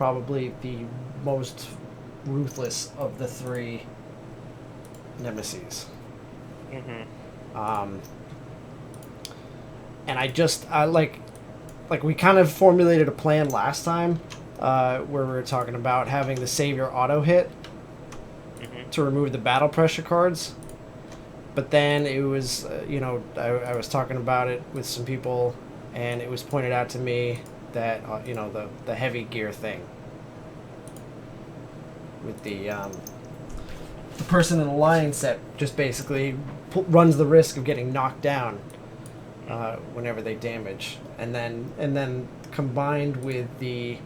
probably the most ruthless of the three Nemesis. Um, and I like we kind of formulated a plan last time, where we were talking about having the savior auto hit to remove the battle pressure cards. But then it was, I was talking about it with some people, and it was pointed out to me that, the heavy gear thing. With the person in the lion set just basically runs the risk of getting knocked down whenever they damage. And then combined with the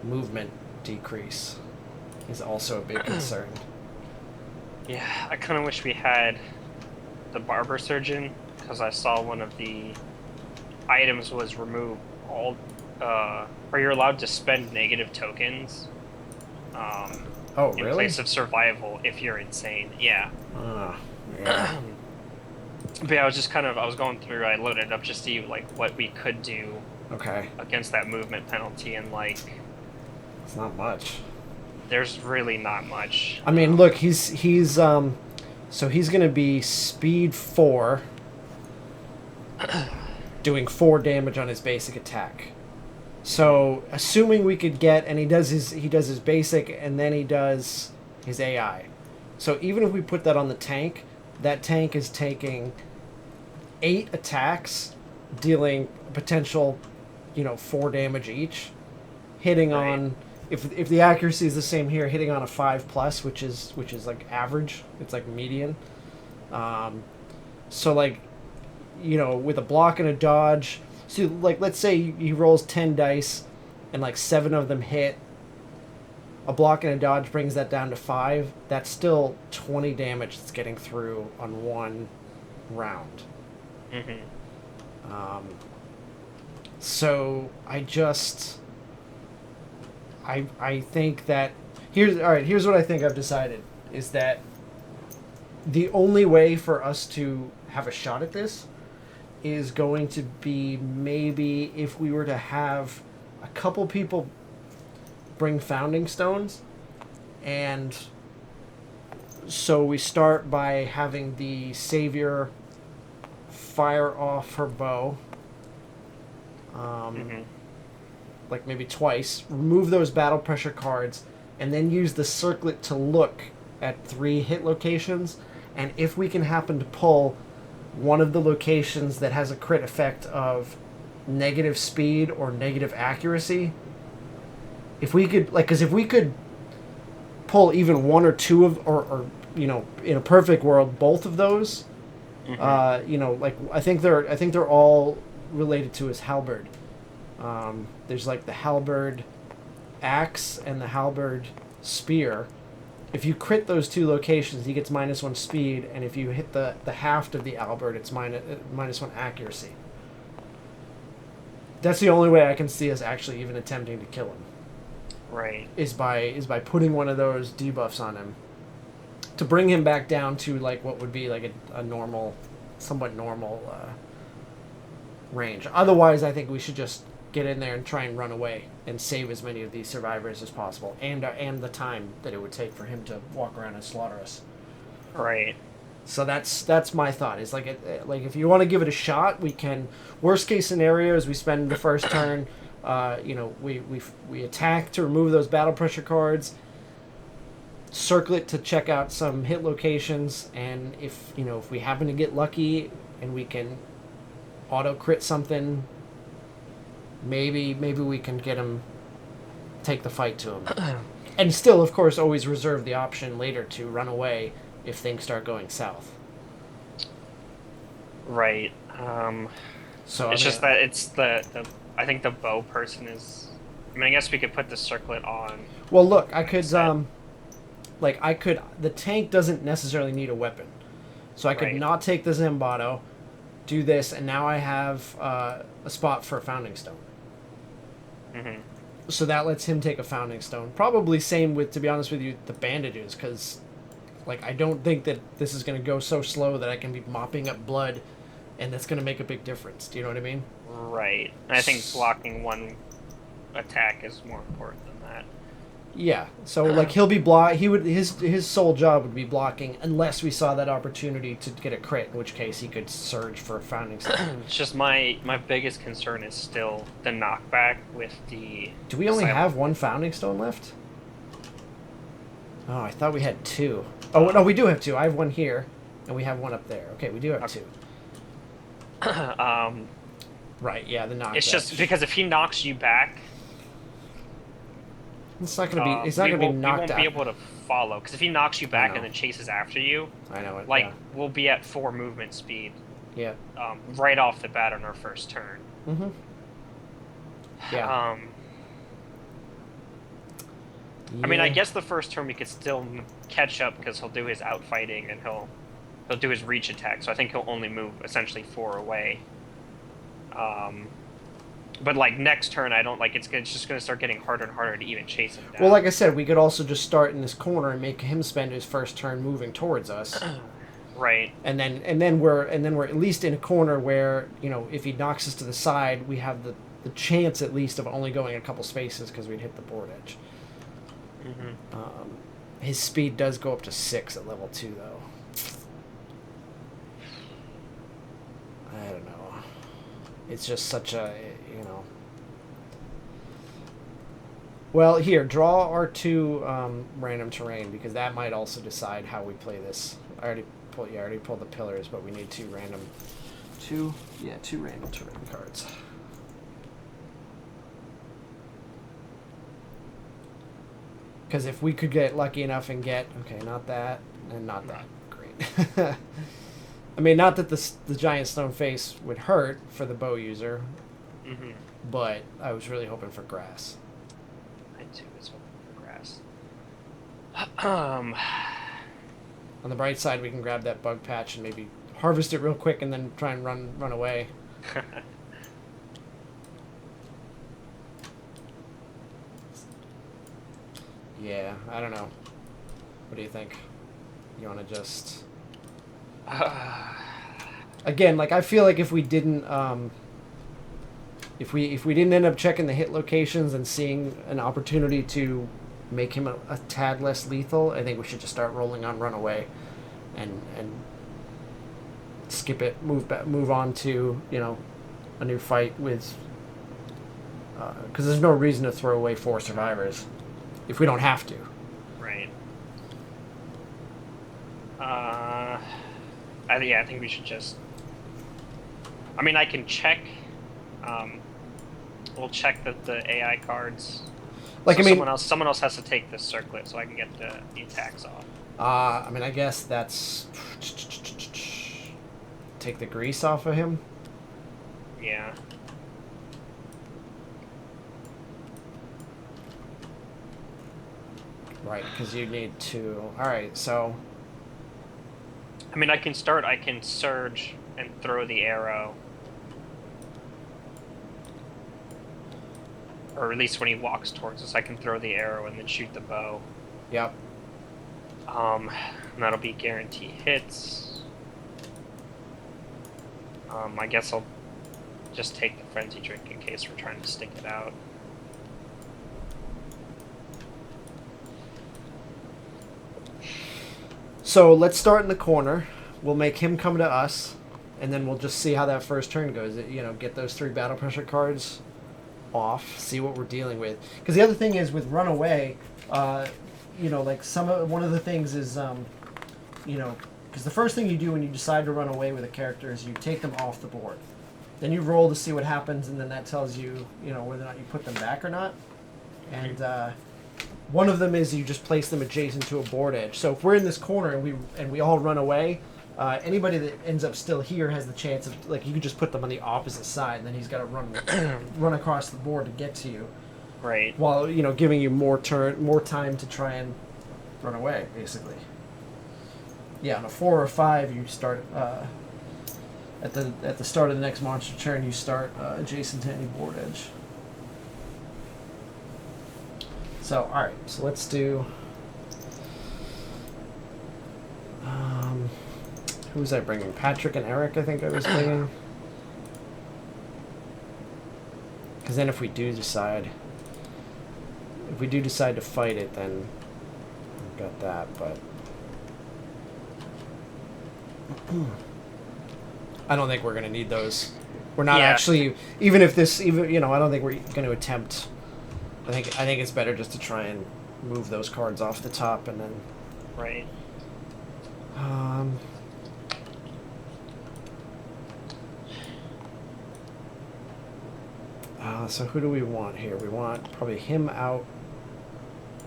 movement decrease is also a big concern. Yeah, I kind of wish we had the barber surgeon, because I saw one of the items was remove all, or you're allowed to spend negative tokens Oh, in really? place of survival if you're insane. Yeah. Yeah. But yeah, I was going through, I loaded it up just to see like what we could do Okay. against that movement penalty, and like It's not much. there's really not much. I mean, look, he's so he's gonna be speed 4, doing 4 damage on his basic attack. So assuming we could get, and he does his basic, and then he does his AI. So even if we put that on the tank, that tank is taking 8 attacks, dealing potential, 4 damage each, hitting Right. on. If the accuracy is the same here, hitting on a 5+, which is like average, it's like median. So like, with a block and a dodge. So like, let's say he rolls 10 dice, and like 7 of them hit. A block and a dodge brings that down to 5. That's still 20 damage that's getting through on one round. So I think that here's what I think I've decided is that the only way for us to have a shot at this is going to be maybe if we were to have a couple people bring founding stones, and so we start by having the savior fire off her bow, like maybe twice, remove those battle pressure cards, and then use the circlet to look at 3 hit locations, and if we can happen to pull one of the locations that has a crit effect of negative speed or negative accuracy, if we could, because if we could pull even 1 or 2 of, or in a perfect world, both of those, I think they're all related to his halberd. There's like the halberd axe and the halberd spear. If you crit those 2 locations, he gets -1 speed, and if you hit the haft of the halberd, it's -1 accuracy. That's the only way I can see us actually even attempting to kill him. Right. Is by putting one of those debuffs on him to bring him back down to like what would be like a normal, somewhat normal range. Otherwise, I think we should just get in there and try and run away and save as many of these survivors as possible, and the time that it would take for him to walk around and slaughter us. Right. So that's my thought. Is like if you want to give it a shot, we can. Worst case scenario is we spend the first turn. We attack to remove those battle pressure cards. Circlet to check out some hit locations, and if we happen to get lucky and we can auto crit something, maybe we can get him, take the fight to him, and still of course always reserve the option later to run away if things start going south. Right. So it's just that it's the I think the bow person is. I mean, I guess we could put the circlet on. Well, look, I could the tank doesn't necessarily need a weapon, so I could not take the Zambato, do this, and now I have a spot for a founding stone. So that lets him take a founding stone. Probably same with, to be honest with you, the bandages, because I don't think that this is going to go so slow that I can be mopping up blood, and that's going to make a big difference. Do you know what I mean? Right. And I think blocking one attack is more important than Yeah, so like he'll be his sole job would be blocking unless we saw that opportunity to get a crit, in which case he could surge for a founding stone. It's just my biggest concern is still the knockback with the. Do we only have one founding stone left? Oh, I thought we had two. Oh no, we do have two. I have one here, and we have one up there. Okay, we do have two. Right. Yeah, the knockback. It's just because if he knocks you back. It's not gonna be. It's not gonna be knocked out. We won't be able to follow because if he knocks you back and then chases after you, I know it. Like yeah. we'll be at 4 movement speed. Yeah. Right off the bat on our first turn. Mm-hmm. Yeah. I mean, I guess the first turn we could still catch up because he'll do his outfighting and he'll do his reach attack. So I think he'll only move essentially 4 away. But like next turn, I don't like it's just gonna start getting harder and harder to even chase him down. Well, like I said, we could also just start in this corner and make him spend his first turn moving towards us. Right. And then we're at least in a corner where, you know, if he knocks us to the side, we have the chance at least of only going a couple spaces because we'd hit the board edge. Mm-hmm. His speed does go up to 6 at level 2 though. I don't know. It's just such a, you know. Well, here, draw our 2 random terrain because that might also decide how we play this. I already pulled the pillars, but we need 2 random terrain cards. Because if we could get lucky enough and get not that and not that, great. I mean, not that the giant stone face would hurt for the bow user, but I was really hoping for grass. I too was hoping for grass. On the bright side, we can grab that bug patch and maybe harvest it real quick and then try and run away. Yeah, I don't know. What do you think? You want to just... Again, like I feel like if we didn't if we didn't end up checking the hit locations and seeing an opportunity to make him a tad less lethal, I think we should just start rolling on runaway and skip it, move on to, you know, a new fight with because there's no reason to throw away 4 survivors if we don't have to. Right. I think we should just... I mean, I can check... we'll check the AI cards. Like, so I mean... Someone else has to take this circlet so I can get the attacks off. I mean, I guess that's... Take the grease off of him? Yeah. Right, because you need to... Alright, so... I mean, I can surge and throw the arrow. Or at least when he walks towards us, I can throw the arrow and then shoot the bow. Yep. And that'll be guarantee hits. I guess I'll just take the frenzy drink in case we're trying to stick it out. So let's start in the corner. We'll make him come to us, and then we'll just see how that first turn goes. You know, get those 3 battle pressure cards off, see what we're dealing with. Because the other thing is with runaway, you know, like one of the things is, you know, because the first thing you do when you decide to run away with a character is you take them off the board. Then you roll to see what happens, and then that tells you, you know, whether or not you put them back or not. And one of them is you just place them adjacent to a board edge. So if we're in this corner and we all run away, anybody that ends up still here has the chance of, like, you could just put them on the opposite side, and then he's got to run across the board to get to you. Right. While, you know, giving you more time to try and run away, basically. Yeah, on a 4 or 5, you start at the start of the next monster turn. You start adjacent to any board edge. So, all right. So let's do. Who was I bringing? Patrick and Eric, I think I was bringing. Because then if we do decide, If we do decide to fight it, then we've got that, but... I don't think we're going to need those. We're not actually... Even if this... even you know, I don't think we're going to attempt... I think it's better just to try and move those cards off the top and then... Right. So who do we want here? We want probably him out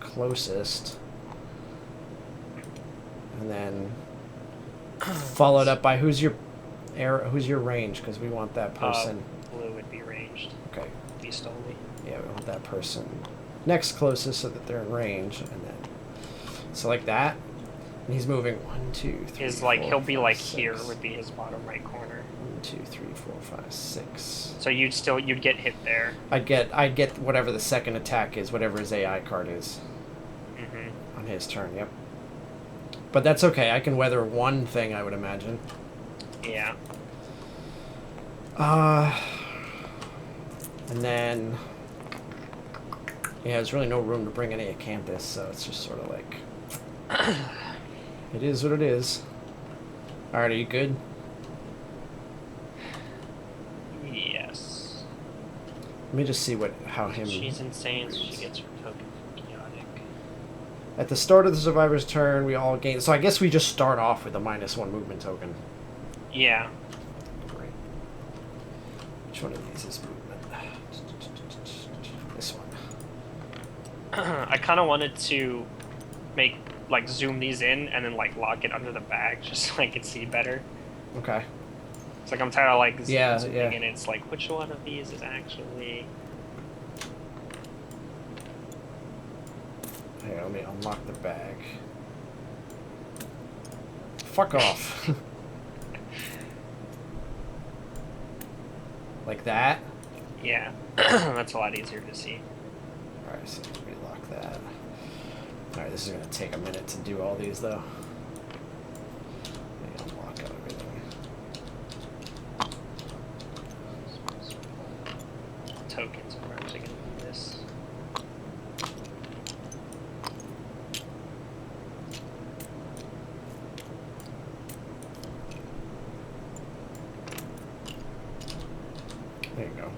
closest. And then followed up by who's your range, because we want that person. Blue would be ranged. Okay. Beast only. Yeah, we want that person next closest so that they're in range, and then so like that. And he's moving 1, 2, 3. Is like 4, he'll be 5, like 6. here would be his bottom right corner. 1, 2, 3, 4, 5, 6. So you'd get hit there. I'd get whatever the second attack is, whatever his AI card is. On his turn, yep. But that's okay. I can weather one thing, I would imagine. Yeah. And then yeah, there's really no room to bring any Acanthus, so it's just sort of like it is what it is. All right, are you good? Yes. Let me just see how him. She's insane, so she gets her token from Chaotic. At the start of the survivor's turn, we all gain. So I guess we just start off with a -1 movement token. Yeah. Great. Which one of these is movement? This one. I kind of wanted to zoom these in and then lock it under the bag just so I could see better. Okay. It's like I'm tired of zooming yeah. in. It's like, which one of these is actually... Here, let me unlock the bag. Fuck off. Like that? Yeah. That's a lot easier to see. Alright, so relock that. Alright, this is going to take a minute to do all these, though. Let me unlock everything. Tokens are actually going to do this. There you go.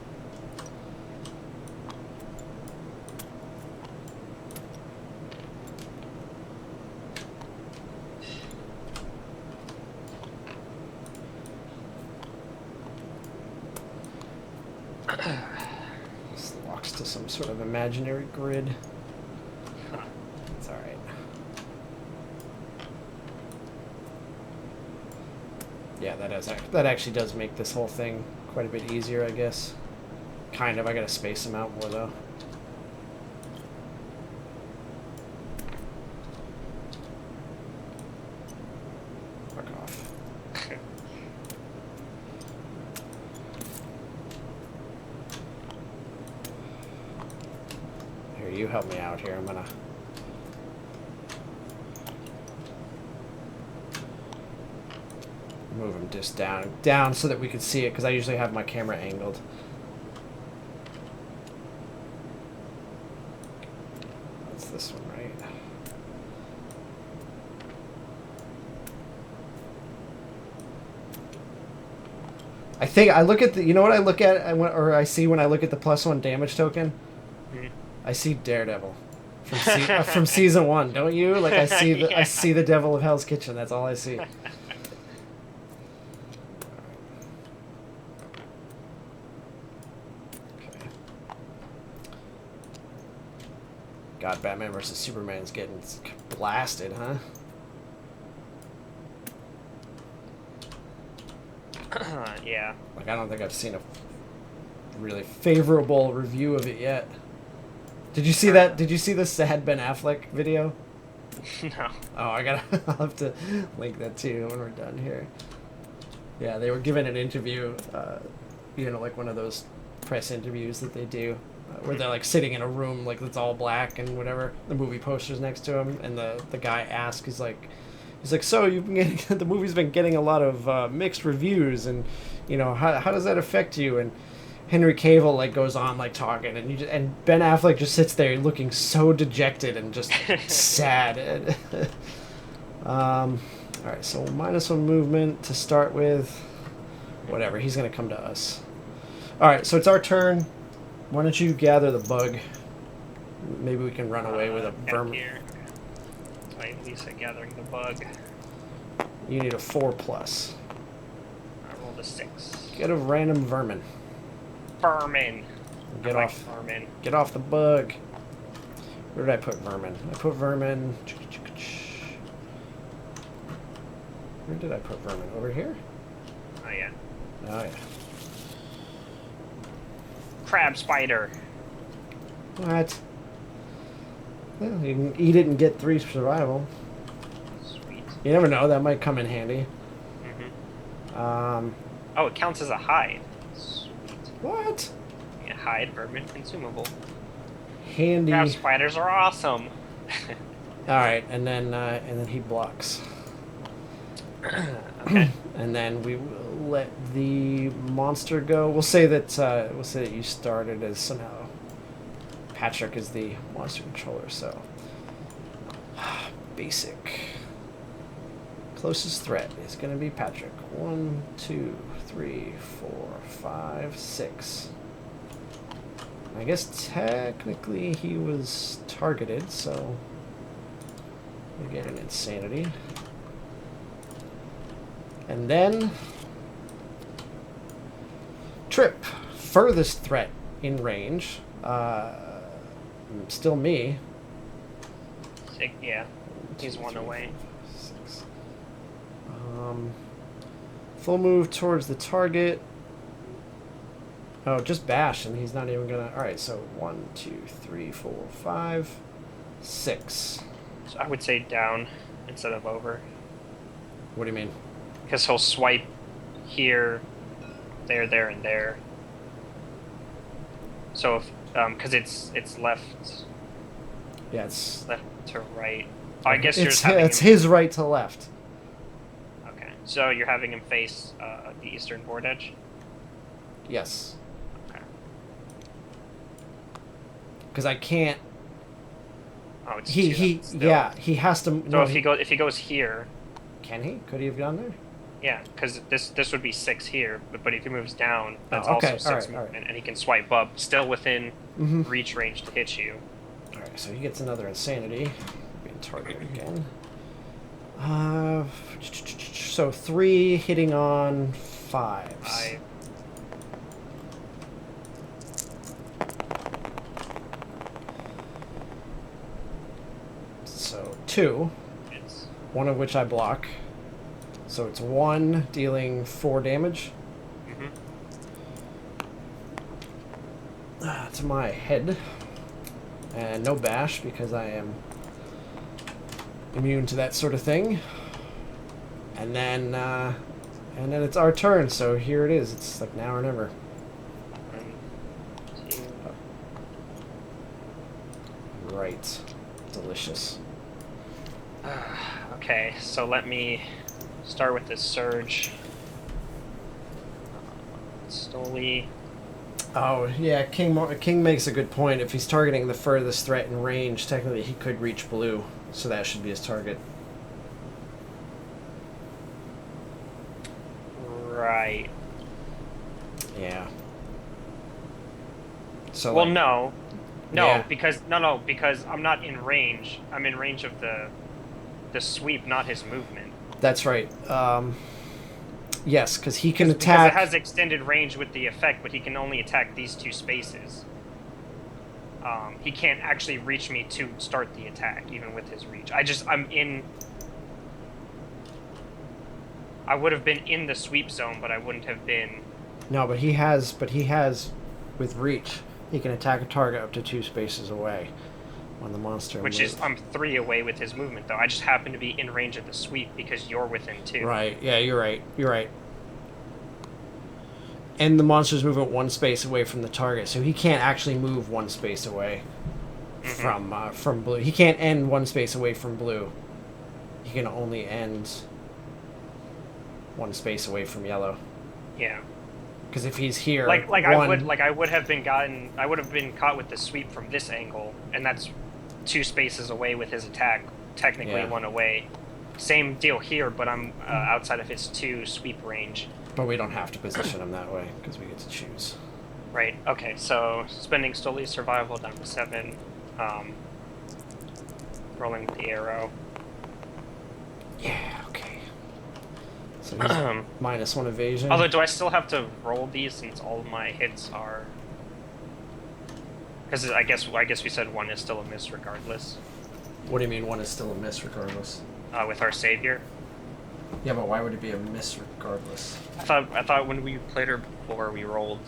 This locks to some sort of imaginary grid. It's alright. Yeah, that actually does make this whole thing quite a bit easier, I guess. Kind of. I gotta space them out more, though. Fuck off. Here, you help me out here. I'm gonna... move him just down so that we can see it, because I usually have my camera angled. That's this one, right? I think I look at the, you know what I look at, or I see when I look at the +1 damage token? I see Daredevil from season 1, don't you? Like I see the I see the Devil of Hell's Kitchen. That's all I see. God, Batman vs. Superman's getting blasted, huh? Yeah. Like, I don't think I've seen a really favorable review of it yet. Did you see that? Did you see the sad Ben Affleck video? No. Oh, I'll have to link that to you when we're done here. Yeah, they were given an interview, like one of those press interviews that they do, where they're like sitting in a room like it's all black and whatever. The movie poster's next to him, and the guy asks, he's like, so you've been getting the movie's been getting a lot of mixed reviews, and how does that affect you? And Henry Cavill like goes on like talking, and and Ben Affleck just sits there looking so dejected and just sad. All right, so -1 movement to start with. Whatever, he's gonna come to us. All right, so it's our turn. Why don't you gather the bug? Maybe we can run away with a vermin. Here. Right, Lisa gathering the bug. You need a 4+. I rolled a 6. Get a random vermin. Vermin. Get I off. like vermin. Get off the bug. Where did I put vermin? I put vermin. Where did I put vermin? Over here? Oh yeah. Oh yeah. Crab spider. What? Well, you can eat it and get 3 survival. Sweet. You never know. That might come in handy. Oh, it counts as a hide. Sweet. What? Yeah, hide, vermin, consumable. Handy. Crab spiders are awesome. All right, and then he blocks. Okay. And then we will let the monster go. We'll say that you started as somehow Patrick is the monster controller. So basic. Closest threat is going to be Patrick. 1, 2, 3, 4, 5, 6. I guess technically he was targeted, so we get an insanity. And then Trip, furthest threat in range. Still me. Sick, yeah. He's 1 away. 6. Full move towards the target. Oh, just bash, and he's not even gonna. All right, so 1, 2, 3, 4, 5, 6. So I would say down instead of over. What do you mean? Because he'll swipe here, there, and there. So if because it's left Yeah, it's to right. Oh, I guess you're just having it's him, his right to left. okay. So you're having him face the eastern board edge. Yes, Okay. because I can't. Oh, it's He still. yeah, he has to. So no, if he goes here, can he? Could he have gone there? yeah, because this would be 6 here, but if he moves down, that's Oh, okay. also 6 All right, movement, and he can swipe up, still within Mm-hmm. reach range to hit you. All right, so he gets another insanity. Being targeted again. So 3 hitting on 5s. So 2, It's 1 of which I block. So it's 1 dealing 4 damage. To my head. And no bash because I am immune to that sort of thing. And then it's our turn, so here it is. It's like now or never. 1, 2. Right. Delicious. Okay, so let me start with this surge. Stoli. Oh, yeah, King makes a good point. If he's targeting the furthest threat in range, technically he could reach blue, so that should be his target. Right. Yeah. So Well, like, no, Yeah. because I'm not in range. I'm in range of the sweep, not his movement. that's right. Yes, because he can Because attack. it has extended range with the effect, but he can only attack these 2 spaces. He can't actually reach me to start the attack, even with his reach. I would have been in the sweep zone, but I wouldn't have been. No, but he has with reach. He can attack a target up to 2 spaces away when the monster Which moves. is, I'm 3 away with his movement, though. I just happen to be in range of the sweep because you're within 2. Right. Yeah, you're right. You're right. And the monster's moving 1 space away from the target, so he can't actually move 1 space away from blue. He can't end 1 space away from blue. He can only end 1 space away from yellow. Yeah. Because if he's here, I would have been caught with the sweep from this angle, and that's 2 spaces away with his attack, technically 1 away. Same deal here, but I'm outside of his 2 sweep range. But we don't have to position him that way because we get to choose. Right. Okay. So spending Stoli's survival down to 7. Rolling with the arrow. Yeah. Okay. So he's -1 evasion. Although, do I still have to roll these since all of my hits are? Because I guess we said 1 is still a miss regardless. What do you mean 1 is still a miss regardless? With our savior. Yeah, but why would it be a miss regardless? I thought when we played her before, we rolled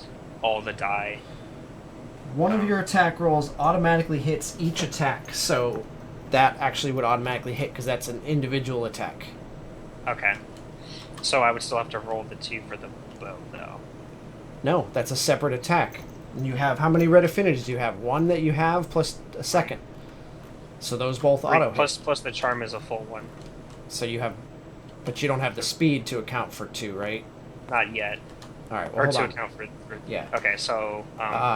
all the die. One of your attack rolls automatically hits each attack, so that actually would automatically hit because that's an individual attack. Okay. So I would still have to roll the 2 for the bow, though. No, that's a separate attack. And you have, how many red affinities do you have? 1 that you have plus a second. So those both auto hit. Plus the charm is a full 1. So you have, but you don't have the speed to account for 2, right? Not yet. All right, well, or hold to on. account for Yeah. Okay, so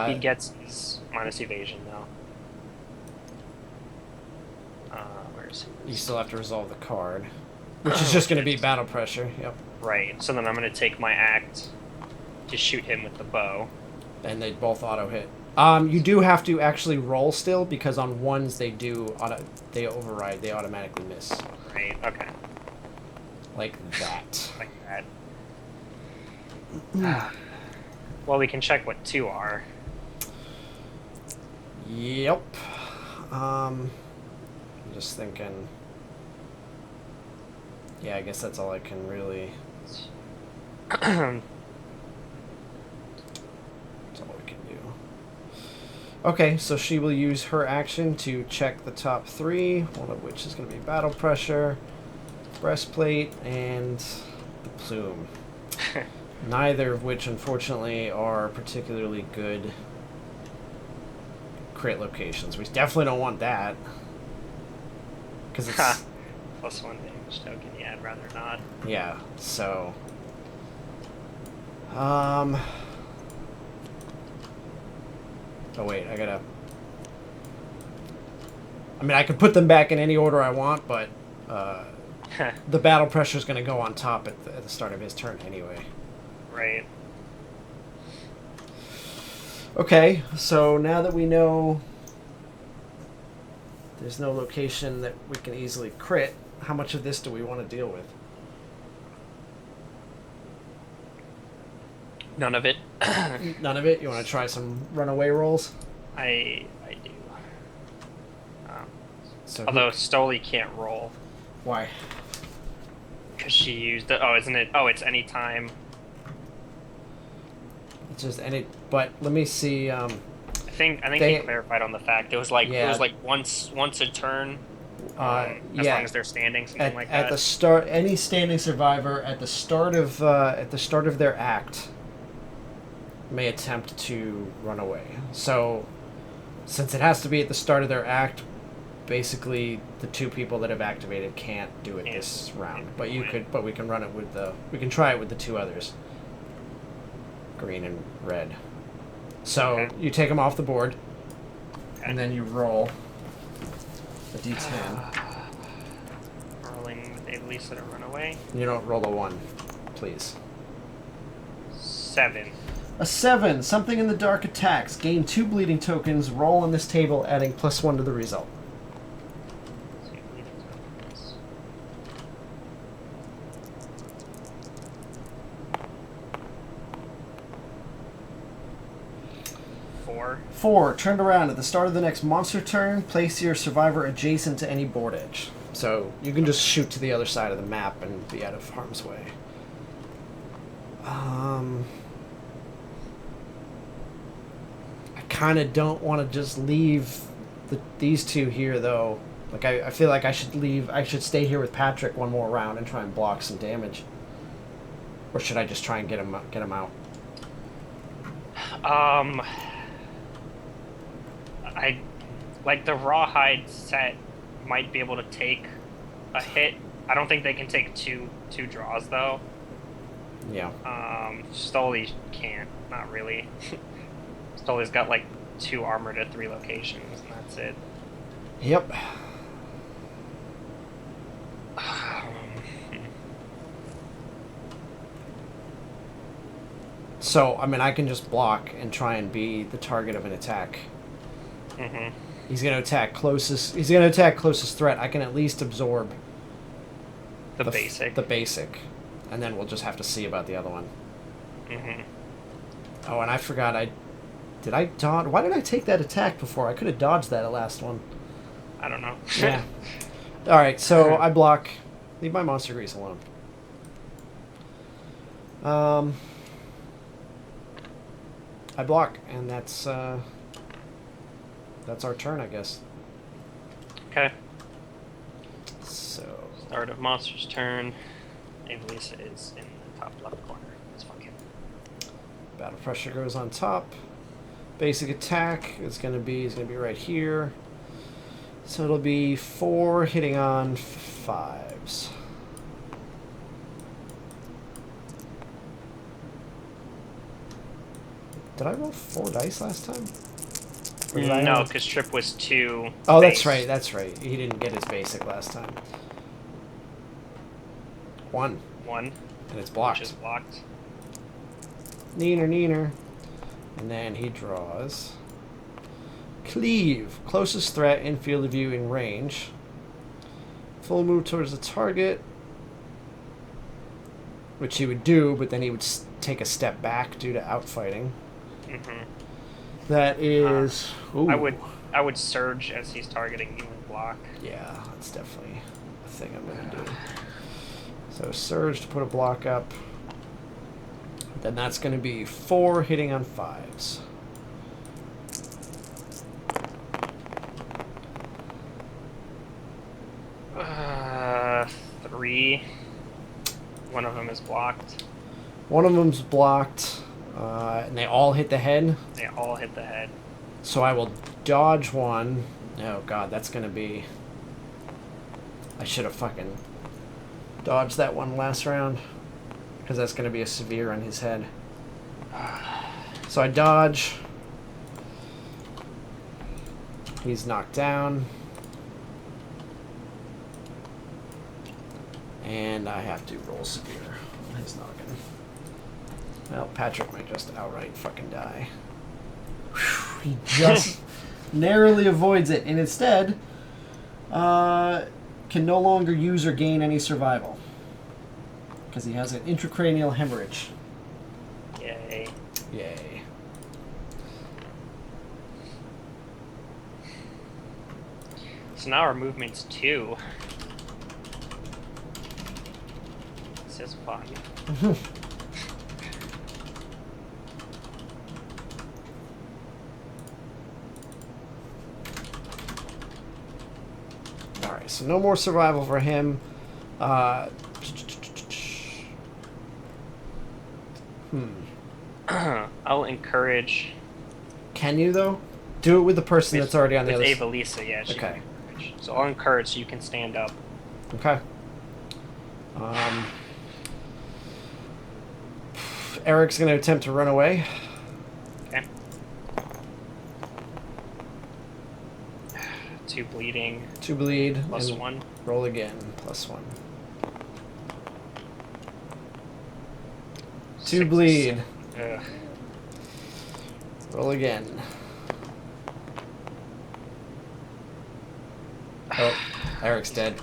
he gets his minus evasion now. Where is he? You still have to resolve the card, which is just going to be battle pressure. Yep. Right. So then I'm going to take my act to shoot him with the bow. And they both auto hit. You do have to actually roll still because on 1s they override. They automatically miss. Right. Okay. Like that. Like that. Well, we can check what 2 are. Yep. I'm just thinking. Yeah, I guess that's all I can really. That's all we can do. Okay, so she will use her action to check the top 3, one of which is going to be battle pressure, breastplate, and the plume. Neither of which, unfortunately, are particularly good crit locations. We definitely don't want that. Because it's... +1 damage token, yeah, I'd rather not. Yeah, so... Oh, wait, I gotta... I mean, I could put them back in any order I want, but... the battle pressure is going to go on top at the start of his turn anyway. Right. Okay, so now that we know there's no location that we can easily crit, how much of this do we want to deal with? None of it. None of it? You want to try some runaway rolls? I do. So although Stoli can't roll. Why? Because she used it. Oh, isn't it? Oh, it's any time. It's just any. But let me see. I think he clarified on the fact it was like once a turn. As long as they're standing, something like that. At the start, any standing survivor at the start of their act may attempt to run away. So, since it has to be at the start of their act, basically the 2 people that have activated can't do it this round. But we can run it with we can try it with the 2 others, green and red. So you take them off the board, and then you roll a d10. Rolling with a Lisa to run away. You don't roll a 1, please. 7. A 7. Something in the dark attacks. Gain 2 bleeding tokens. Roll on this table, adding +1 to the result. Four. Turned around. At the start of the next monster turn, place your survivor adjacent to any board edge. So you can just shoot to the other side of the map and be out of harm's way. I kind of don't want to just leave these 2 here, though. Like, I feel like I should stay here with Patrick one more round and try and block some damage. Or should I just try and get him out? I like the rawhide set might be able to take a hit. I don't think they can take two draws though. Yeah. Stoley can't. Not really. Stoley's got like 2 armored at 3 locations, and that's it. Yep. So, I mean, I can just block and try and be the target of an attack. Mm-hmm. He's going to attack closest. He's going to attack closest threat. I can at least absorb The basic. The basic, and then we'll just have to see about the other one. Mm-hmm. Oh, and I forgot. Did I dodge? Why did I take that attack before? I could have dodged that last one. I don't know. Yeah. All right. So I block. Leave my monster grease alone. I block, and that's our turn, I guess. Okay. So Start of monster's turn. Evelisa is in the top left corner. Let's fuck him. battle pressure goes on top. Basic attack is gonna be right here. So it'll be 4 hitting on 5s. Did I roll 4 dice last time? Or did I No, only- because Trip was 2. Oh, base. that's right. He didn't get his basic last time. 1. 1, And it's which blocked. is blocked. Neener. And then he draws. Cleave. Closest threat in field of view in range. Full move towards the target. Which he would do, but then he would take a step back due to outfighting. Mm-hmm. That is... ooh. I would surge as he's targeting you and block. Yeah, that's definitely a thing I'm going to do. So surge to put a block up. Then that's going to be 4 hitting on 5s. Uh, 3. One of them is blocked. One of them's blocked, and they all hit the head. They all hit the head. So I will dodge one. Oh god, that's going to be... I should have fucking dodged that one last round. Because that's going to be a severe on his head. So I dodge. He's knocked down. And I have to roll severe on his noggin. Well, Patrick might just outright fucking die. Whew, he just narrowly avoids it. And instead, can no longer use or gain any survival. Because he has an intracranial hemorrhage. Yay. Yay. So now our movement's 2. This is fun. Alright, so no more survival for him. I'll encourage. Can you, though? Do it with the person that's already on the with other Ava Lisa, yeah. She Okay. can encourage. So I'll encourage so you can stand up. Okay. Eric's going to attempt to run away. Okay. 2 bleeding. 2 bleed. Plus and 1. Roll again. +1. 2 6 bleed. Ugh. Roll again. Oh, Eric's dead.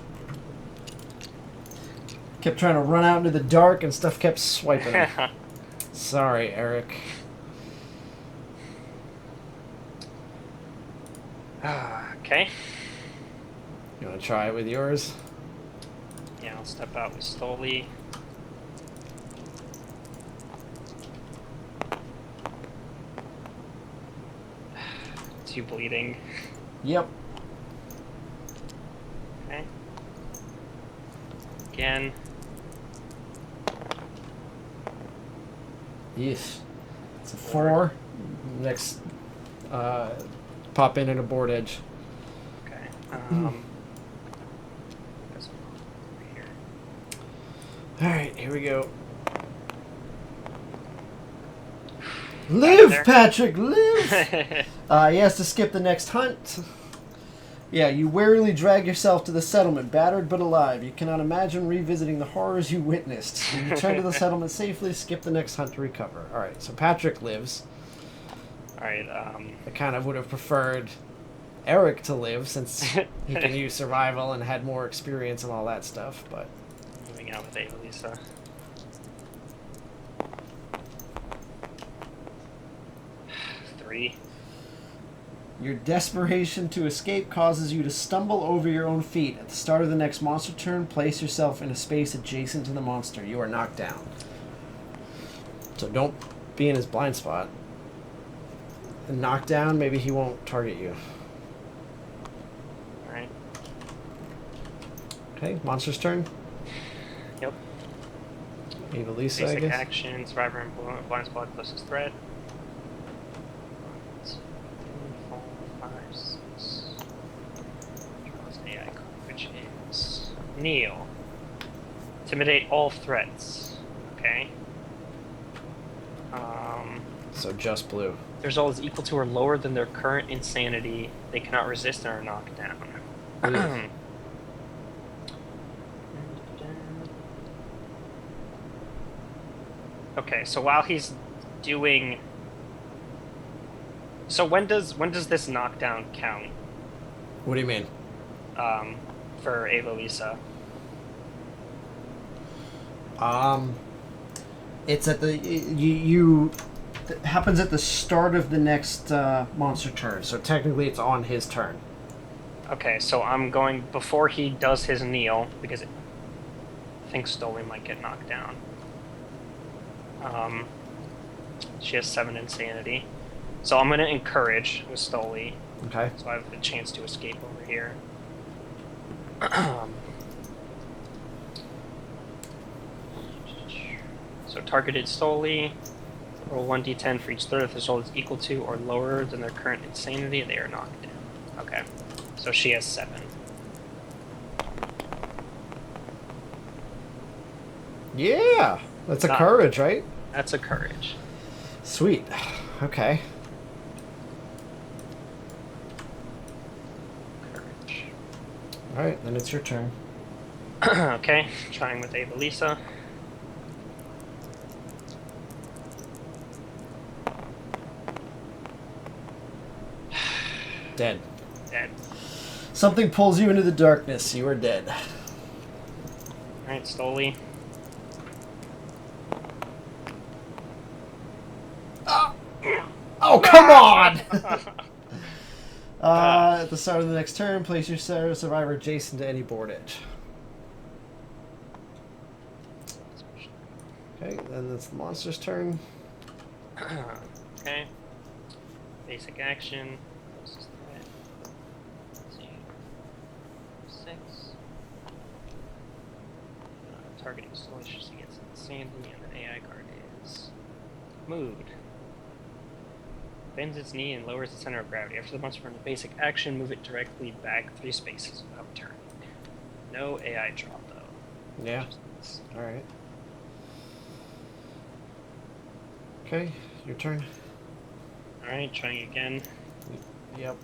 Kept trying to run out into the dark and stuff kept swiping him. Sorry, Eric. Okay. You want to try it with yours? Yeah, I'll step out with Stoli. Two bleeding. Yep. Okay. Again. Yes. It's a 4. Next, pop in and a board edge. Okay. This one over here. Alright, here we go. Live, there. Patrick, live! He has to skip the next hunt. Yeah, you warily drag yourself to the settlement, battered but alive. You cannot imagine revisiting the horrors you witnessed. You return to the settlement safely, skip the next hunt to recover. Alright, so Patrick lives. Alright, I kind of would have preferred Eric to live, since he can use survival and had more experience and all that stuff, but... moving out with Avalisa. Three. Your desperation to escape causes you to stumble over your own feet. At the start of the next monster turn, place yourself in a space adjacent to the monster. You are knocked down. So don't be in his blind spot. And knocked down, maybe he won't target you. Alright. Okay, monster's turn. Yep. Evilisa, I Basic guess. action, survivor and blind spot closest threat. 1, 2, 3, 4, 5, 6. Draws AI card, which is kneel. Intimidate all threats. Okay. So just blue. Their result is equal to or lower than their current insanity. They cannot resist and are knocked down. Okay, so while he's doing... So when does this knockdown count? What do you mean? For Avalisa? It's at the... You it happens at the start of the next monster turn, so technically it's on his turn. Okay, so I'm going before he does his kneel, because I think Stoli might get knocked down. She has 7 insanity. So I'm going to encourage with Stoli. Okay. So I have the chance to escape over here. So targeted Stoli. Roll 1d10 for each threat. If the result is equal to or lower than their current insanity, they are knocked down. Okay. So she has 7. Yeah! That's a courage, right? That's a courage. Sweet. Okay. Courage. Alright, then it's your turn. Okay, trying with Avalisa. Dead. Dead. Something pulls you into the darkness. You are dead. Alright, Stoli. Oh, come on! At the start of the next turn, place your survivor adjacent to any board edge. Okay, then it's the monster's turn. Okay. Basic action. Closest threat. 2, 6. Targeting solutions against insanity, and the AI card is Mood. Bends its knee and lowers the center of gravity. After the monster from the basic action, move it directly back 3 spaces without turning. No AI drop, though. Yeah. Alright. Okay, your turn. Alright, trying again. Yep.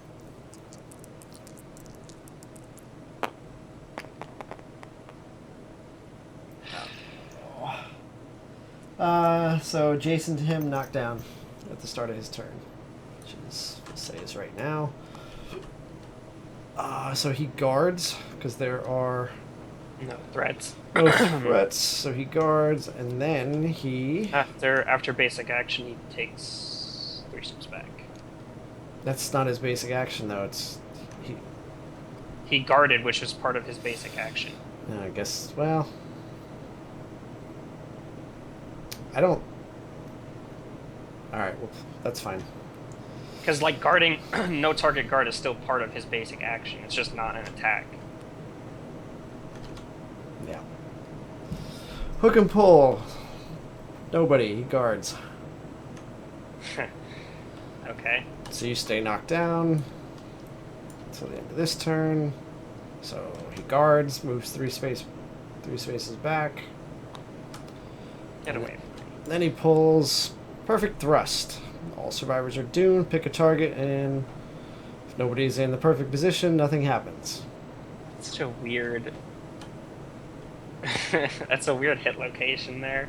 So Jason to him, knocked down at the start of his turn. Which is, we'll say is right now. So he guards, because there are No threats. no threats. So he guards, and then he... After basic action, he takes 3 steps back. That's not his basic action, though. It's... He guarded, which is part of his basic action. I guess, well... I don't... Alright, well, that's fine. Because, like, guarding, no target guard is still part of his basic action. It's just not an attack. Yeah. Hook and pull. Nobody. He guards. Okay. So you stay knocked down until the end of this turn. So he guards, moves 3 spaces back. Get away. Then he pulls perfect thrust. All survivors are doomed. Pick a target, and if nobody's in the perfect position, nothing happens. It's such a weird. That's a weird hit location there.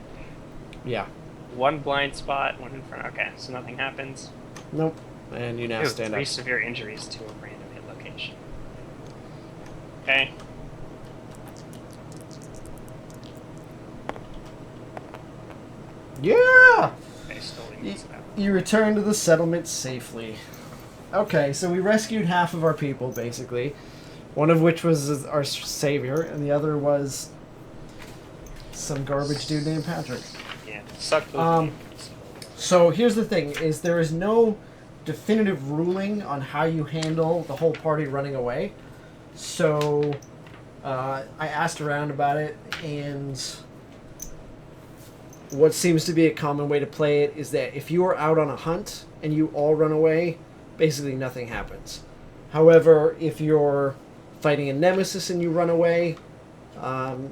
Yeah. One blind spot, one in front. Okay, so nothing happens. Nope. And you now Ew, stand three up. severe injuries to a random hit location. Okay. Yeah! Okay, slowly moves it out. You return to the settlement safely. Okay, so we rescued half of our people, basically. One of which was our savior, and the other was some garbage dude named Patrick. Yeah, suck those names. So here's the thing, is there is no definitive ruling on how you handle the whole party running away. So I asked around about it, and what seems to be a common way to play it is that if you are out on a hunt and you all run away, basically nothing happens. However, if you're fighting a Nemesis and you run away,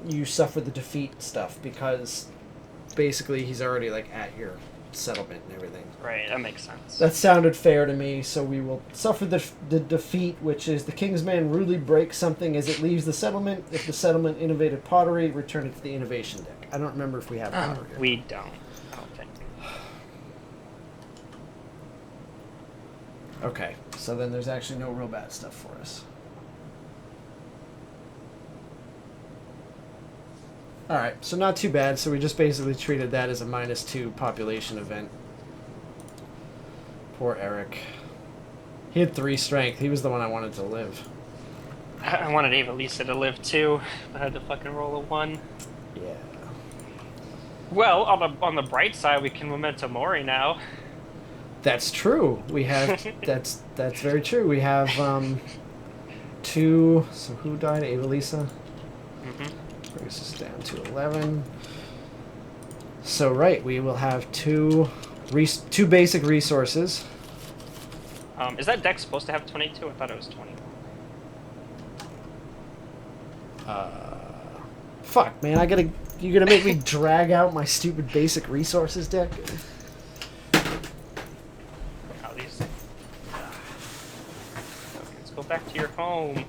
you suffer the defeat stuff, because basically he's already like at your settlement and everything. Right, that makes sense. That sounded fair to me, so we will suffer the defeat, which is the King's Man rudely breaks something as it leaves the settlement. If the settlement innovated pottery, return it to the innovation deck. I don't remember if we have pottery. We don't. I don't think. Okay, so then there's actually no real bad stuff for us. Alright, so not too bad. So we just basically treated that as a -2 population event. Poor Eric. He had 3 strength. He was the one I wanted to live. I wanted Evelisa to live too, but I had to fucking roll a 1. Yeah. Well, on the bright side, we can Memento Mori now. That's true. We have that's very true. We have 2. So who died? Evelisa. Brings us down to 11. So right, we will have 2 basic resources. Is that deck supposed to have 22? I thought it was 20. Fuck, man, you gonna make me drag out my stupid basic resources deck? Oh, these. Let's go back to your home.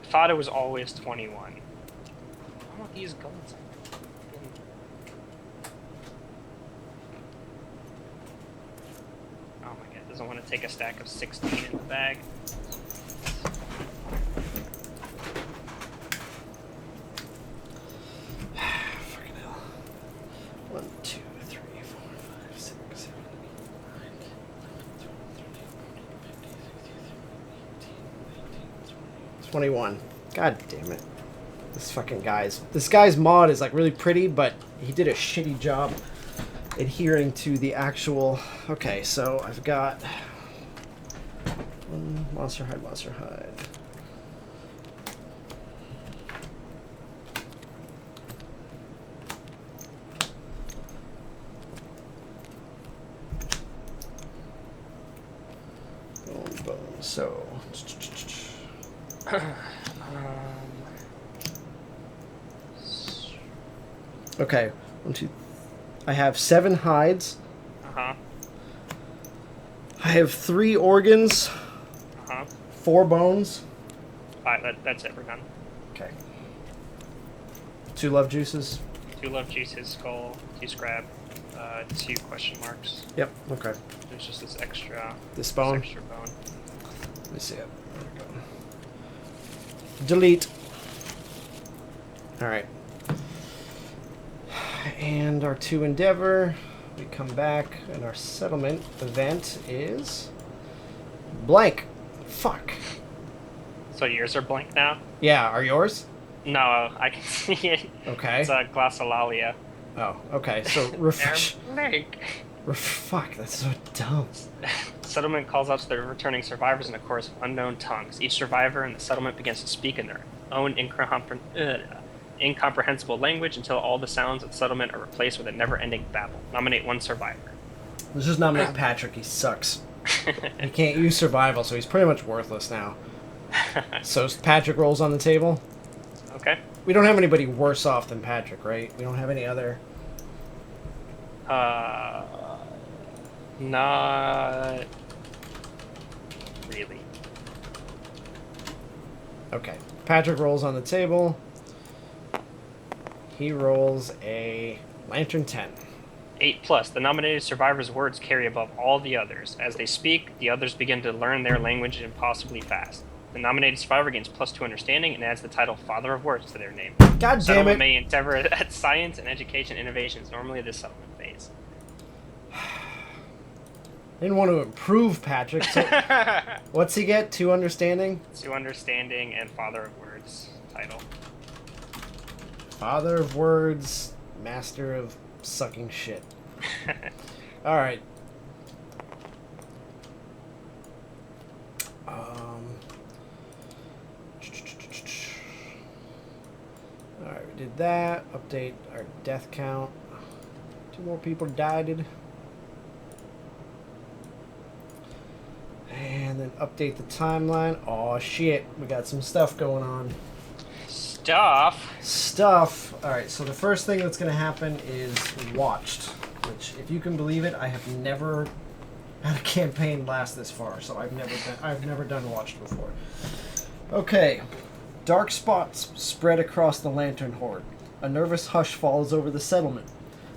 I thought it was always 21. I want these guns. Oh my god, doesn't want to take a stack of 16 in the bag. Fucking hell. 1, 2, 3, 4, 5, 6, 7, 8, 9, 10, 11, 12, 13, 14, 15, 16, 17, 18, 20, 21. God damn it. This guy's mod is like really pretty, but he did a shitty job adhering to the actual. Okay, so I've got one monster hide. Boom. So. Okay, 1, 2. I have 7 hides. Uh-huh. I have 3 organs. Uh-huh. 4 bones. Alright, that's it, we're done. Okay. 2 love juices. 2 love juices, skull, 2 scrap, 2 question marks. Yep. Okay. There's just this extra. This bone. Extra bone. Let me see it. There we go. Delete. All right. And our 2 endeavor. We come back, and our settlement event is blank. Fuck. So yours are blank now? Yeah. Are yours? No, I can see it. Okay. It's a glossolalia. Oh. Okay. So refresh. Blank. Fuck. That's so dumb. Settlement calls out to the returning survivors in a chorus of unknown tongues. Each survivor in the settlement begins to speak in their own incomprehensible language until all the sounds of the settlement are replaced with a never-ending babble. Nominate 1 survivor. Let's just nominate Patrick. He sucks. He can't use survival, so he's pretty much worthless now. So Patrick rolls on the table. Okay. We don't have anybody worse off than Patrick, right? We don't have any other... Not really. Okay. Patrick rolls on the table. He rolls a Lantern 10. 8+. The nominated survivor's words carry above all the others. As they speak, the others begin to learn their language impossibly fast. The nominated survivor gains +2 understanding and adds the title Father of Words to their name. God damn Settlement it. may endeavor at science and education innovations, normally the settlement phase. I didn't want to improve Patrick. So what's he get? 2 understanding? 2 understanding and Father of Words title. Father of Words, Master of Sucking Shit. Alright. Alright, we did that. Update our death count. 2 more people died. And then update the timeline. Aw, shit. We got some stuff going on. Stuff. Alright, so the first thing that's going to happen is Watched. Which, if you can believe it, I have never had a campaign last this far. So I've never done Watched before. Okay. Dark spots spread across the lantern horde. A nervous hush falls over the settlement.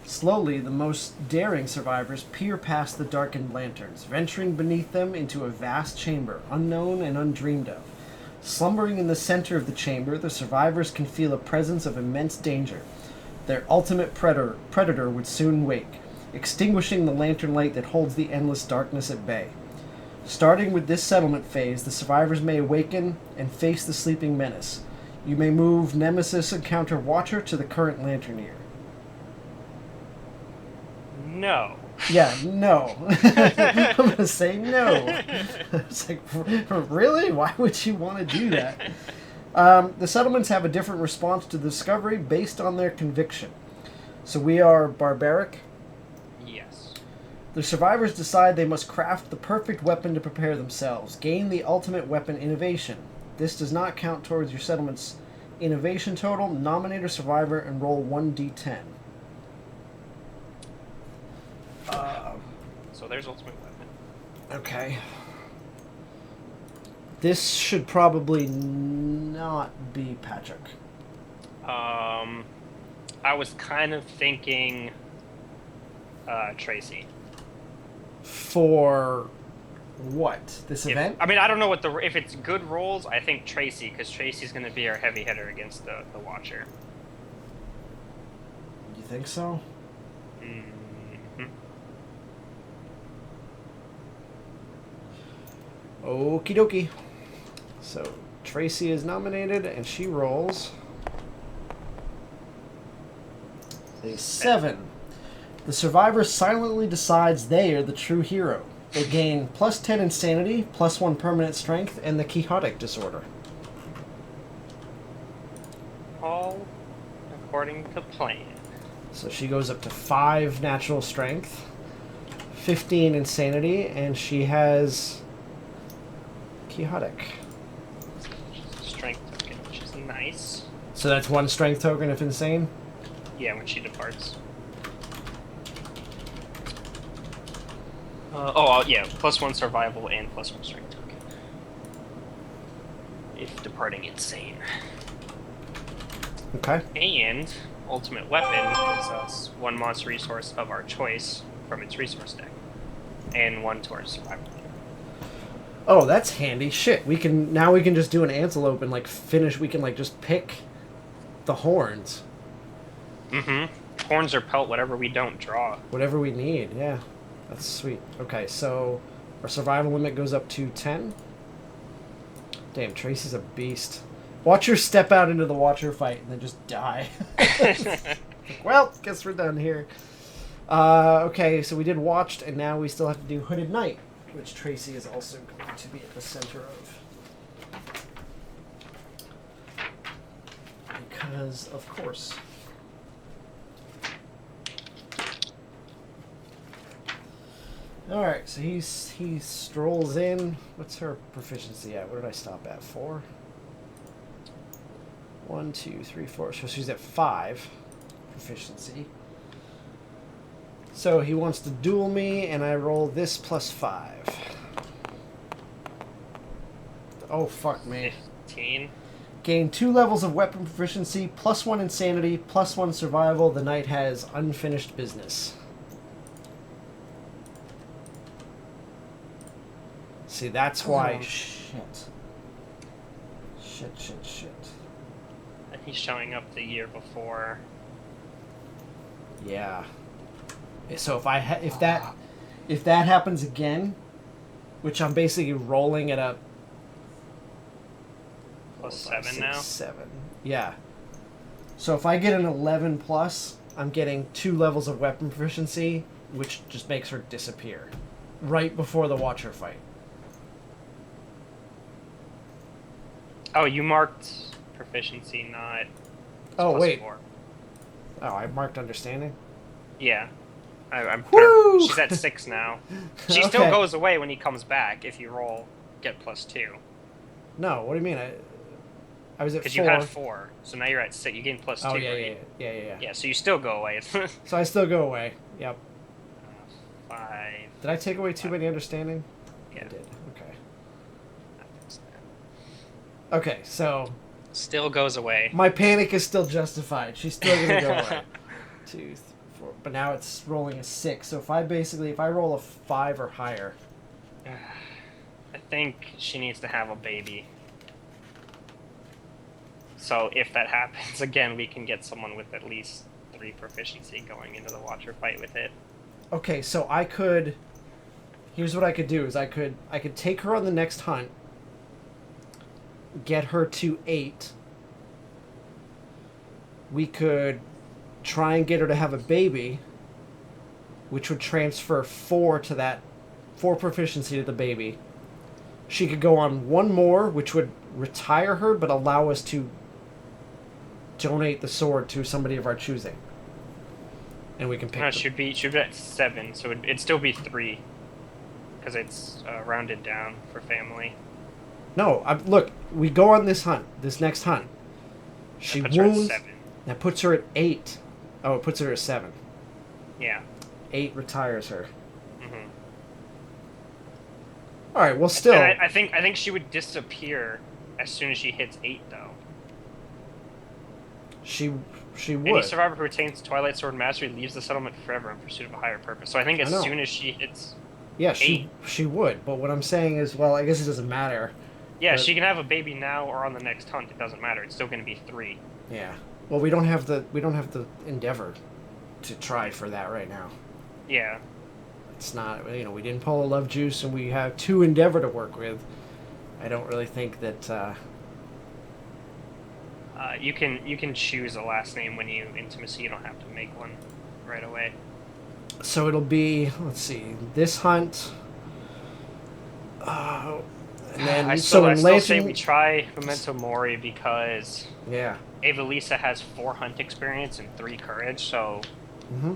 Slowly, the most daring survivors peer past the darkened lanterns, venturing beneath them into a vast chamber, unknown and undreamed of. Slumbering in the center of the chamber, the survivors can feel a presence of immense danger. Their ultimate predator would soon wake, extinguishing the lantern light that holds the endless darkness at bay. Starting with this settlement phase, the survivors may awaken and face the sleeping menace. You may move Nemesis Encounter Watcher to the current Lanterneer. No. Yeah, no. I'm going to say no. It's like, really? Why would you want to do that? The settlements have a different response to the discovery based on their conviction. So we are barbaric. Yes. The survivors decide they must craft the perfect weapon to prepare themselves, gain the ultimate weapon innovation. This does not count towards your settlement's innovation total. Nominate a survivor and roll 1d10. So there's ultimate weapon. Okay. This should probably not be Patrick. I was kind of thinking Tracy. For what? This event? I mean, I don't know if it's good rolls. I think Tracy, because Tracy's going to be our heavy hitter against the Watcher. You think so? Mm-hmm. Okie dokie. So, Tracy is nominated, and she rolls a 7. The survivor silently decides they are the true hero. They gain +10 insanity, +1 permanent strength, and the quixotic disorder. All according to plan. So she goes up to 5 natural strength, 15 insanity, and she has quixotic. Strength token, which is nice. So that's 1 strength token if insane? Yeah, when she departs. Yeah, +1 survival and +1 strength token. If departing insane. Okay. And ultimate weapon gives us 1 monster resource of our choice from its resource deck. And 1 to our survival. Oh, that's handy. Shit, we can just do an antelope and we can just pick the horns. Mm-hmm. Horns or pelt, whatever we don't draw. Whatever we need, yeah. That's sweet. Okay, so our survival limit goes up to 10. Damn, Tracy's a beast. Watch her step out into the Watcher fight and then just die. Well, guess we're done here. Okay, so we did Watched, and now we still have to do Hooded Knight, which Tracy is also going to be at the center of. Because, of course. Alright, so he strolls in. What's her proficiency at? What did I stop at? 4? 1, 2, 3, 4. So she's at 5 proficiency. So he wants to duel me, and I roll this plus 5. Oh, fuck me. 15. Gain 2 levels of weapon proficiency, plus 1 insanity, plus 1 survival. The knight has unfinished business. See, that's why. Oh, shit. Shit. And he's showing up the year before. Yeah. So if that happens again, which I'm basically rolling at a Plus 7 now? 7. Yeah. So if I get an 11 plus, I'm getting 2 levels of weapon proficiency, which just makes her disappear. Right before the Watcher fight. Oh, you marked proficiency, not. Oh, plus wait. 4. Oh, I marked understanding? Yeah. I'm Woo! She's at 6 now. She still Okay. goes away when he comes back if you roll, get plus 2. No, what do you mean? I was at 4. Because you had 4, so now you're at 6. You gain plus 2, Oh, yeah, right? yeah. Yeah, so you still go away. So I still go away. Yep. 5. Did I take away too many understanding? Yeah. I did. Okay, so Still goes away. my panic is still justified. She's still gonna go away. 2, 3, 4. But now it's rolling a 6. So if I roll a 5 or higher. I think she needs to have a baby. So if that happens again, we can get someone with at least 3 proficiency going into the Watcher fight with it. Okay, so I could. Here's what I could do: is I could take her on the next hunt, get her to 8. We could try and get her to have a baby, which would transfer 4 to that 4 proficiency to the baby. She could go on 1 more, which would retire her, but allow us to donate the sword to somebody of our choosing. And we can pick. No, should be at 7, so it'd still be 3, because it's rounded down for family. No, look. We go on this hunt, this next hunt. She That puts her at wounds. 7. That puts her at 8. Oh, it puts her at 7. Yeah. 8 retires her. Mm-hmm. All right. Well, still. And I think she would disappear as soon as she hits 8, though. She would. Any survivor who retains Twilight Sword Mastery leaves the settlement forever in pursuit of a higher purpose. So I think as know. soon as she hits... Yeah, 8. she would. But what I'm saying is, well, I guess it doesn't matter. Yeah, But- she can have a baby now or on the next hunt. It doesn't matter. It's still going to be 3. Yeah. Well, we don't have the endeavor to try for that right now. Yeah. It's not. We didn't pull a love juice, and we have 2 endeavor to work with. I don't really think that. You can choose a last name when you intimacy. You don't have to make one right away. So it'll be. Let's see. This hunt. And then I in still say Lantern- we try Memento Mori because Yeah. Evelisa has 4 hunt experience and 3 courage, so Mm-hmm.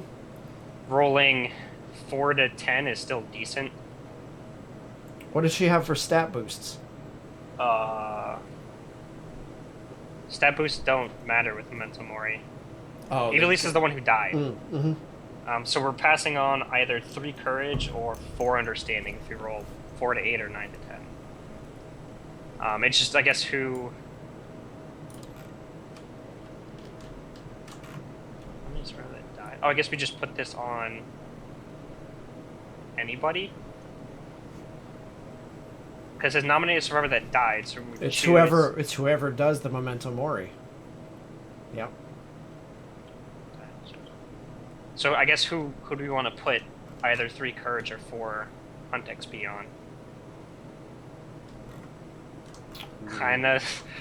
rolling 4 to 10 is still decent. What does she have for stat boosts? Stat boosts don't matter with Memento Mori. Oh. Evelisa's the one who died. Mm-hmm. So we're passing on either 3 courage or 4 understanding if we roll 4 to 8 or 9 to 10. It's just, I guess, who... How many survivors that died? Oh, I guess we just put this on anybody? Because it's nominated survivor that died, so we It's choose- whoever does the Memento Mori. Yep. So I guess who do we want to put either 3 courage or 4 hunt XP on?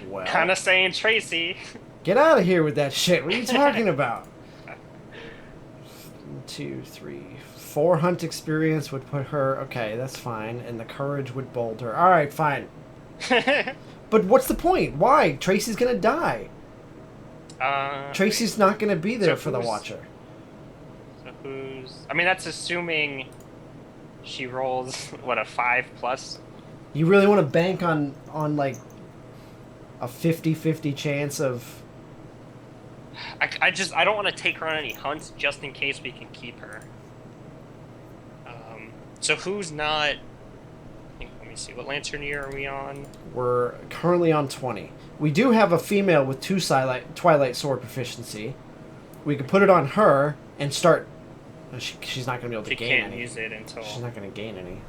Well. Kinda saying Tracy. Get out of here with that shit. What are you talking about? 2, 3, 4 hunt experience would put her. Okay, that's fine. And the courage would bold her. All right, fine. But what's the point? Why? Tracy's gonna die. Tracy's not gonna be there so for the who's- Watcher. So who's... I mean, that's assuming she rolls, what, a 5+? You really want to bank on like a 50-50 chance of... I don't want to take her on any hunts just in case we can keep her. So who's not... Let me see, what lantern year are we on? We're currently on 20. We do have a female with 2 Twilight Sword proficiency. We could put it on her and start... She's not going to be able to gain any. She can't use it until... She's not going to gain any.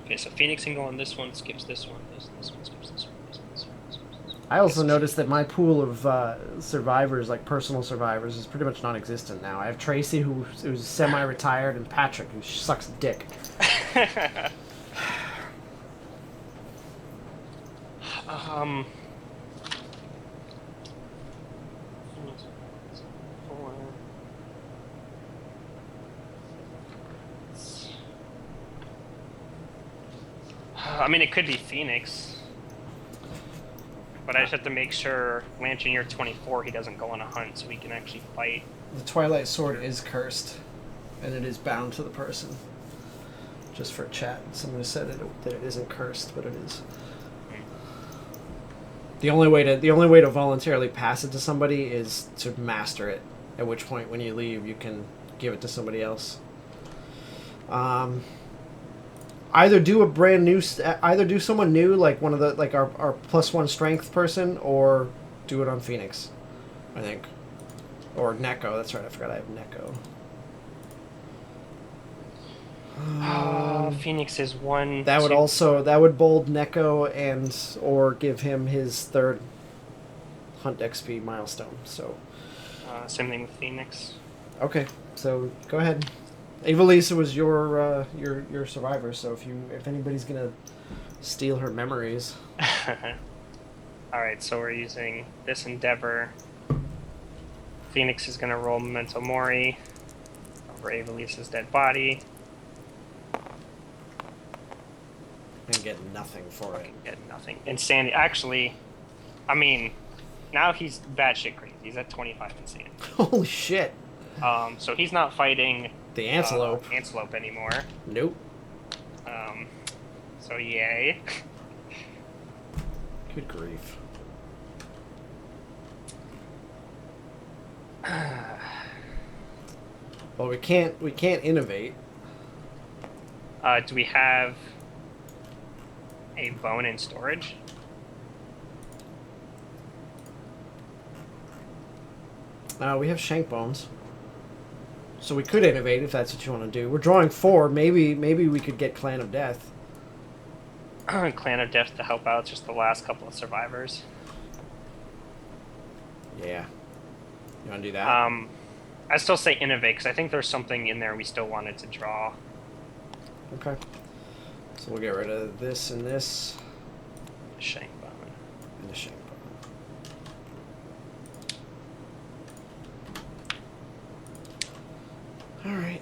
Okay, so Phoenix can go on this one, skips this one, this one skips this one, this one, this one, this one, this one. I also noticed that my pool of survivors, like personal survivors, is pretty much non-existent now. I have Tracy, who's semi-retired, and Patrick, who sucks dick. I mean, it could be Phoenix. But I just have to make sure Lantern Year 24 he doesn't go on a hunt so we can actually fight. The Twilight Sword is cursed, and it is bound to the person. Just for chat, someone said that it isn't cursed, but it is. The only way to voluntarily pass it to somebody is to master it. At which point, when you leave, you can give it to somebody else. Either do someone new, like one of the our +1 strength person, or do it on Phoenix, I think, or Neko. That's right. I forgot I have Neko. Phoenix is one. That would bold Neko and or give him his 3rd hunt XP milestone. So same thing with Phoenix. Okay, so go ahead. Evilisa was your survivor, so if anybody's gonna steal her memories. Alright, so we're using this Endeavor. Phoenix is gonna roll Memento Mori over Evilisa's dead body. And get nothing for it. Get nothing. Insanity. Actually, I mean, now he's batshit crazy. He's at 25 insanity. Holy shit. So he's not fighting the Antelope. Antelope anymore. Nope. So yay. Good grief. Well, we can't innovate. Do we have a bone in storage? We have shank bones. So we could innovate if that's what you want to do. We're drawing 4. Maybe we could get Clan of Death. Clan of Death to help out just the last couple of survivors. Yeah. You want to do that? I still say innovate because I think there's something in there we still wanted to draw. Okay. So we'll get rid of this and this. Shank bone. And the shank bone. All right.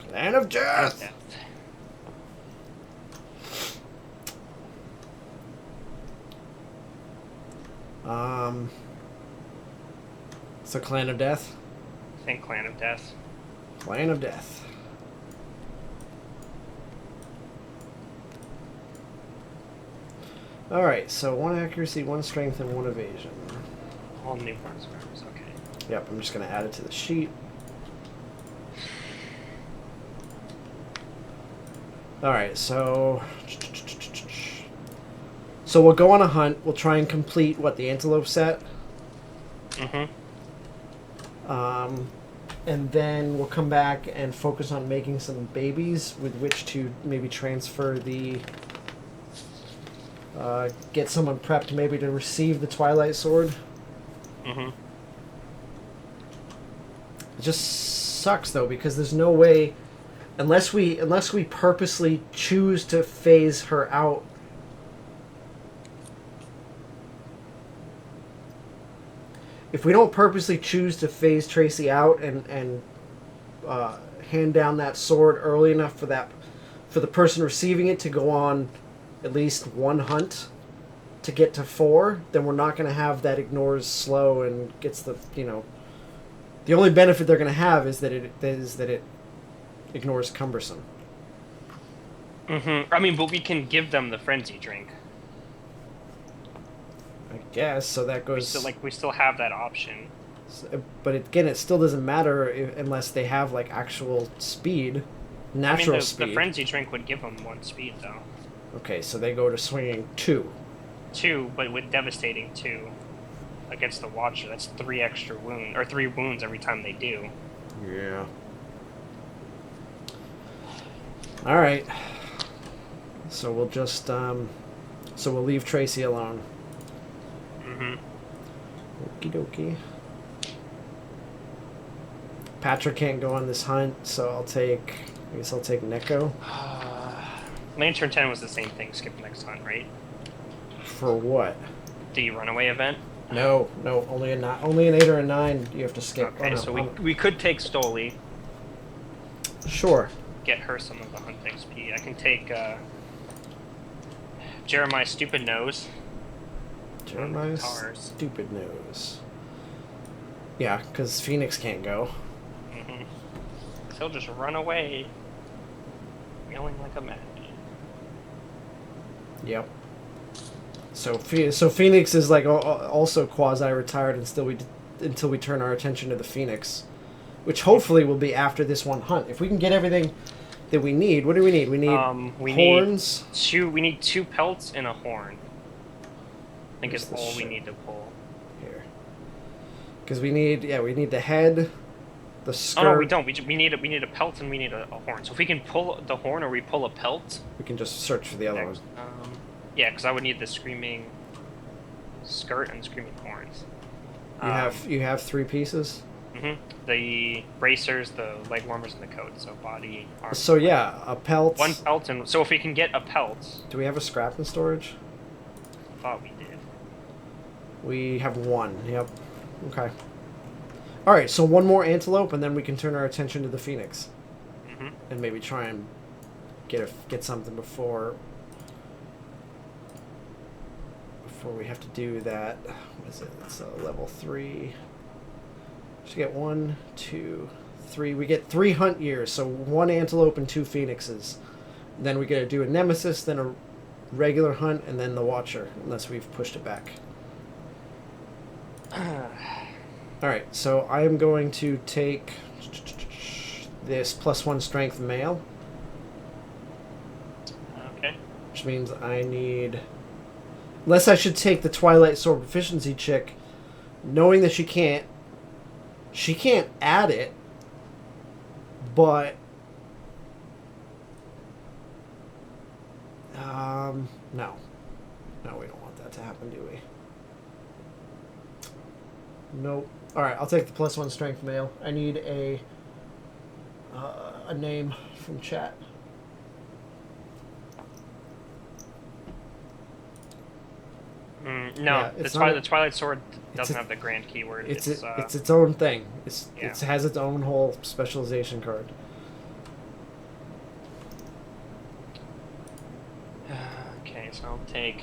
Clan of Death. So Clan of Death? I think Clan of Death. Clan of Death. Alright, so 1 accuracy, 1 strength, and 1 evasion. All newborn survivors, okay. Yep, I'm just going to add it to the sheet. Alright, so we'll go on a hunt. We'll try and complete, the Antelope set? Mm-hmm. And then we'll come back and focus on making some babies with which to maybe transfer the... get someone prepped maybe to receive the Twilight Sword. Mm-hmm. It just sucks, though, because there's no way... Unless we purposely choose to phase her out... If we don't purposely choose to phase Tracy out and hand down that sword early enough for the person receiving it to go on at least 1 hunt to get to 4, then we're not going to have that ignores slow and gets the The only benefit they're going to have is that it ignores cumbersome. I mean, but we can give them the frenzy drink. I guess so. That goes. We still have that option. But again, it still doesn't matter unless they have like actual speed, natural speed. The frenzy drink would give them 1 speed though. Okay, so they go to swinging 2. 2, but with devastating 2 against the Watcher. That's 3 extra wounds, or 3 wounds every time they do. Yeah. All right. So we'll just so we'll leave Tracy alone. Okie dokie. Patrick can't go on this hunt, so I guess I'll take Neko. Lantern 10 was the same thing, skip the next hunt, right? For what? The runaway event? No, only an 8 or a 9 you have to skip. Okay, so we could take Stoli. Sure. Get her some of the hunt XP. I can take Jeremiah's Stupid Nose. Jeremiah's Stupid Nose. Yeah, because Phoenix can't go. He'll just run away, yelling like a madman. Yep. So Phoenix is like also quasi-retired until we turn our attention to the Phoenix, which hopefully will be after this one hunt. If we can get everything that we need, what do we need? We need horns. We need 2 pelts and a horn. I think it's all we need to pull. Here. Because we need the head, the skirt. Oh no, we don't. We need a pelt and we need a horn. So if we can pull the horn or we pull a pelt, we can just search for the other one. Yeah, because I would need the screaming skirt and the screaming horns. You have 3 pieces. The bracers, the leg warmers, and the coat. So body, arm. So yeah, a pelt. 1 pelt, and so if we can get a pelt. Do we have a scrap in storage? I thought we did. We have 1. Yep. Okay. All right. So 1 more antelope, and then we can turn our attention to the Phoenix, and maybe try and get something before we have to do that. What is it? It's a level 3. Just get 1, 2, 3. We get 3 hunt years, so 1 antelope and 2 phoenixes. Then we get to do a Nemesis, then a regular hunt, and then the Watcher, unless we've pushed it back. Alright, so I am going to take this +1 strength male. Okay. Which means I need... Unless I should take the Twilight Sword proficiency chick, knowing that she can't add it, but no, we don't want that to happen, do we? Nope. All right, I'll take the +1 strength male. I need a name from chat. No, Yeah, the Twilight Sword doesn't have the grand keyword. It's its own thing. It has its own whole specialization card. Okay, so I'll take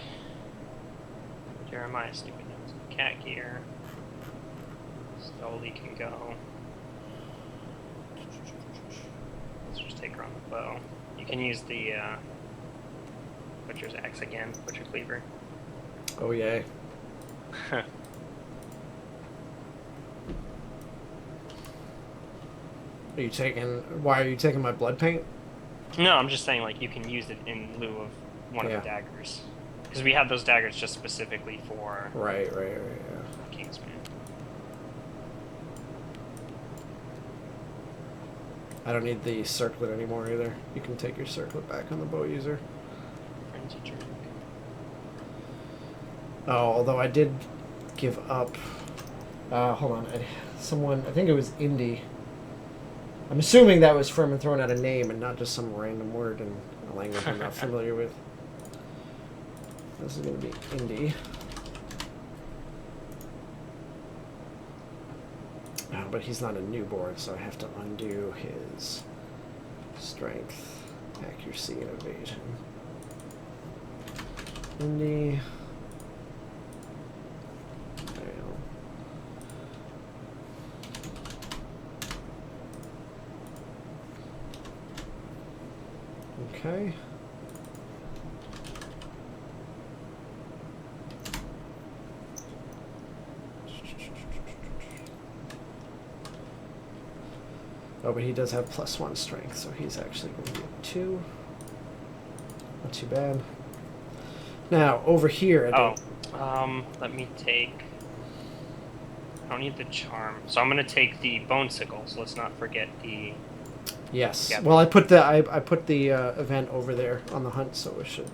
Jeremiah's Stupid Nose and cat gear. Stoli can go. Let's just take her on the bow. You can use the Butcher's Axe again, Butcher Cleaver. Oh, yay. Why are you taking my blood paint? No, I'm just saying, like, you can use it in lieu of one of the daggers. Because we have those daggers just specifically for... Right, yeah. Kingsman. I don't need the circlet anymore either. You can take your circlet back on the bow user. Frenzy drink. Oh, although I did give up... hold on. I think it was Indy. I'm assuming that was from throwing out a name and not just some random word in a language I'm not familiar with. This is going to be Indy. But he's not a newborn, so I have to undo his strength, accuracy, and evasion. Indy. Okay. Oh, but he does have +1 strength, so he's actually going to be a 2. Not too bad. Now, over here... let me take... I don't need the charm. So I'm going to take the bone sickle, so let's not forget the... Yes. Yeah. Well, I put the event over there on the hunt, so it should...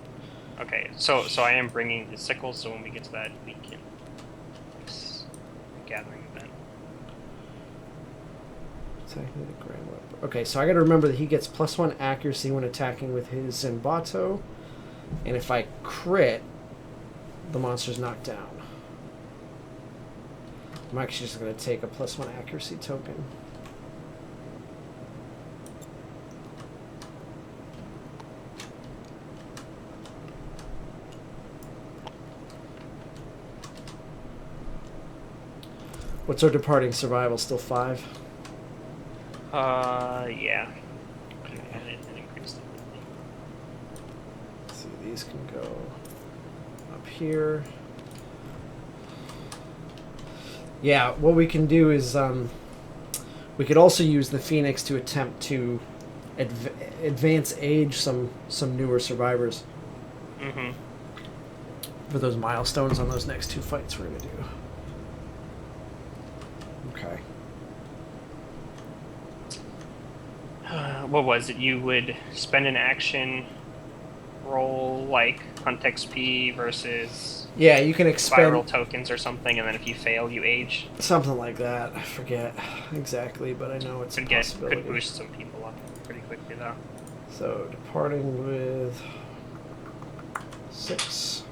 Okay, so I am bringing the sickle, so when we get to that, we can... Gathering event. Attacking the Grand Weapon. Okay, so I got to remember that he gets +1 accuracy when attacking with his Zenbato, and if I crit, the monster's knocked down. I'm actually just going to take a +1 accuracy token. What's our departing survival? Still 5? Yeah. And increased it. Let's see, these can go up here. Yeah, what we can do is we could also use the Phoenix to attempt to advance age some newer survivors. Mm-hmm. For those milestones on those next 2 fights we're going to do. Okay. What was it? You would spend an action, roll like Hunt XP versus Yeah, you can spiral expend tokens or something, and then if you fail, you age. something like that. I forget exactly, but I know it's a possibility. Could boost some people up pretty quickly though. So departing with 6.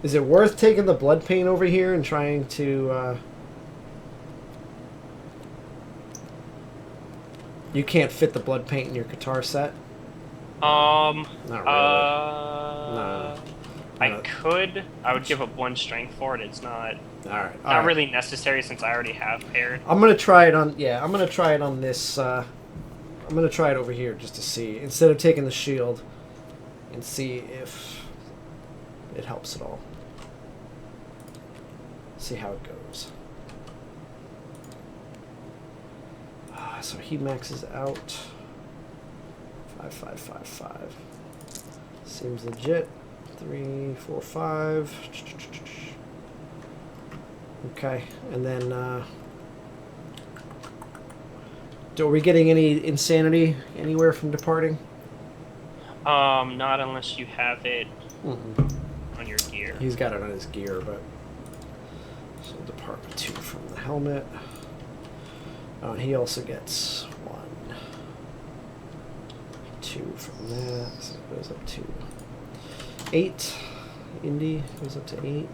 Is it worth taking the blood paint over here and trying to... You can't fit the blood paint in your guitar set? Not really. No. I No. could. I would give up 1 strength for it. It's not Alright. not really necessary since I already have paired. I'm going to try it on... Yeah, I'm going to try it on this... I'm going to try it over here just to see. Instead of taking the shield. And see if it helps at all. See how it goes. So he maxes out 5, 5, 5, 5. Seems legit. 3, 4, 5. Okay, and then are we getting any insanity anywhere from departing? Not unless you have it on your gear. He's got it on his gear, but so depart with 2 from the helmet. Oh, and he also gets 1, 2 from that, so it goes up to 8. Indy goes up to 8.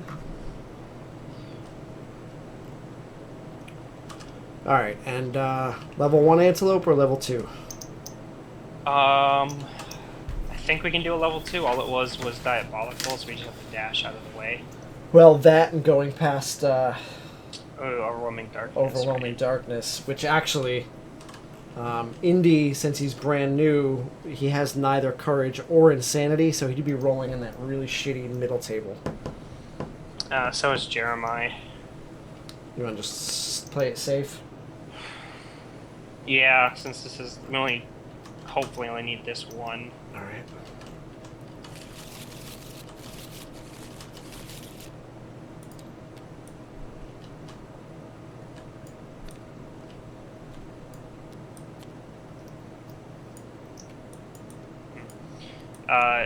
All right, and level 1 Antelope or level 2? I think we can do a level 2. All it was diabolical, so we just have to dash out of the way. Well, that and going past Overwhelming darkness. Overwhelming right? Darkness, which actually, Indy, since he's brand new, he has neither courage or insanity, so he'd be rolling in that really shitty middle table. So is Jeremiah. You want to just play it safe? Yeah, since this is we hopefully only need this 1. All right.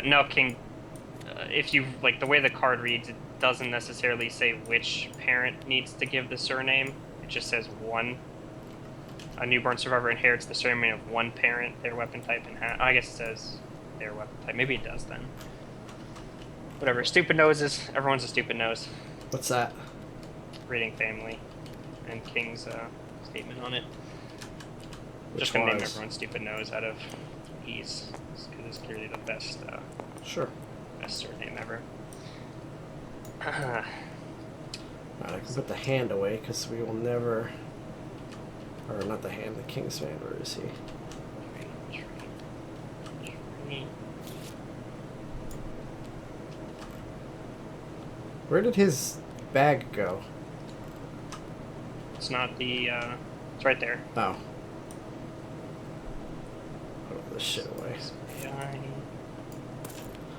No, King. If you like the way the card reads, it doesn't necessarily say which parent needs to give the surname. It just says 1. A newborn survivor inherits the surname of 1 parent, their weapon type, and I guess it says their weapon type. Maybe it does then. Whatever. Stupid noses. Everyone's a stupid nose. What's that? Reading family, and King's statement on it. Just gonna name everyone's stupid nose out of ease, because it's clearly the best. Sure. Best surname ever. Alright, I can put the hand away because we will never. Or not the hand, the Kingsman. Where is he? Where did his bag go? It's not the. It's right there. Oh. Put all this shit away. AI.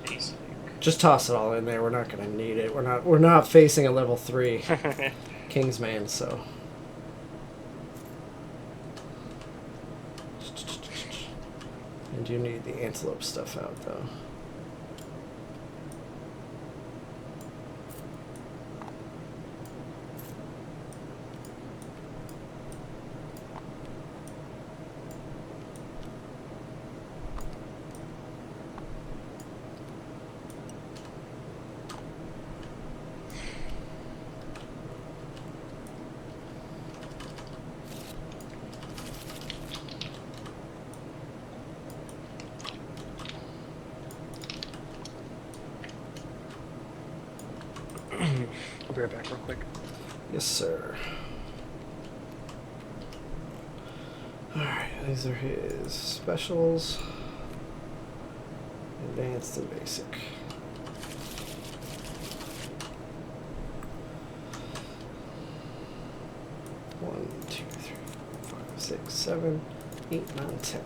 Basic. Just toss it all in there. We're not gonna need it. We're not facing a level 3 Kingsman, so. And you need the Antelope stuff out though. I'll be right back real quick. Yes, sir. Alright, these are his specials. Advanced and basic. One, two, three, four, 5, 6, 7, 8, 9, 10.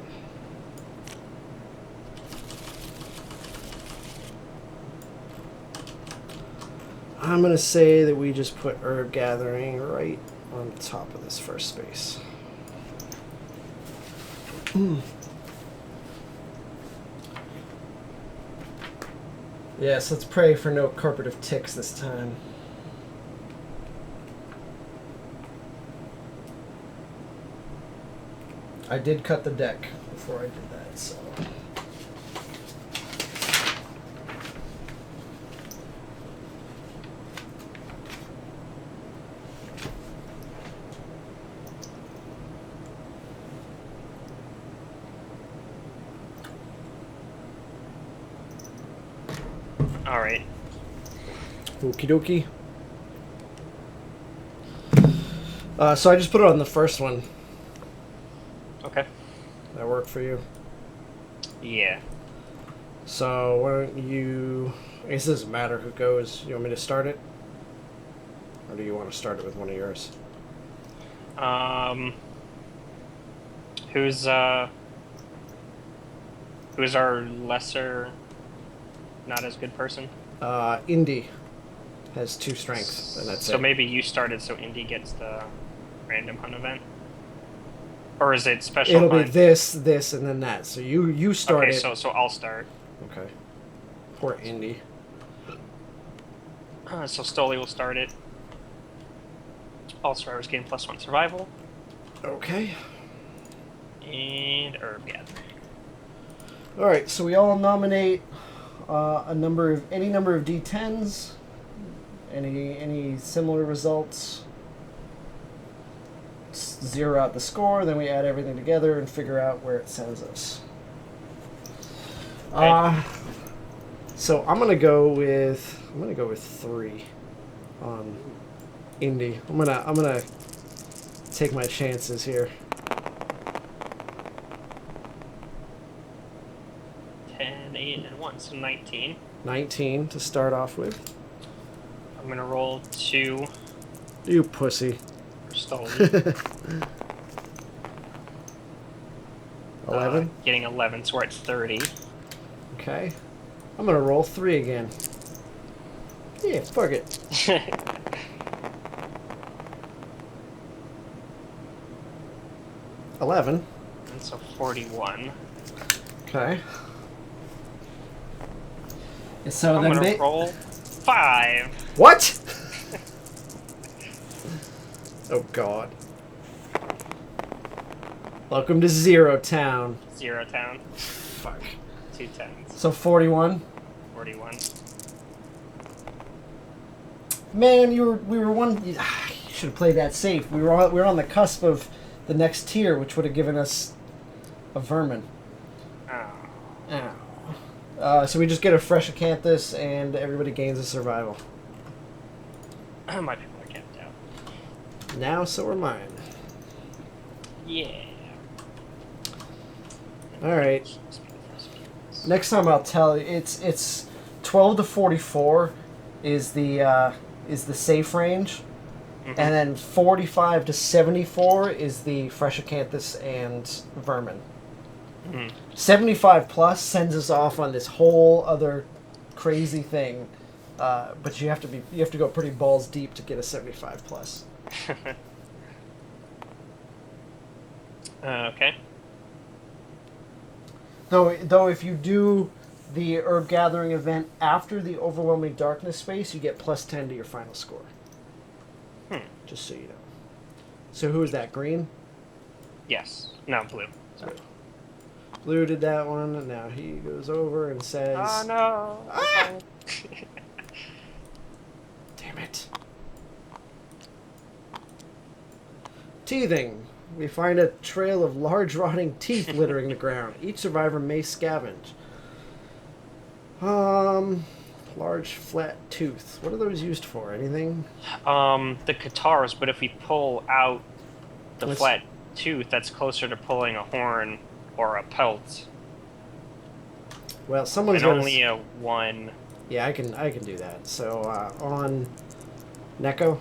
I'm going to say that we just put herb gathering right on top of this first space. Yes, let's pray for no corporative ticks this time. I did cut the deck before I did that, so... Alright. Okie dokie. So I just put it on the first one. Okay. That work for you? Yeah. So why don't you... I guess it doesn't matter who goes. You want me to start it? Or do you want to start it with one of yours? Who's our lesser, not as good person? Indy has 2 strength, and that's it. So maybe you started, so Indy gets the random hunt event, or is it special? It'll hunt? be this, and then that. So you start okay, it. so I'll start. Okay. Poor Indy. So Stoli will start it. All survivors gain +1 survival. Okay. And herb gathering. All right. So we all nominate any number of D10s. Any similar results. Zero out the score. Then we add everything together and figure out where it sends us. Okay. So I'm gonna go with 3 on Indy. I'm gonna take my chances here. 10, 8, and 1, so 19. 19 to start off with. I'm gonna roll 2 You pussy. for Stoli. 11. Getting 11, so we're at 30. Okay. I'm gonna roll 3 again. Yeah, fuck it. 11. And so 41. Okay. So I'm then gonna roll 5. What? Oh god. Welcome to Zero Town. 0 town. Fuck. 2 tens. So 41. 41. Man, we were one. You should have played that safe. We were on the cusp of the next tier, which would have given us A vermin. Oh. Ow. So we just get a fresh acanthus and everybody gains a survival. My people are camped out. Now so are mine. Yeah. Alright. Next time I'll tell you, it's 12 to 44 is the safe range. Mm-hmm. And then 45 to 74 is the fresh acanthus and vermin. Mm-hmm. 75 plus sends us off on this whole other crazy thing, but you have to go pretty balls deep to get a 75 plus. Okay. Though if you do the herb gathering event after the overwhelming darkness space, you get plus 10 to your final score. Just so you know. So who is that? Green? Yes. No, blue. Sorry. Blue did that one, and now he goes over and says... Oh, no. Ah! Damn it. Teething. We find a trail of large rotting teeth littering the ground. Each survivor may scavenge. Large flat tooth. What are those used for? Anything? The guitars, but if we pull out the Let's- flat tooth, that's closer to pulling a horn or a pelt. Well, someone's And gonna... only a 1. Yeah, I can do that. So, on Neko.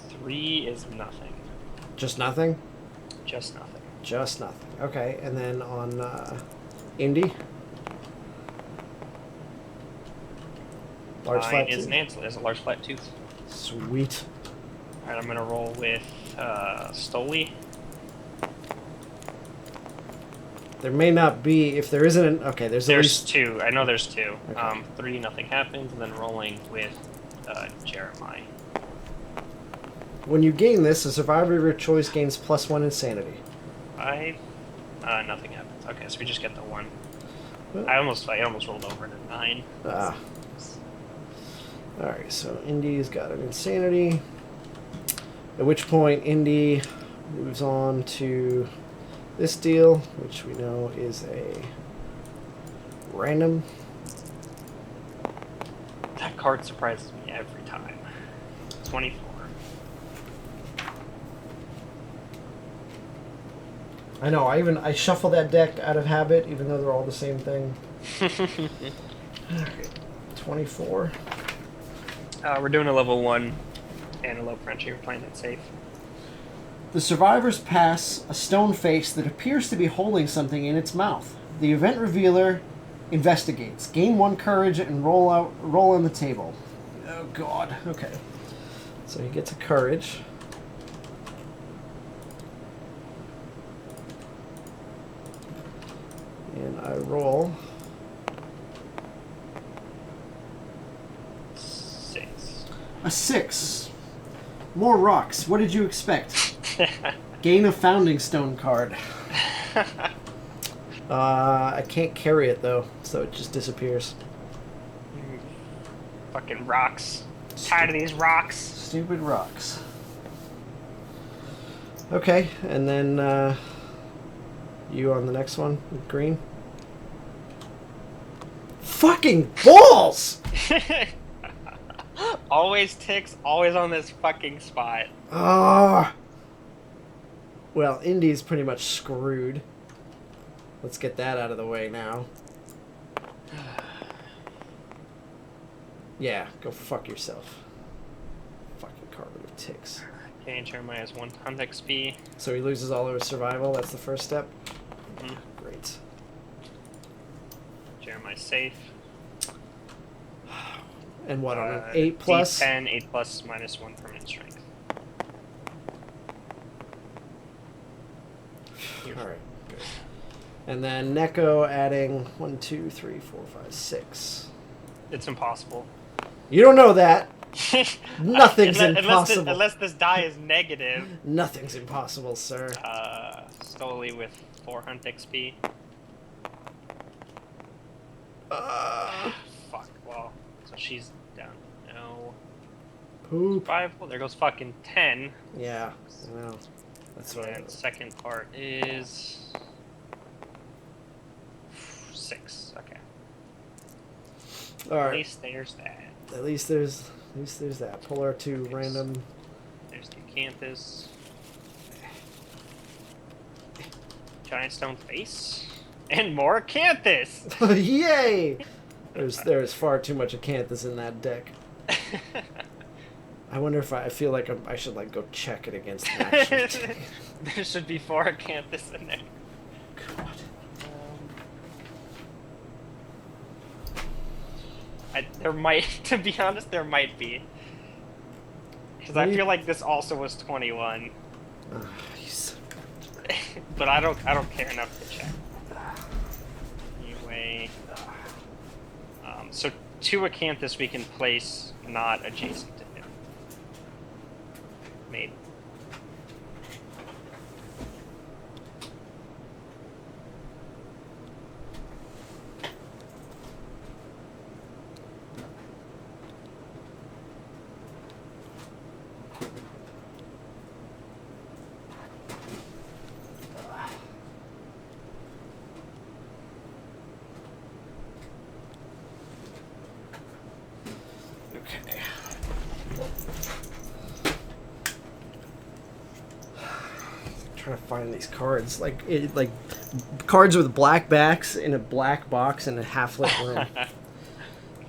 3 is nothing. Just nothing? Just nothing. Just nothing. Okay, and then on Indy. Large Mine flat is tooth. an Antelope. Is a large flat tooth. Sweet. Alright, I'm gonna roll with Stoli. There may not be, if there isn't an... Okay, there's at There's least... 2. I know there's 2. Okay. 3, nothing happens, and then rolling with Jeremiah. When you gain this, a survivor of your choice gains +1 insanity. 5. Nothing happens. Okay, so we just get the 1. Well, I almost rolled over to 9. Alright, so Indy's got an insanity. At which point, Indy moves on to this deal, which we know is a random. That card surprises me every time. 24. I know, I shuffle that deck out of habit, even though they're all the same thing. Alright, 24. We're doing a level 1 Antelope Rancher. You're playing it safe. The survivors pass a stone face that appears to be holding something in its mouth. The event revealer investigates. Gain 1 courage and roll on the table. Oh god. Okay. So he gets a courage. And I roll 6. a 6. More rocks. What did you expect? Gain a founding stone card. I can't carry it though, so it just disappears. Fucking rocks. Tired of these rocks. Stupid rocks. Okay, and then you on the next one with green. Fucking balls! Always ticks, always on this fucking spot. Ah. Well, Indy's pretty much screwed. Let's get that out of the way now. Yeah, go fuck yourself. Fucking carbon of ticks. Okay, Jeremiah has 1 hunt XP. So he loses all of his survival. That's the first step. Mhm. Great. Jeremiah's safe. And what on an 8 plus? D10, 8 plus, -1 permanent strength. All right. Good. And then Neko adding 1, 2, 3, 4, 5, 6. It's impossible. You don't know that. Nothing's impossible. Unless this die is negative. Nothing's impossible, sir. Stoli with 4 hunt XP. Fuck, well, so she's down. No. Poop. Survival. There goes fucking 10. Yeah, I know. That's And right. then second part is 6. Okay. All At right. least there's that. At least there's that. Pull our 2 random. There's the acanthus. Giant stone face. And more acanthus! Yay! There's far too much acanthus in that deck. I wonder if I feel like I should like go check it against an actual team. There should be 4 acanthus in there. God. There might, to be honest, there might be. Because I feel like this also was 21. But I don't care enough to check. Anyway, so 2 acanthus we can place not adjacent to him. Maybe. Okay. Trying to find these cards, like cards with black backs in a black box in a half-lit room.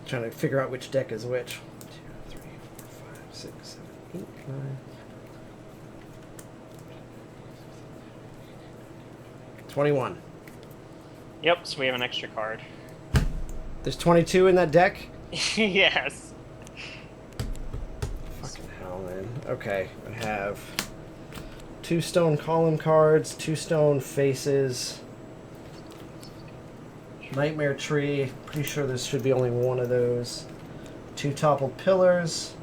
Trying to figure out which deck is which. 1, 2, 3, 4, 5, 6, 7, 8, 9. 21. Yep, so we have an extra card. There's 22 in that deck? Yes. Fucking hell, man. Okay, I have 2 stone column cards, 2 stone faces, Nightmare Tree. Pretty sure there should be only 1 of those. 2 toppled pillars.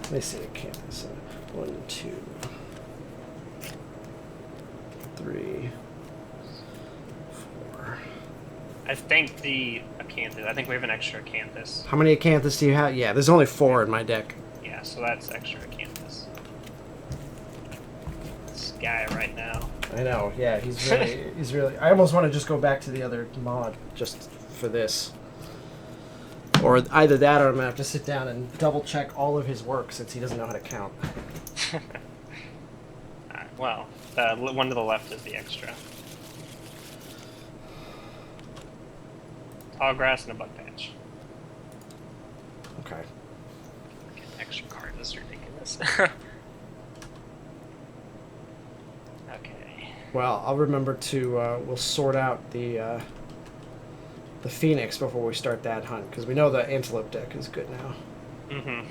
Let me see the canvas. 1, 2, 3, 4. I think the acanthus. I think we have an extra acanthus. How many acanthus do you have? Yeah, there's only 4 in my deck. Yeah, so that's extra acanthus. This guy right now. I know, yeah, he's really... I almost want to just go back to the other mod just for this. Or either that or I'm going to have to sit down and double check all of his work since he doesn't know how to count. Alright, well, the one to the left is the extra. Tall grass and a bug patch. Okay. Get an extra card, this is ridiculous. Okay. Well, I'll remember to... we'll sort out the Phoenix before we start that hunt, because we know the Antelope deck is good now. Mm-hmm.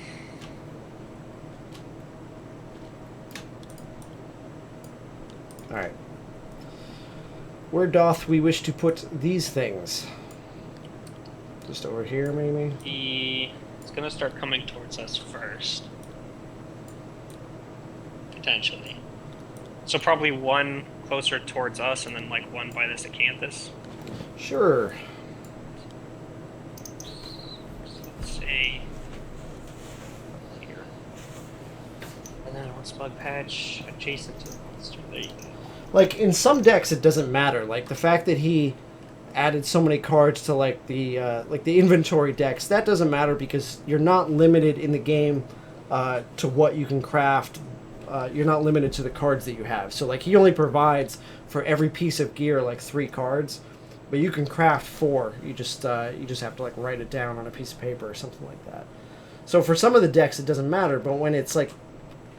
Alright. Where doth we wish to put these things? Just over here, maybe? It's gonna start coming towards us first. Potentially. So probably 1 closer towards us, and then like 1 by this acanthus. Sure. So let's say here. And then what's bug patch adjacent to the monster? There you go. Like, in some decks, it doesn't matter. Like, the fact that he added so many cards to, like the inventory decks, that doesn't matter because you're not limited in the game to what you can craft. You're not limited to the cards that you have. So, like, he only provides for every piece of gear, like, 3 cards. But you can craft 4. You just have to, like, write it down on a piece of paper or something like that. So, for some of the decks, it doesn't matter. But when it's, like,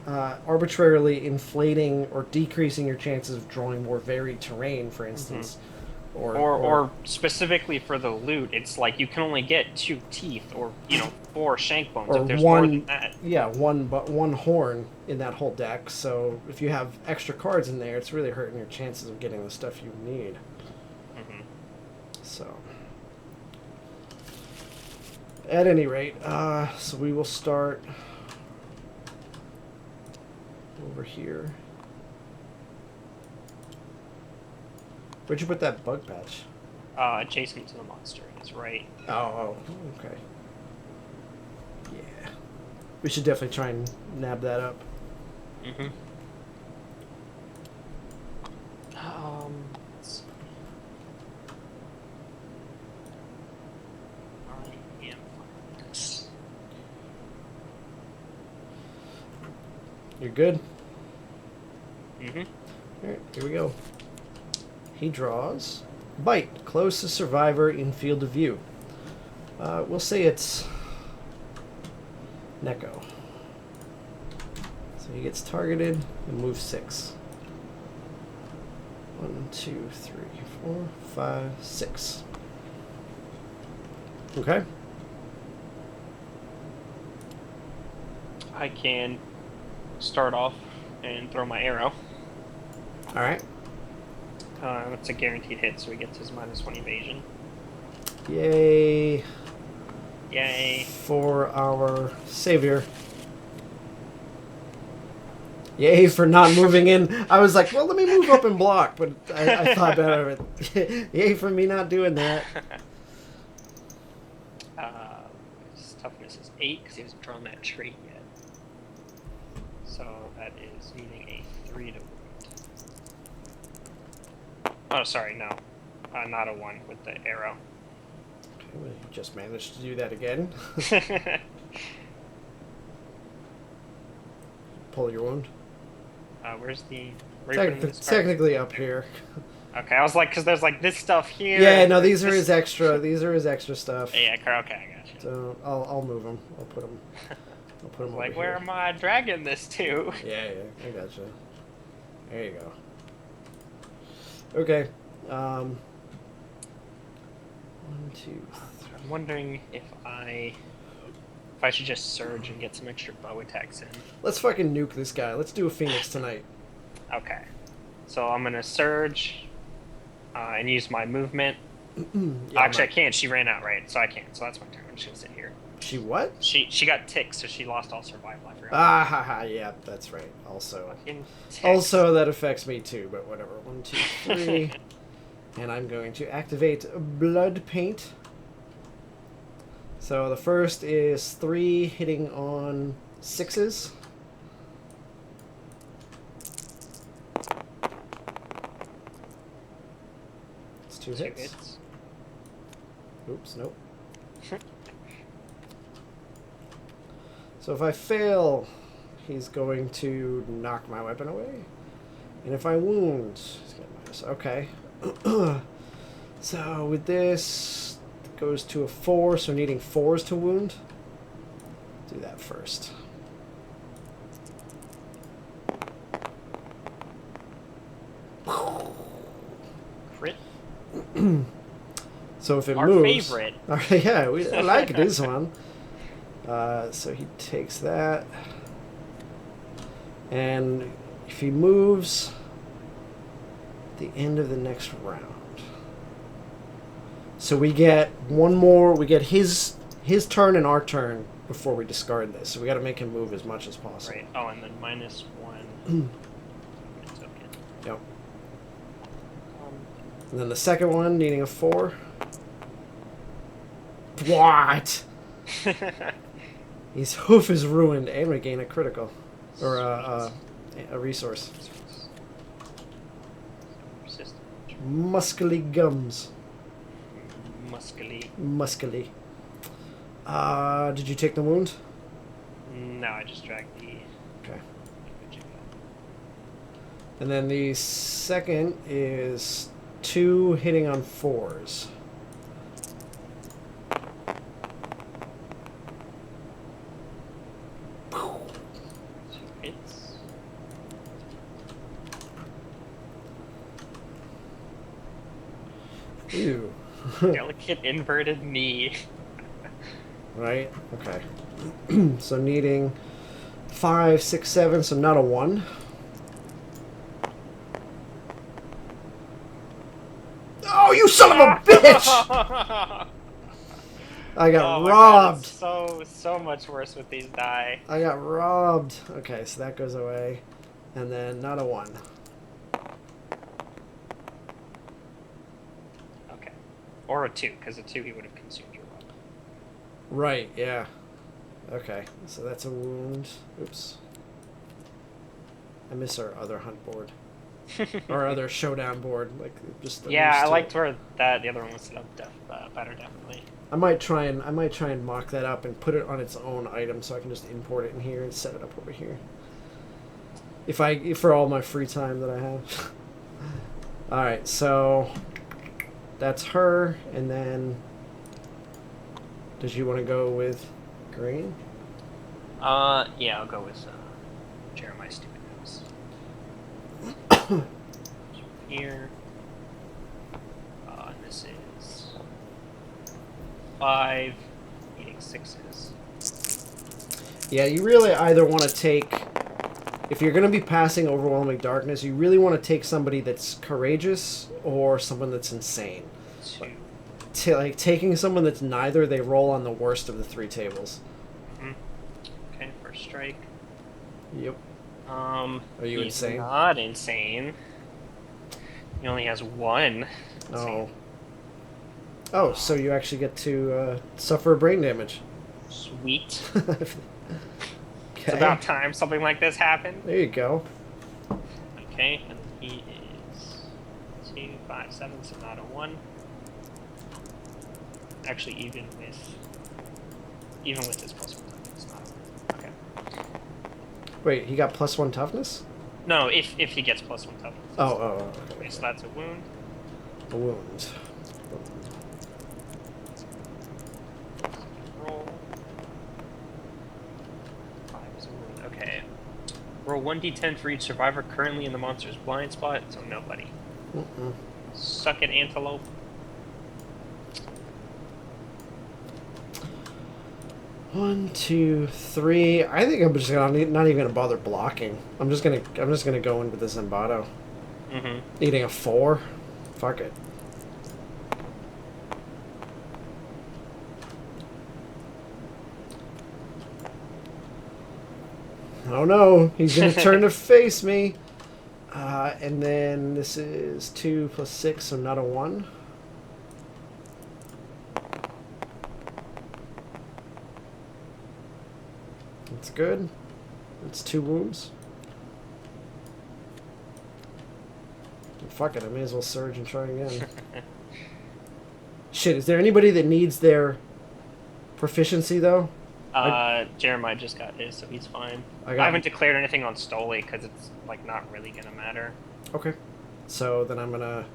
arbitrarily inflating or decreasing your chances of drawing more varied terrain, for instance. Mm-hmm. Or specifically for the loot, it's like you can only get 2 teeth or 4 shank bones if there's more than that. Yeah, one horn in that whole deck. So if you have extra cards in there, it's really hurting your chances of getting the stuff you need. Mm-hmm. So at any rate, so we will start over here. Where'd you put that bug patch? Adjacent to the monster. It's right. Oh, okay. We should definitely try and nab that up. Mm-hmm. Let's see. I am fine. Yes. You're good? Mm-hmm. Alright, here we go. He draws. Bite. Closest survivor in field of view. We'll say it's Neko. So he gets targeted and moves 6. 1, 2, 3, 4, 5, 6. Okay. I can start off and throw my arrow. Alright. It's a guaranteed hit, so he gets his -1 evasion. Yay. Yay. For our savior. Yay for not moving in. I was like, well, let me move up and block, but I thought better of it. Yay for me not doing that. His toughness is 8 because he hasn't drawn that trait yet. So that is needing a 3 to wound. Oh, sorry, no. Not a 1 with the arrow. Okay, well, you just managed to do that again. Pull your wound. Where's the... Technically up here. Okay, I was like, because there's like this stuff here. Yeah, no, these are his extra. These are his extra stuff. Yeah, okay, I got you. So I'll move them. I'll put them. I'll put them. Like, over where here. am I dragging this to? Yeah, I gotcha. There you go. Okay. 1, 2, 3. I'm wondering if I should just surge and get some extra bow attacks in. Let's fucking nuke this guy. Let's do a Phoenix tonight. Okay. So I'm gonna surge and use my movement. Yeah, Actually, I can't. She ran out, right? So I can't. So that's my turn. I'm just gonna sit here. She what? She got ticked, so she lost all survival. I forgot. Ah, haha, yeah, that's right. Also, Ticks. that affects me too, but whatever. 1, 2, 3. And I'm going to activate Blood Paint. So the first is 3 hitting on 6s. It's 2 hits. Oops, nope. So if I fail, he's going to knock my weapon away. And if I wound, he's got minus. Okay. So with this, it goes to a 4, so needing 4s to wound. Do that first. Crit. So if it Our moves... favorite. Yeah, I like this one. So he takes that. And if he moves... the end of the next round. So we get one more. We get his turn and our turn before we discard this. So we got to make him move as much as possible. Right. Oh, and then -1. It's okay. Yep. And then the second one needing a 4. What? His hoof is ruined, and we gain a critical, or a resource. Muscly gums. Muscly. Did you take the wound? No, I just dragged the... Okay. And then the second is 2 hitting on 4s. Hits. Ew. Delicate inverted knee. Right? Okay. So needing 5, 6, 7, so not a 1. Oh, you son of a bitch! I got robbed. God, so much worse with these die. I got robbed. Okay, so that goes away. And then not a 1. Okay. Or a 2, because a 2 he would have consumed your weapon. Right, yeah. Okay, so that's a wound. Oops. I miss our other hunt board. Our other showdown board. Like, just Yeah, I used to liked it. where the other one was set up better, definitely. I might try and mock that up and put it on its own item so I can just import it in here and set it up over here. If for all my free time that I have. Alright, so that's her, and then does you want to go with green? Yeah, I'll go with Jeremiah's stupid nose. Here. This is 5, eating 6s. Yeah, you really either want to take, if you're going to be passing Overwhelming Darkness, you really want to take somebody that's courageous or someone that's insane. 2. Like taking someone that's neither, they roll on the worst of the 3 tables. Mm-hmm. Okay, first strike. Yep. Are you he's insane? Not insane. He only has 1. Oh. Oh, so you actually get to suffer brain damage. Sweet. Okay. It's about time something like this happened. There you go. Okay, and he is 2, 5, 7, so not a 1. Actually, even with his +1 toughness, it's not a 1. Okay. Wait, he got +1 toughness? No, if he gets +1 toughness. Oh, Okay, okay. so that's a wound. A wound. Roll. 5 is a wound. Okay. Roll 1d10 for each survivor currently in the monster's blind spot, so nobody. Mm-mm. Suck it, Antelope. One, 2, 3. I think I'm just not even gonna bother blocking. I'm just gonna go in with the Zimbato. Mm-hmm. Eating a 4. Fuck it. Oh no, he's gonna turn to face me. And then this is 2 + 6, so not a 1. That's good. That's 2 wounds. Fuck it, I may as well surge and try again. Shit, is there anybody that needs their proficiency though? Jeremiah just got his, so he's fine. I I haven't declared anything on Stoli because it's like not really gonna matter. Okay. So then I'm gonna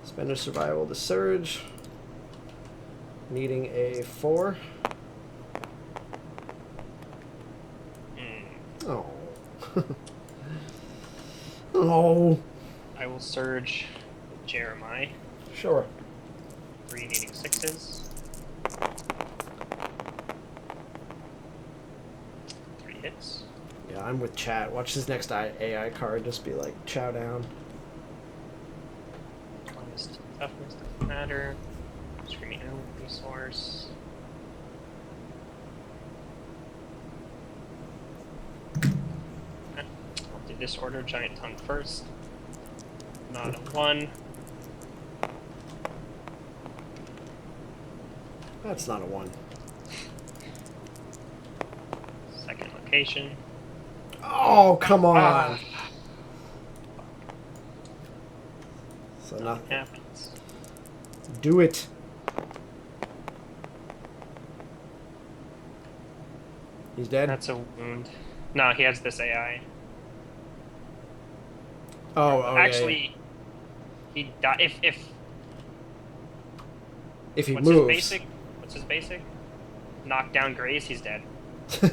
spend a survival to surge. Needing a 4. Oh. Oh. I will surge with Jeremiah. Sure. 3 needing 6s. 3 hits. Yeah, I'm with chat. Watch his next AI card just be like, chow down. Minus 2 toughness, doesn't matter. Screaming out resource. Okay. I'll do this order, Giant Tongue first. Not a 1. That's not a 1. Second location. Oh, come on. So Nothing nothing. happens. Do it. He's dead? That's a wound. No, he has this AI. Oh, Actually, he died. if he What's moves. his basic? What's his basic? Knockdown, graze. He's dead.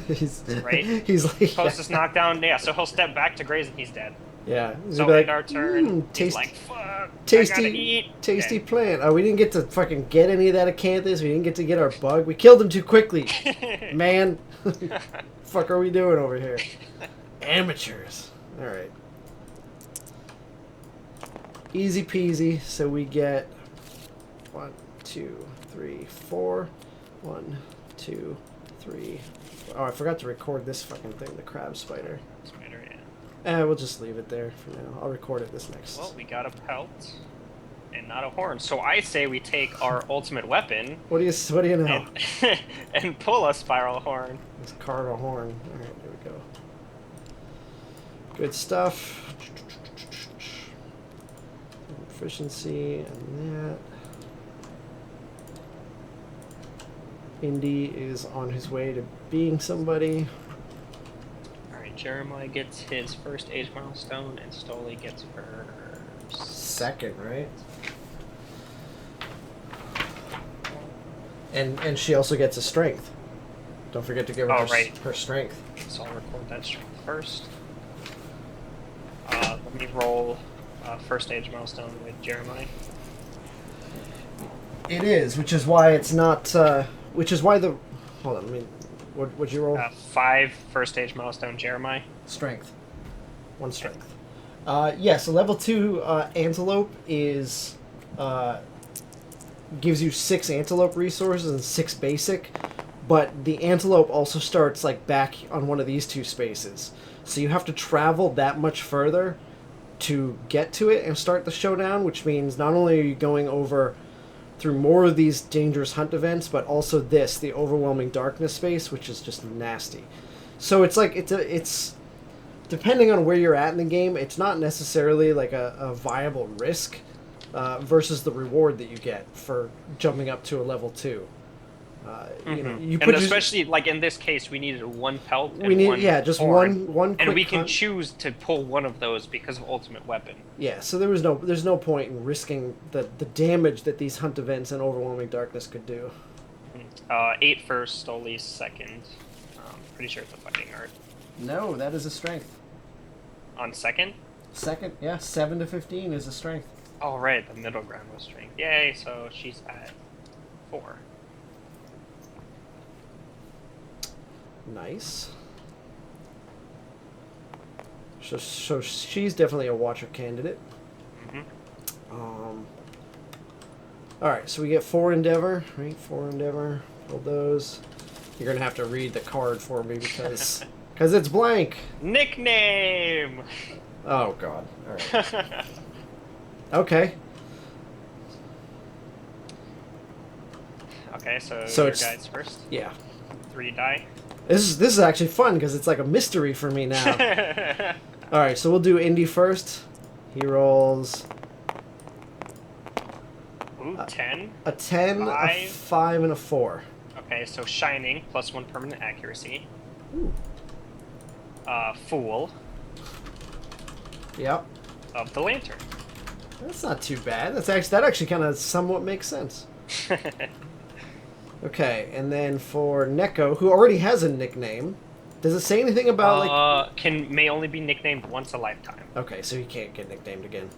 he's Right? He's like Closest knockdown. Yeah, so he'll step back to graze and he's dead. yeah. He's So gonna be end our turn. He's tasty, like, fuck. I gotta tasty, eat. tasty Dead. plant. Oh, we didn't get to fucking get any of that acanthus. We didn't get to get our bug. We killed him too quickly, man. Fuck, are we doing over here? Amateurs. All right. Easy peasy. So we get 1, 2, 3, 4. 1, 2, 3. Oh, I forgot to record this fucking thing, the crab spider. Spider, yeah. We'll just leave it there for now. I'll record it this next. Well, we got a pelt. and not a horn. So I say we take our ultimate weapon What do you know? and and pull a spiral horn. This card a horn. All right, there we go. Good stuff. Efficiency and that. Indy is on his way to being somebody. Alright, Jeremiah gets his first age milestone, and Stoli gets her second, right? And she also gets a strength. Don't forget to give her her strength. So I'll record that strength first. Let me roll first age milestone with Jeremiah. It is, which is why it's not. Which is why the. Hold on, what'd you roll? 5 first age milestone Jeremiah. Strength. 1 strength. Yeah, so level 2 Antelope is. Gives you 6 Antelope resources and 6 basic, but the Antelope also starts like back on one of these 2 spaces. So you have to travel that much further to get to it and start the showdown, which means not only are you going over through more of these dangerous hunt events, but also the overwhelming darkness space, which is just nasty. So it's like it's depending on where you're at in the game, it's not necessarily like a viable risk versus the reward that you get for jumping up to a level 2. You know, you and especially like in this case, we needed 1 pelt. We need just horn, one. And we can choose to pull one of those because of ultimate weapon. Yeah, so there's no point in risking the damage that these hunt events and overwhelming darkness could do. 8 first, Stoli's second. Pretty sure it's a fighting art. No, that is a strength. On second? Second, yeah, 7 to 15 is a strength. Oh right, the middle ground was strength. Yay! So she's at 4. Nice. So she's definitely a watcher candidate. Alright, so we get 4 endeavor, right? 4 endeavor. Hold those. You're gonna have to read the card for me because it's blank. Nickname. Oh god. Alright. Okay. Okay, so your guys first. Yeah. 3 die. This is actually fun because it's like a mystery for me now. All right, so we'll do Indy first. He rolls. Ooh, 10. A 10, 5. a 5, and a 4. Okay, so shining plus 1 permanent accuracy. Ooh. Fool. Yep. Of the lantern. That's not too bad. That actually kind of somewhat makes sense. Okay, and then for Neko, who already has a nickname, does it say anything about like? May only be nicknamed once a lifetime. Okay, so he can't get nicknamed again.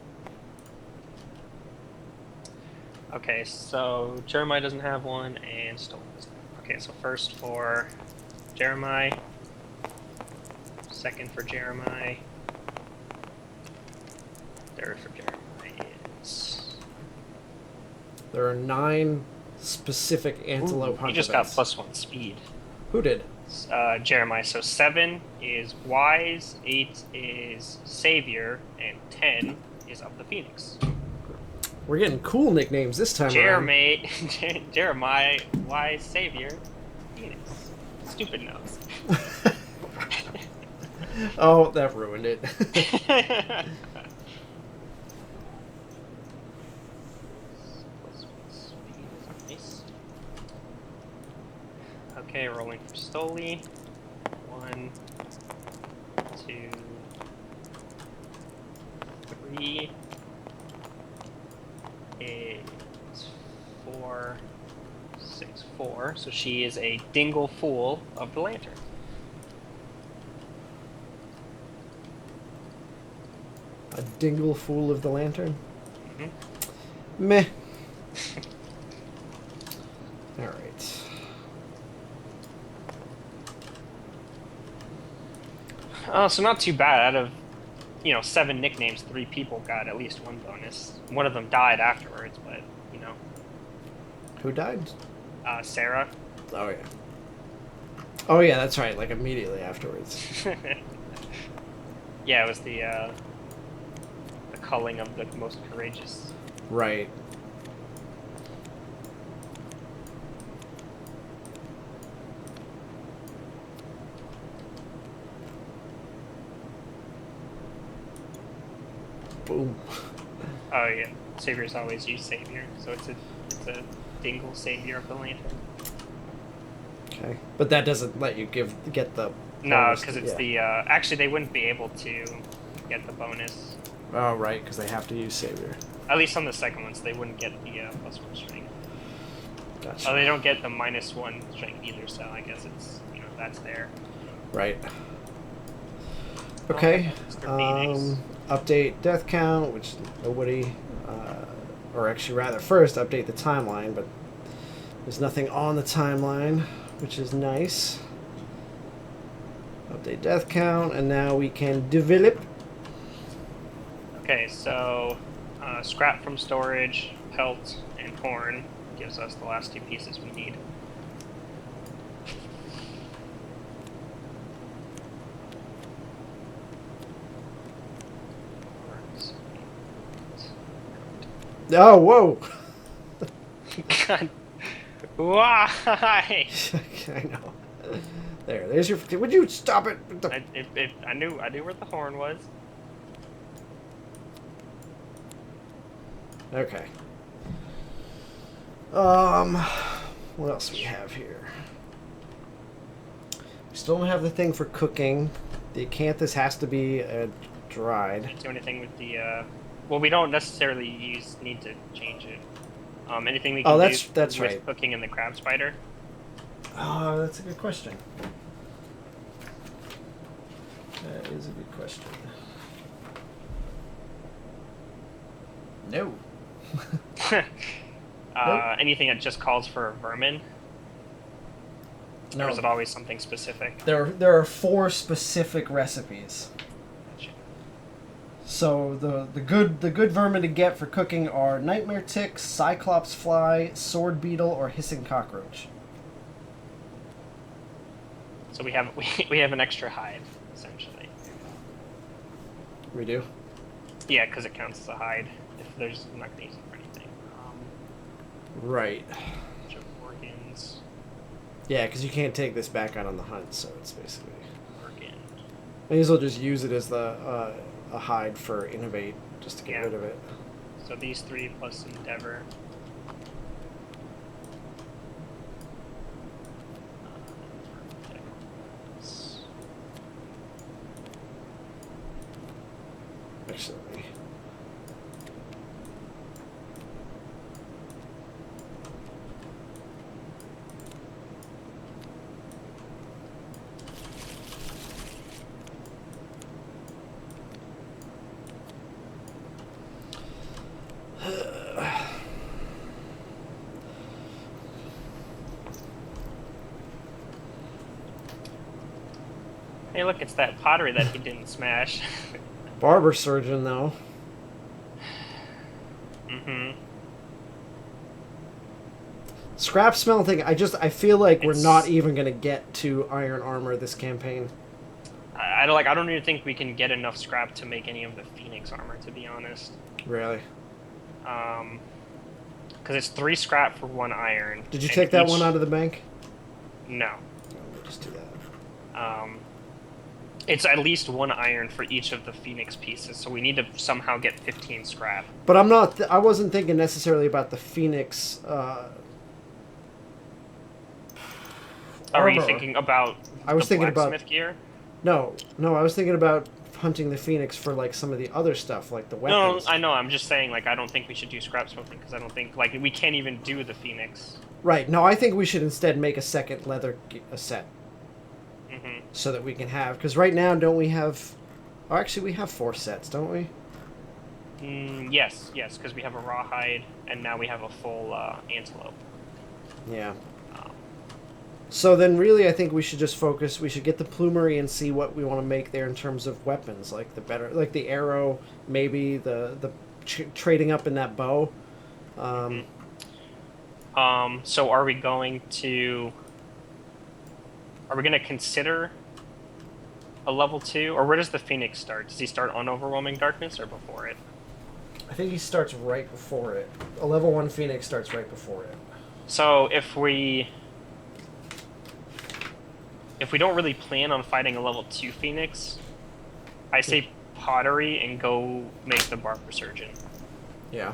Okay, so Jeremiah doesn't have one, and Stolen doesn't have. Okay, so first for Jeremiah, second for Jeremiah, third for Jeremiah is. There are 9 specific Antelope hunt He just events. got +1 speed. Who did? Jeremiah. So 7 is Wise, 8 is Savior, and 10 is of the Phoenix. We're getting cool nicknames this time around. Jeremiah, Wise, Savior, Phoenix. Stupid nose. Oh, that ruined it. Okay, rolling for Stoli. 1, 2, 3. It's 4, 6, 4. So she is a Dingle Fool of the Lantern. A Dingle Fool of the Lantern? Mm-hmm. Meh. Alright. Oh, so not too bad. Out of, 7 nicknames, 3 people got at least 1 bonus. One of them died afterwards, but, Who died? Sarah. Oh, yeah. Oh, yeah, that's right. Like, immediately afterwards. Yeah, it was the culling of the most courageous. Right. Boom. Oh yeah, Saviors always use Savior, so it's a dingle Savior of the lantern. Okay. But that doesn't let you get the No, bonus because to- it's yeah. the actually they wouldn't be able to get the bonus. Oh, right, because they have to use Savior. At least on the second one, so they wouldn't get the +1 strength. Gotcha. Oh, they don't get the -1 strength either, so I guess it's, that's there. Right. Okay. Mr. Phoenix. Update death count, which nobody, or actually rather first update the timeline, but there's nothing on the timeline, which is nice. Update death count, and now we can develop. Okay, so scrap from storage, pelt, and horn gives us the last two pieces we need. Oh, whoa! God, why? I know. There's your. Would you stop it? I knew where the horn was. Okay. What else do we have here? We still don't have the thing for cooking. The acanthus has to be dried. Can't do anything with the. Well, we don't necessarily need to change it. Anything we can do that's with right. cooking in the crab spider? Oh, that's a good question. That is a good question. No. Nope. Anything that just calls for a vermin? No. Or is it always something specific? There are 4 specific recipes. Gotcha. So the good vermin to get for cooking are nightmare ticks, cyclops fly, sword beetle, or hissing cockroach. So we have we have an extra hide, essentially. We do? Yeah, because it counts as a hide if there's not going to use it for anything. Right. Bunch of organs. Yeah, because you can't take this back out on the hunt, so it's basically... Organ. May as well just use it as the a hide for innovate, just to get rid of it. So these 3 plus endeavor. Actually, Hey, look, it's that pottery that he didn't smash. barber surgeon, though. Mm-hmm. Scrap smelting, I feel like we're not even going to get to iron armor this campaign. I don't even think we can get enough scrap to make any of the Phoenix armor, to be honest. Really? Because it's 3 scrap for 1 iron. Did you take that one out of the bank? No. No, we'll just do that. It's at least 1 iron for each of the Phoenix pieces, so we need to somehow get 15 scrap. But I'm not. I wasn't thinking necessarily about the Phoenix. Are you thinking about? I was thinking about blacksmith gear. No, I was thinking about hunting the Phoenix for like some of the other stuff, like the weapons. No, I know. I'm just saying, like, I don't think we should do scrap smelting because I don't think, like, we can't even do the Phoenix. Right. No, I think we should instead make a second leather set. Mm-hmm. So that we can have, because right now don't we have? Oh, actually, we have 4 sets, don't we? Yes, because we have a rawhide and now we have a full antelope. Yeah. So then, really, I think we should just focus. We should get the plumery and see what we want to make there in terms of weapons, like the arrow, maybe the trading up in that bow. So are we going to consider a level 2, or where does the Phoenix start? Does he start on Overwhelming Darkness or before it? I think he starts right before it. A level 1 Phoenix starts right before it. So if we don't really plan on fighting a level 2 Phoenix, I say pottery and go make the Barber Surgeon. Yeah.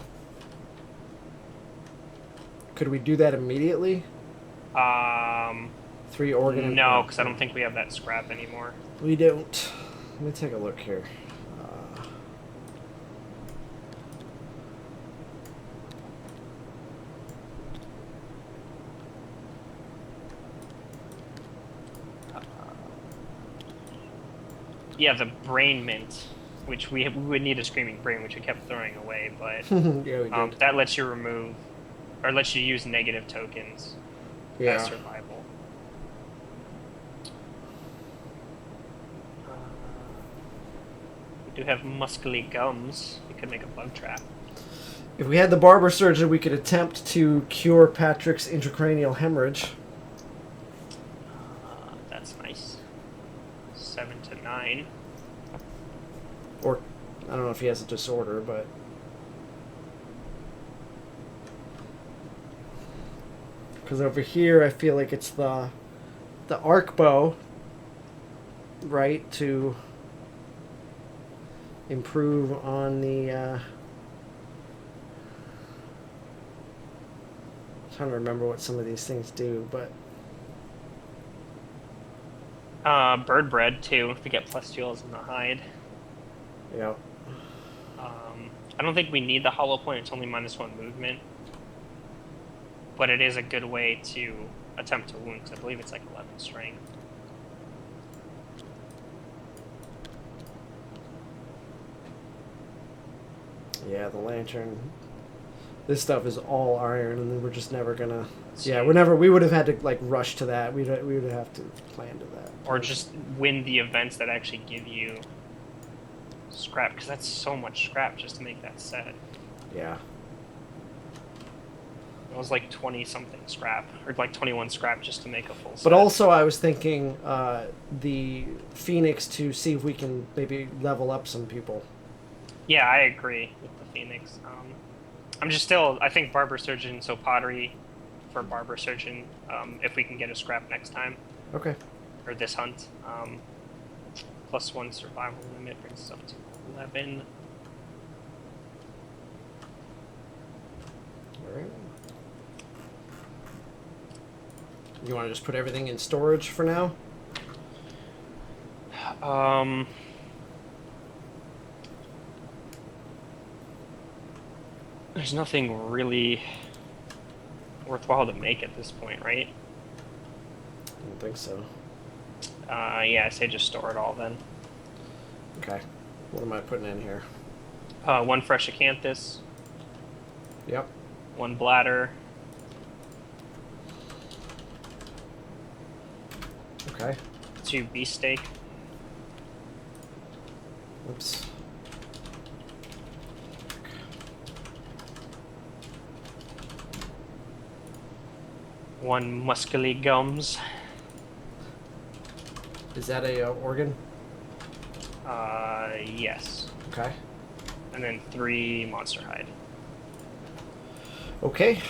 Could we do that immediately? 3 organ. No, because I don't think we have that scrap anymore. We don't. Let me take a look here. Yeah, the brain mint, which we would need a screaming brain, which we kept throwing away, but Yeah, we did. that lets you remove, or lets you use negative tokens as survival. We do have muscly gums. We could make a bug trap. If we had the Barber Surgeon, we could attempt to cure Patrick's intracranial hemorrhage. That's nice. 7 to 9. Or, I don't know if he has a disorder, but... Because over here, I feel like it's the arc bow, right, to improve on the... I'm trying to remember what some of these things do, but... Bird bread, too, if we get +2s in the hide. Yeah. I don't think we need the hollow point, it's only -1 movement. But it is a good way to attempt to wound, because I believe it's like 11 strength. Yeah, the lantern. This stuff is all iron, and we're just never gonna... Yeah, we would have had to, like, rush to that. We would have to plan to that. Or just win the events that actually give you scrap, because that's so much scrap just to make that set. Yeah. It was like 20-something scrap, or like 21 scrap just to make a full set. But also I was thinking the Phoenix to see if we can maybe level up some people. Yeah, I agree with the Phoenix. I'm just still, I think Barber Surgeon, so pottery for Barber Surgeon, if we can get a scrap next time. Okay. Or this hunt. +1 survival limit brings us up to 11. Alright. You want to just put everything in storage for now? There's nothing really worthwhile to make at this point, right? I don't think so. Yeah, I say just store it all then. Okay. What am I putting in here? 1 fresh acanthus. Yep. 1 bladder. Okay. 2 beefsteak. Oops. 1 muscly gums. Is that a organ? Yes. Okay. And then 3 monster hide. Okay.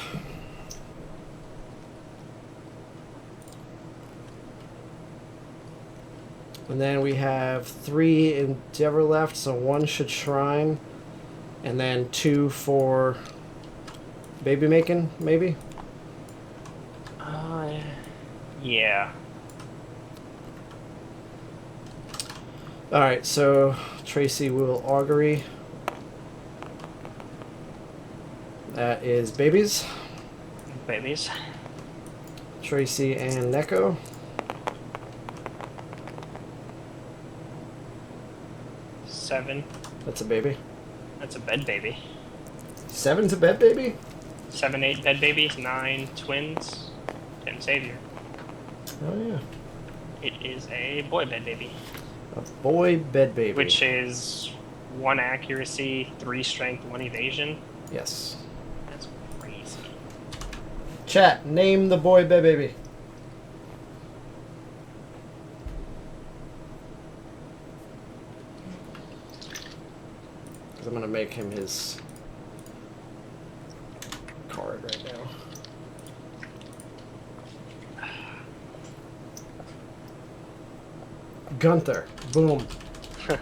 And then we have 3 endeavor left, so 1 should shrine, and then 2 for baby making, maybe? Yeah. Alright, so Tracy will augury. That is babies. Babies. Tracy and Neko. Seven. That's a baby. That's a bed baby. 7's a bed baby? 7, 8 bed babies. 9 twins. 10 savior. Oh yeah. It is a boy bed baby. A boy bed baby. Which is 1 accuracy, 3 strength, 1 evasion. Yes. That's crazy. Chat, name the boy bed baby. I'm gonna make him his card right now. Gunther. Boom. For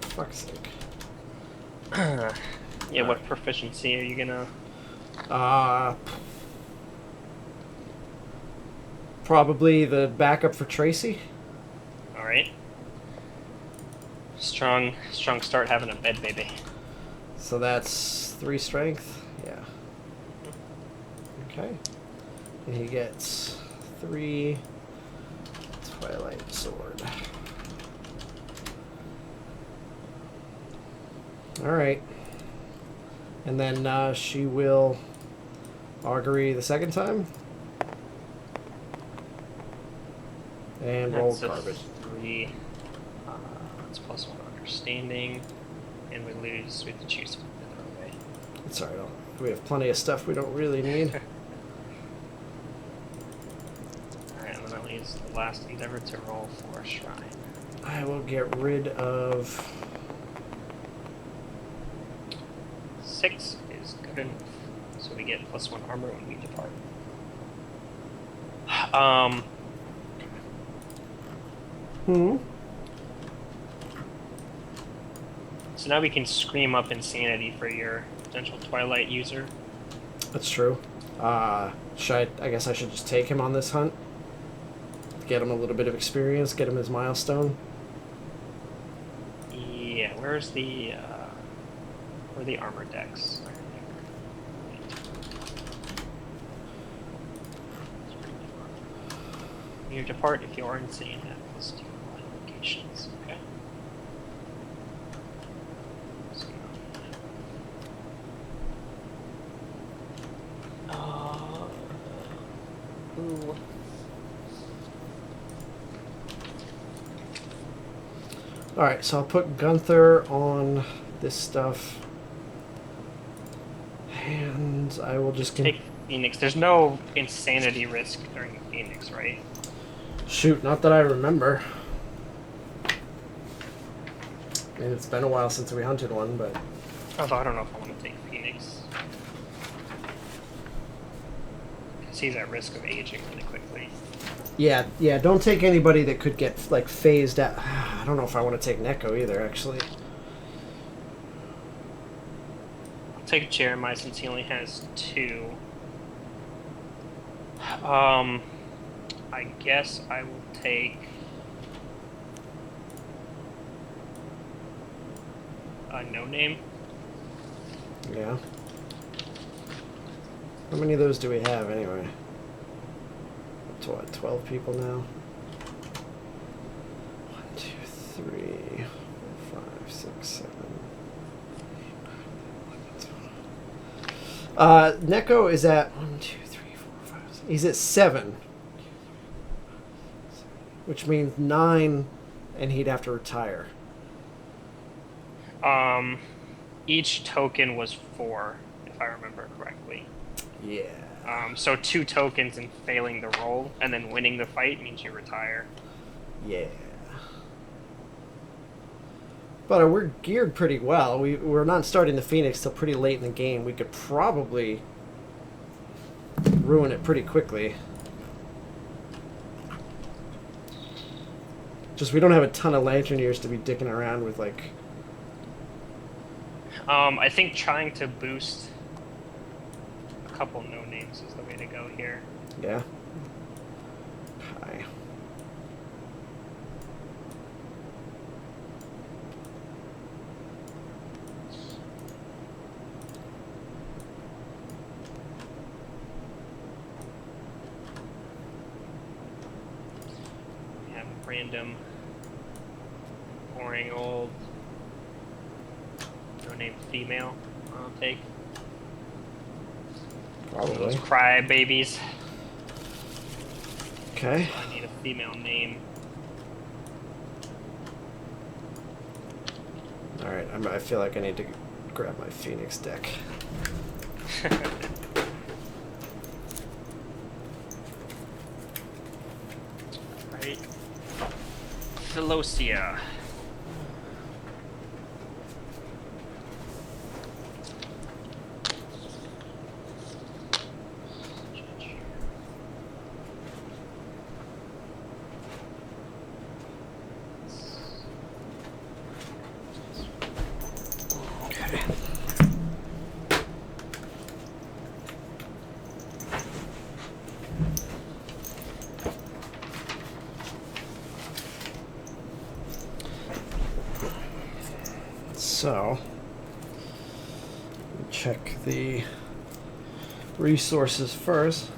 fuck's sake. Yeah, what proficiency are you gonna... Probably the backup for Tracy. Alright. Strong start having a bed, baby. So that's 3 strength. Yeah. Okay. And he gets 3 Twilight Sword. Alright. And then she will augury the second time. And roll garbage. 3. It's +1 understanding. And we lose with the choose from the other way. It's alright. We have plenty of stuff we don't really need. Alright, and then that leaves the last endeavor to roll for a shrine. I will get rid of... 6 is good enough. So we get +1 armor when we depart. So now we can scream up insanity for your potential Twilight user. That's true. I guess I should just take him on this hunt. Get him a little bit of experience, get him his milestone. Yeah, where are the armor decks? You depart if you are insane at +2 locations. Okay. Ooh. Alright, so I'll put Gunther on this stuff. And I will just... Take Phoenix. There's no insanity risk during Phoenix, right? Shoot, not that I remember. I mean, it's been a while since we hunted one, but... Although I don't know if I want to take Phoenix. Because he's at risk of aging really quickly. Yeah, don't take anybody that could get, like, phased out. I don't know if I want to take Neko either, actually. I'll take Jeremiah since he only has 2. I guess I will take... No name. Yeah. How many of those do we have, anyway? Up to what, 12 people now? 1, 2, 3, 4, 5, 6, 7. Neko is at 1, 2, 3, 4, 5, 6. He's at 7. Which means 9, and he'd have to retire. Each token was 4, if I remember correctly. Yeah. So 2 tokens and failing the roll, and then winning the fight means you retire. Yeah. But we're geared pretty well. We're not starting the Phoenix till pretty late in the game. We could probably ruin it pretty quickly. Just we don't have a ton of Lanterneers to be dicking around with, like... I think trying to boost a couple no-names is the way to go here. Yeah. Hi. We have random, boring old no-name female. I'll take. Probably. Those cry babies. Okay. So I need a female name. Alright, I feel like I need to grab my Phoenix deck. Philosia. So, check the resources first.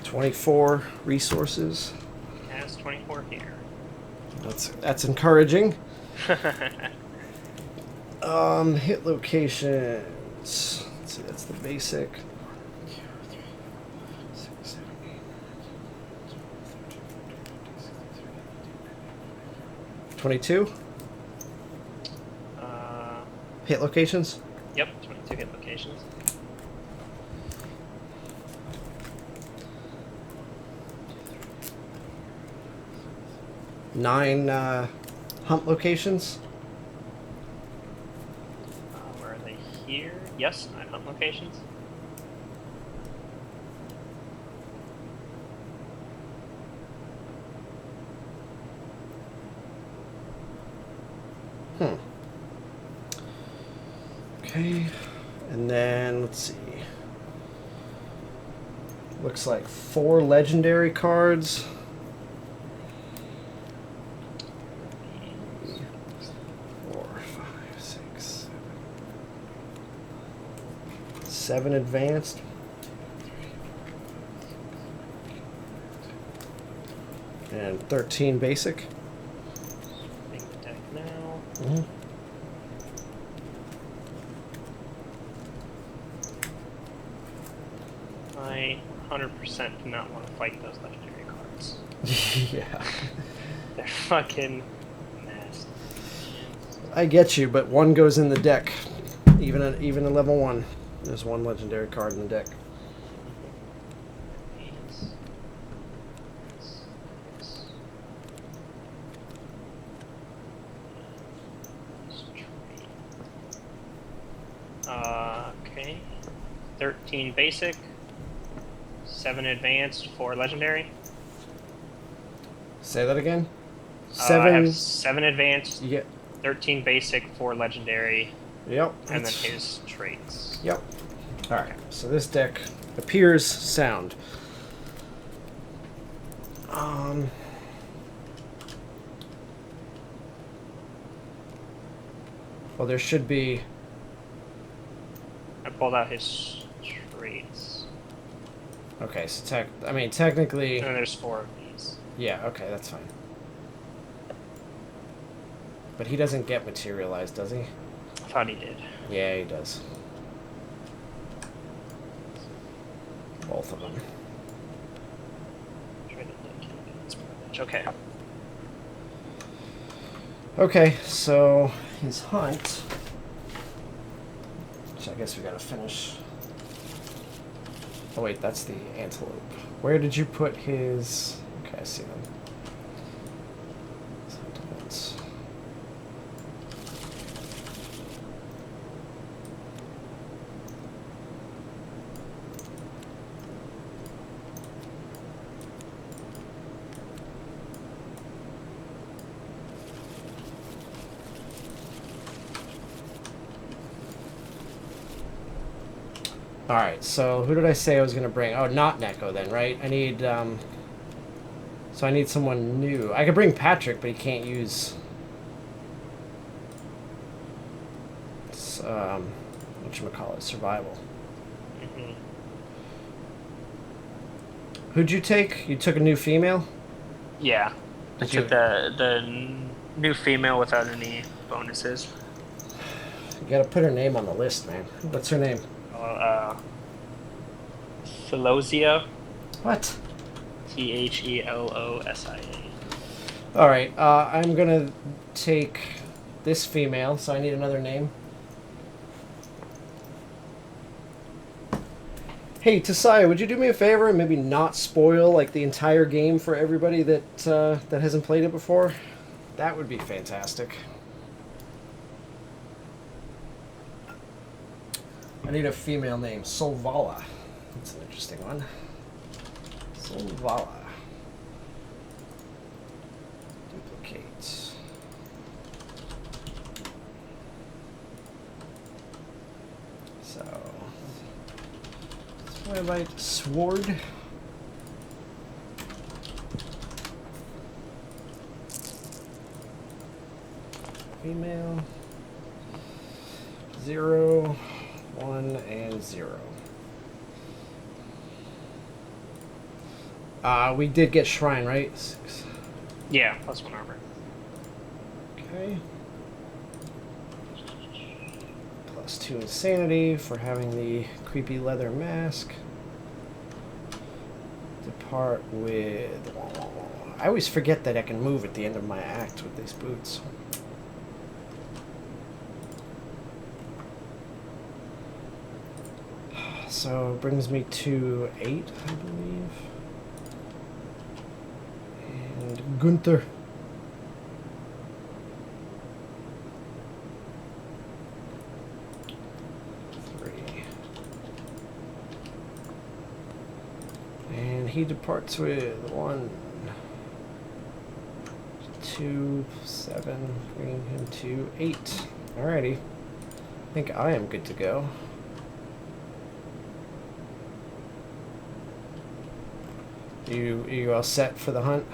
24 resources. Has 24 here. That's encouraging. Hit locations. Let's see, that's the basic. 22 hit locations. Yep, 22 hit locations. Nine hunt locations. Where are they? Here? Yes, 9 hunt locations. Okay, and then let's see. Looks like 4 legendary cards. 4, 5, 6, 7 advanced. And 13 basic. Big deck now. Mm-hmm. I 100% do not want to fight those legendary cards. Yeah. They're fucking nasty. I get you, but one goes in the deck. Even at level 1, there's 1 legendary card in the deck. Okay. 13 basic, 7 advanced, 4 legendary. Say that again. I 7. have 7 advanced, You get. 13 basic, 4 legendary, Yep. and then his traits. Yep. All right. So this deck appears sound. Well, there should be. I pulled out his traits. Okay, so technically. And then there's 4 of these. Yeah. Okay, that's fine. But he doesn't get materialized, does he? I thought he did. Yeah, he does. Both of them. Okay. Okay, so his hunt. Which I guess we gotta finish. Oh wait, that's the antelope. Where did you put his? Okay, I see them. Sentiments. Alright, so who did I say I was going to bring? Oh, not Neko then, right? I need, so I need someone new. I could bring Patrick, but he can't use, whatchamacallit, survival. Mm-hmm. Who'd you take? You took a new female? Yeah. I took the new female without any bonuses. You gotta put her name on the list, man. What's her name? Philosia. What? Thelosia. Alright, I'm gonna take this female, so I need another name. Hey, Tasaya, would you do me a favor and maybe not spoil like the entire game for everybody that hasn't played it before? That would be fantastic. I need a female name, Solvala. That's an interesting one. Solvala. Duplicate. So, Twilight Sword. Female. 0, 1, and 0. We did get Shrine, right? 6. Yeah, +1 armor. Okay. +2 insanity for having the creepy leather mask. Depart with... I always forget that I can move at the end of my act with these boots. So it brings me to 8, I believe. And Gunther. And he departs with 1, 2, 7, bringing him to 8. Alrighty. I think I am good to go. You all set for the hunt?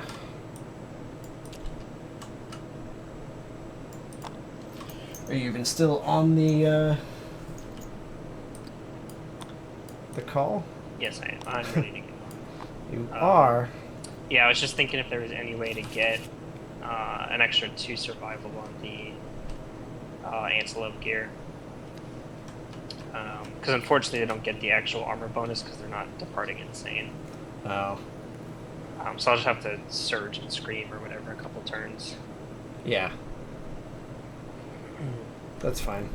Are you even still on the call? Yes, I am. I'm ready to go. You are? Yeah, I was just thinking if there was any way to get an extra 2 survival on the Antelope gear. Because unfortunately they don't get the actual armor bonus because they're not departing insane. Oh. So I'll just have to surge and scream or whatever a couple turns. Yeah. That's fine.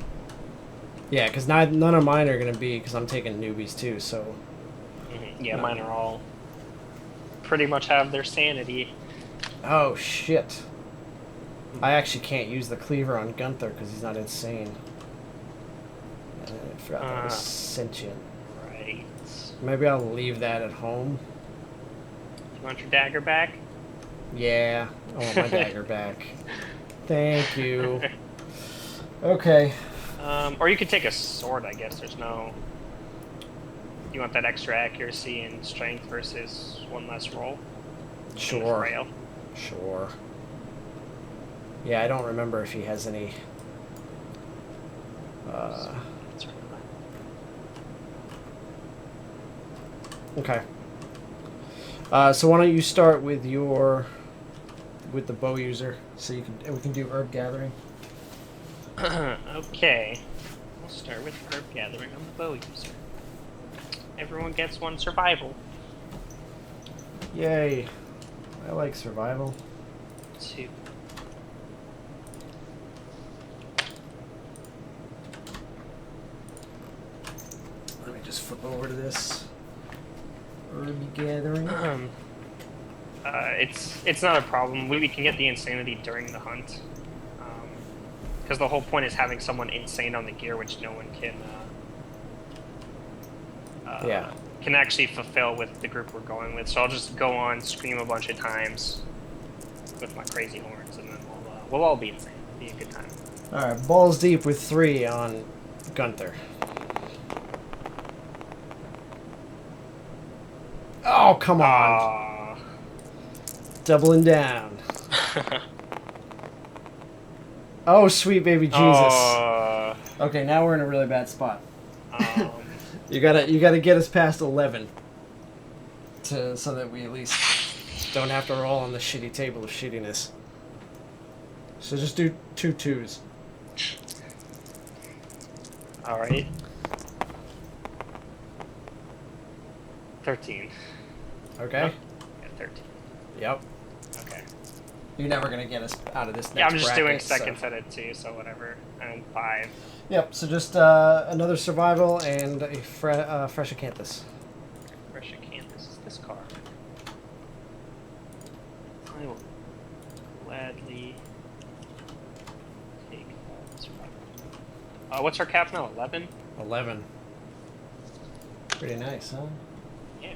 Yeah, because none of mine are going to be, because I'm taking newbies too, so... Yeah, mine are all... pretty much have their sanity. Oh, shit. I actually can't use the cleaver on Gunther because he's not insane. I forgot that was sentient. Right. Maybe I'll leave that at home. You want your dagger back? Yeah, I want my dagger back. Thank you. Okay. Or you could take a sword, I guess. There's no... You want that extra accuracy and strength versus 1 less roll? Sure. Frail. Sure. Yeah, I don't remember if he has any... Okay. So why don't you start with the bow user, so we can do herb gathering. Okay. We'll start with herb gathering on the bow user. Everyone gets 1 survival. Yay. I like survival. 2. Let me just flip over to this. Herb gathering. It's not a problem. We can get the insanity during the hunt. Because the whole point is having someone insane on the gear, which no one can actually fulfill with the group we're going with. So I'll just go on, scream a bunch of times with my crazy horns, and then we'll all be insane. It'll be a good time. Alright, balls deep with 3 on Gunther. Oh, come on. Doubling down. Oh, sweet baby Jesus. Okay, now we're in a really bad spot. You gotta get us past 11 so that we at least don't have to roll on the shitty table of shittiness. So just do 2 2s. Alright. 13. Okay? Yeah, 13. Yep. Okay. You're never gonna get us out of this next Yeah, I'm just bracket, doing second so. set at 2, so whatever. And 5. Yep, so just another survival and a fresh acanthus. What's our cap now? 11? 11. Pretty nice, huh? Yeah.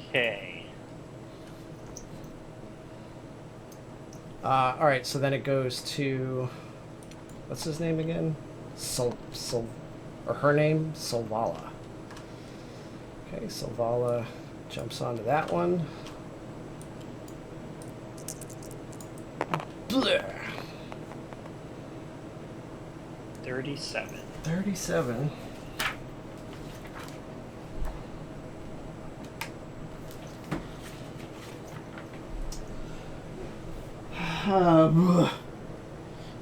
Okay. Alright, so then it goes to... What's his name again? Or her name? Solvala. Okay, Solvala jumps onto that one. Blech. 37. 37.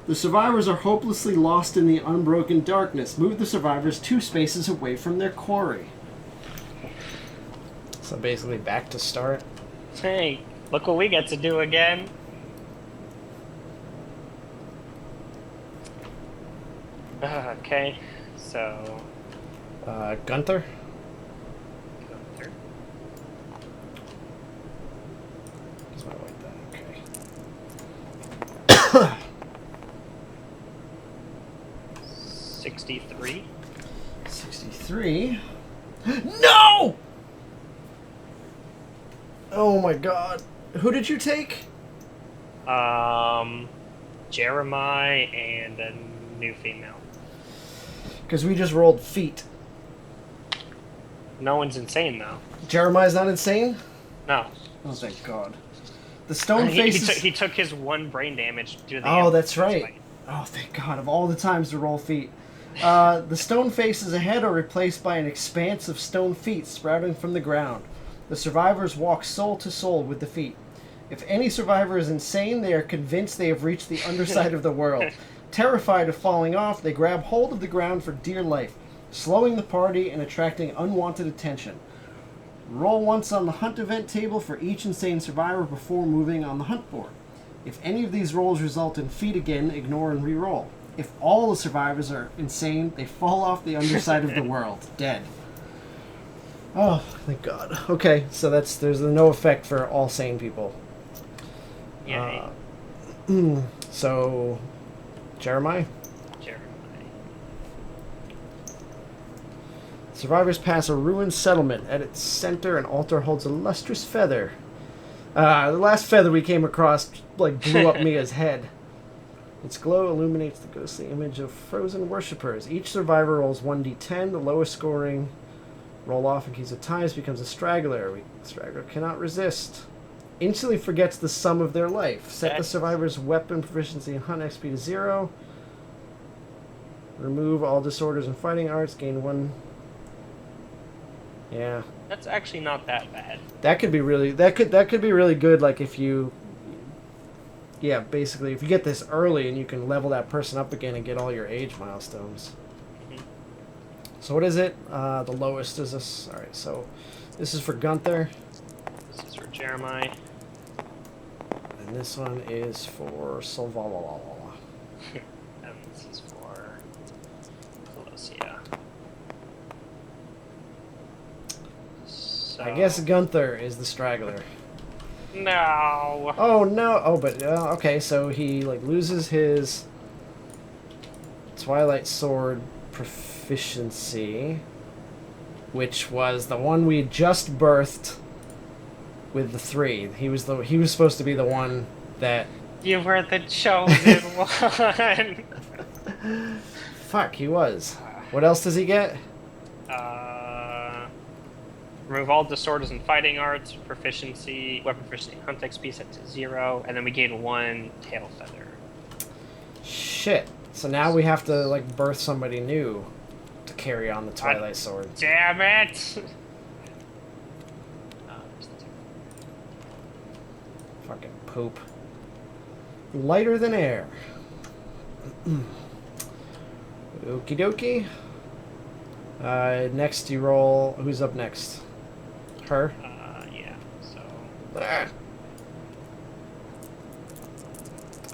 The survivors are hopelessly lost in the unbroken darkness. Move the survivors 2 spaces away from their quarry. So basically back to start. Hey, look what we get to do again. Okay, so... Gunther? Gunther. Is my white die? Okay. 63. 63. No! Oh my god. Who did you take? Jeremiah and a new female. Because we just rolled feet. No one's insane, though. Jeremiah's not insane? No. Oh, thank god. The stone faces... He took his 1 brain damage due to the... Oh, that's right. Fight. Oh, thank god. Of all the times to roll feet. The stone faces ahead are replaced by an expanse of stone feet sprouting from the ground. The survivors walk soul to soul with the feet. If any survivor is insane, they are convinced they have reached the underside of the world. Terrified of falling off, they grab hold of the ground for dear life, slowing the party and attracting unwanted attention. Roll once on the hunt event table for each insane survivor before moving on the hunt board. If any of these rolls result in feet again, ignore and re-roll. If all the survivors are insane, they fall off the underside of the world, dead. Oh, thank God. Okay, so there's no effect for all sane people. Yeah. So, Jeremiah? Jeremiah. Survivors pass a ruined settlement. At its center, an altar holds a lustrous feather. The last feather we came across, blew up Mia's head. Its glow illuminates the ghostly image of frozen worshippers. Each survivor rolls 1d10. The lowest scoring roll off in case of ties becomes a straggler. Straggler cannot resist. Instantly forgets the sum of their life. Set the survivor's weapon proficiency and hunt XP to 0. Remove all disorders and fighting arts. Gain 1. Yeah. That's actually not that bad. That could be really good. Like if you, yeah, basically if you get this early and you can level that person up again and get all your age milestones. Mm-hmm. So what is it? The lowest is this. All right. So this is for Gunther. This is for Jeremiah. And this one is for Solvala. And this is for Colosia. So... I guess Gunther is the straggler. No. Oh no! Oh, but okay. So he loses his Twilight Sword proficiency, which was the one we just birthed with the 3. He was supposed to be the one that. You were the chosen one. Fuck, he was. What else does he get? Remove all disorders and fighting arts, proficiency, weapon proficiency, hunt XP set to 0, and then we gain 1 tail feather. Shit. So now we have to birth somebody new to carry on the Twilight Sword. Damn it! Fucking poop. Lighter than air. Okie dokie. Next you roll. Who's up next? Her? Yeah, so...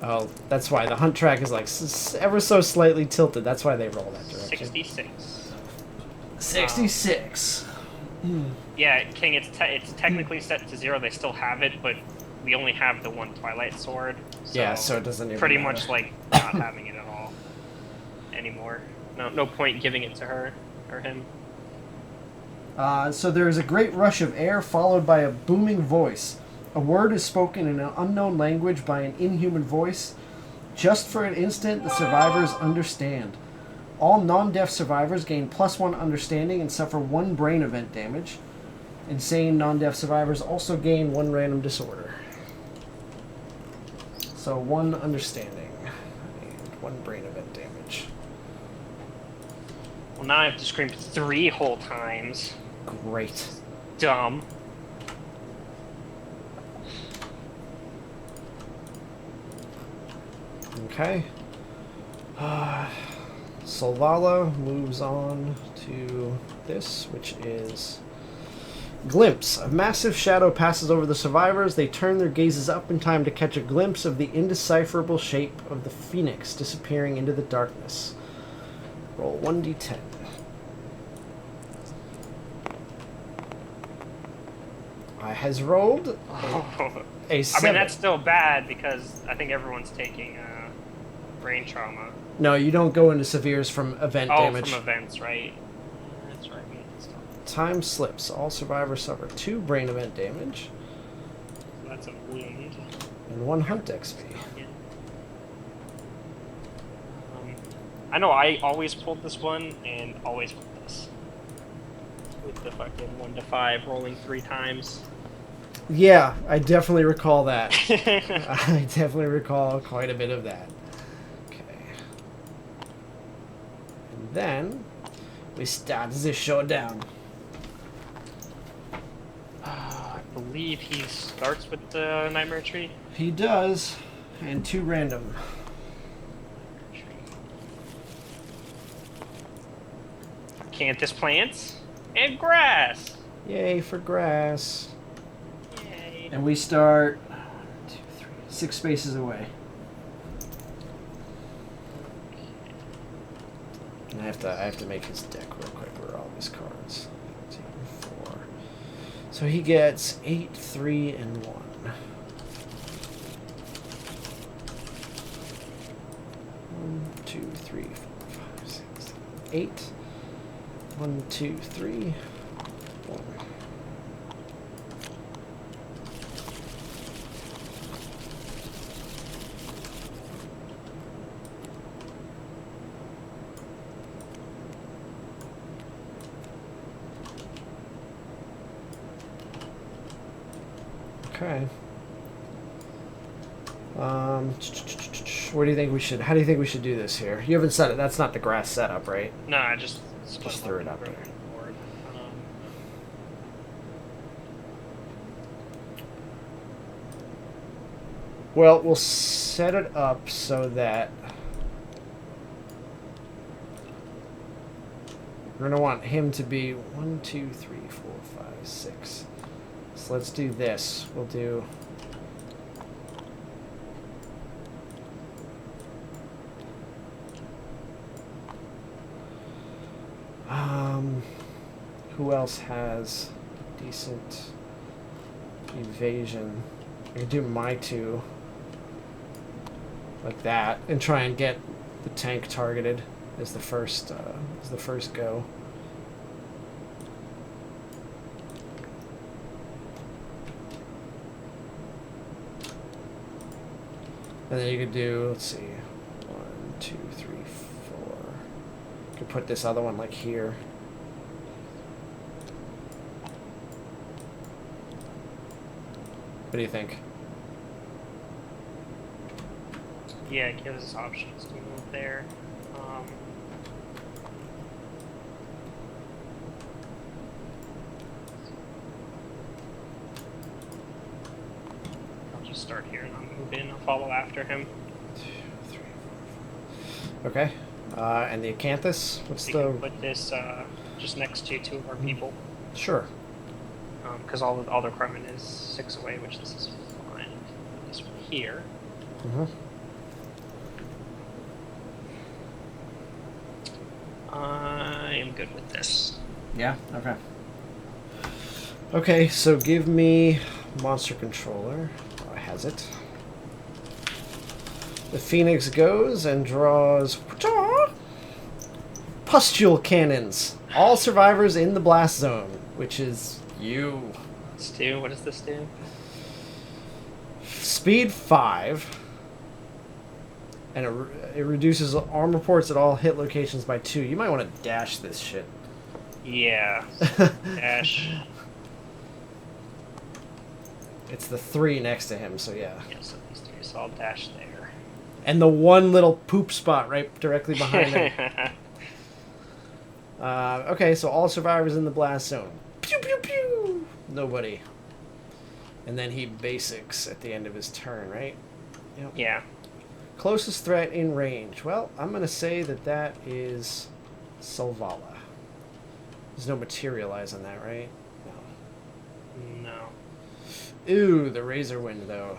Oh, that's why. The hunt track is ever so slightly tilted. That's why they roll that direction. 66. 66. Yeah, King. It's technically set to 0. They still have it, but we only have the one Twilight Sword. So Yeah, so it doesn't even pretty matter. much like not having it at all anymore. No point giving it to her or him. So there is a great rush of air followed by a booming voice. A word is spoken in an unknown language by an inhuman voice. Just for an instant, the survivors understand. All non-deaf survivors gain +1 understanding and suffer 1 brain event damage. Insane non-deaf survivors also gain 1 random disorder. So 1 understanding and 1 brain event damage. Well, now I have to scream 3 whole times. Great. Dumb. Okay. Solvala moves on to this, which is glimpse. A massive shadow passes over the survivors. They turn their gazes up in time to catch a glimpse of the indecipherable shape of the phoenix disappearing into the darkness. Roll 1d10. I has rolled a 7. I mean, that's still bad because I think everyone's taking brain trauma. No, you don't go into severes from event damage. From events, right? That's right. Time slips. All survivors suffer 2 brain event damage. So that's a wound. And 1 hunt XP. I know I always pulled this one and always pulled this. With the fucking 1 to 5 rolling 3 times. Yeah, I definitely recall that. I definitely recall quite a bit of that. Okay. And then we start the showdown. I believe he starts with the Nightmare Tree. He does, and 2 random. Canthus plants and grass. Yay for grass. Yay. And we start 1, 2, 3, 6 spaces away. And I have to make his deck real quick. Where are all these cards? 2, 4. So he gets 8, 3, and 1. 1, 2, 3, 4, 5, 6, 7, 8. 1, 2, 3, 1. Okay. What do you think we should? How do you think we should do this here? You haven't set it. That's not the grass setup, right? No, I just threw it up there. Well, we'll set it up so that we're gonna want him to be 1, 2, 3, 4, 5, 6. So let's do this. We'll do. Who else has decent evasion? I can do my 2 like that and try and get the tank targeted as the first go. And then you could do, let's see, 1, 2, 3, 4. You could put this other one like here. What do you think? Yeah, it gives us options to move there. I'll just start here and I'll move in. I'll follow after him. 2, 3, 4, 5. Okay. And the Acanthus? What's We the... can put this just next to 2 of our people. Sure. Because all the equipment is 6 away, which this is fine. Put this one here. Mm-hmm. I am good with this. Yeah? Okay. Okay, so give me monster controller. Oh, it has it. The Phoenix goes and draws pustule cannons. All survivors in the blast zone, which is you. Stu, what does this do? Speed 5. And it reduces arm reports at all hit locations by 2. You might want to dash this shit. Yeah. Dash. It's the 3 next to him, so yeah. Yeah, so these three, so I'll dash there. And the one little poop spot right directly behind him. Okay, so all survivors in the blast zone. Pew, pew, pew! Nobody. And then he basics at the end of his turn, right? Yep. Yeah. Closest threat in range. Well, I'm going to say that that is Solvala. There's no materialize on that, right? No. No. Ooh, the Razor Wind, though.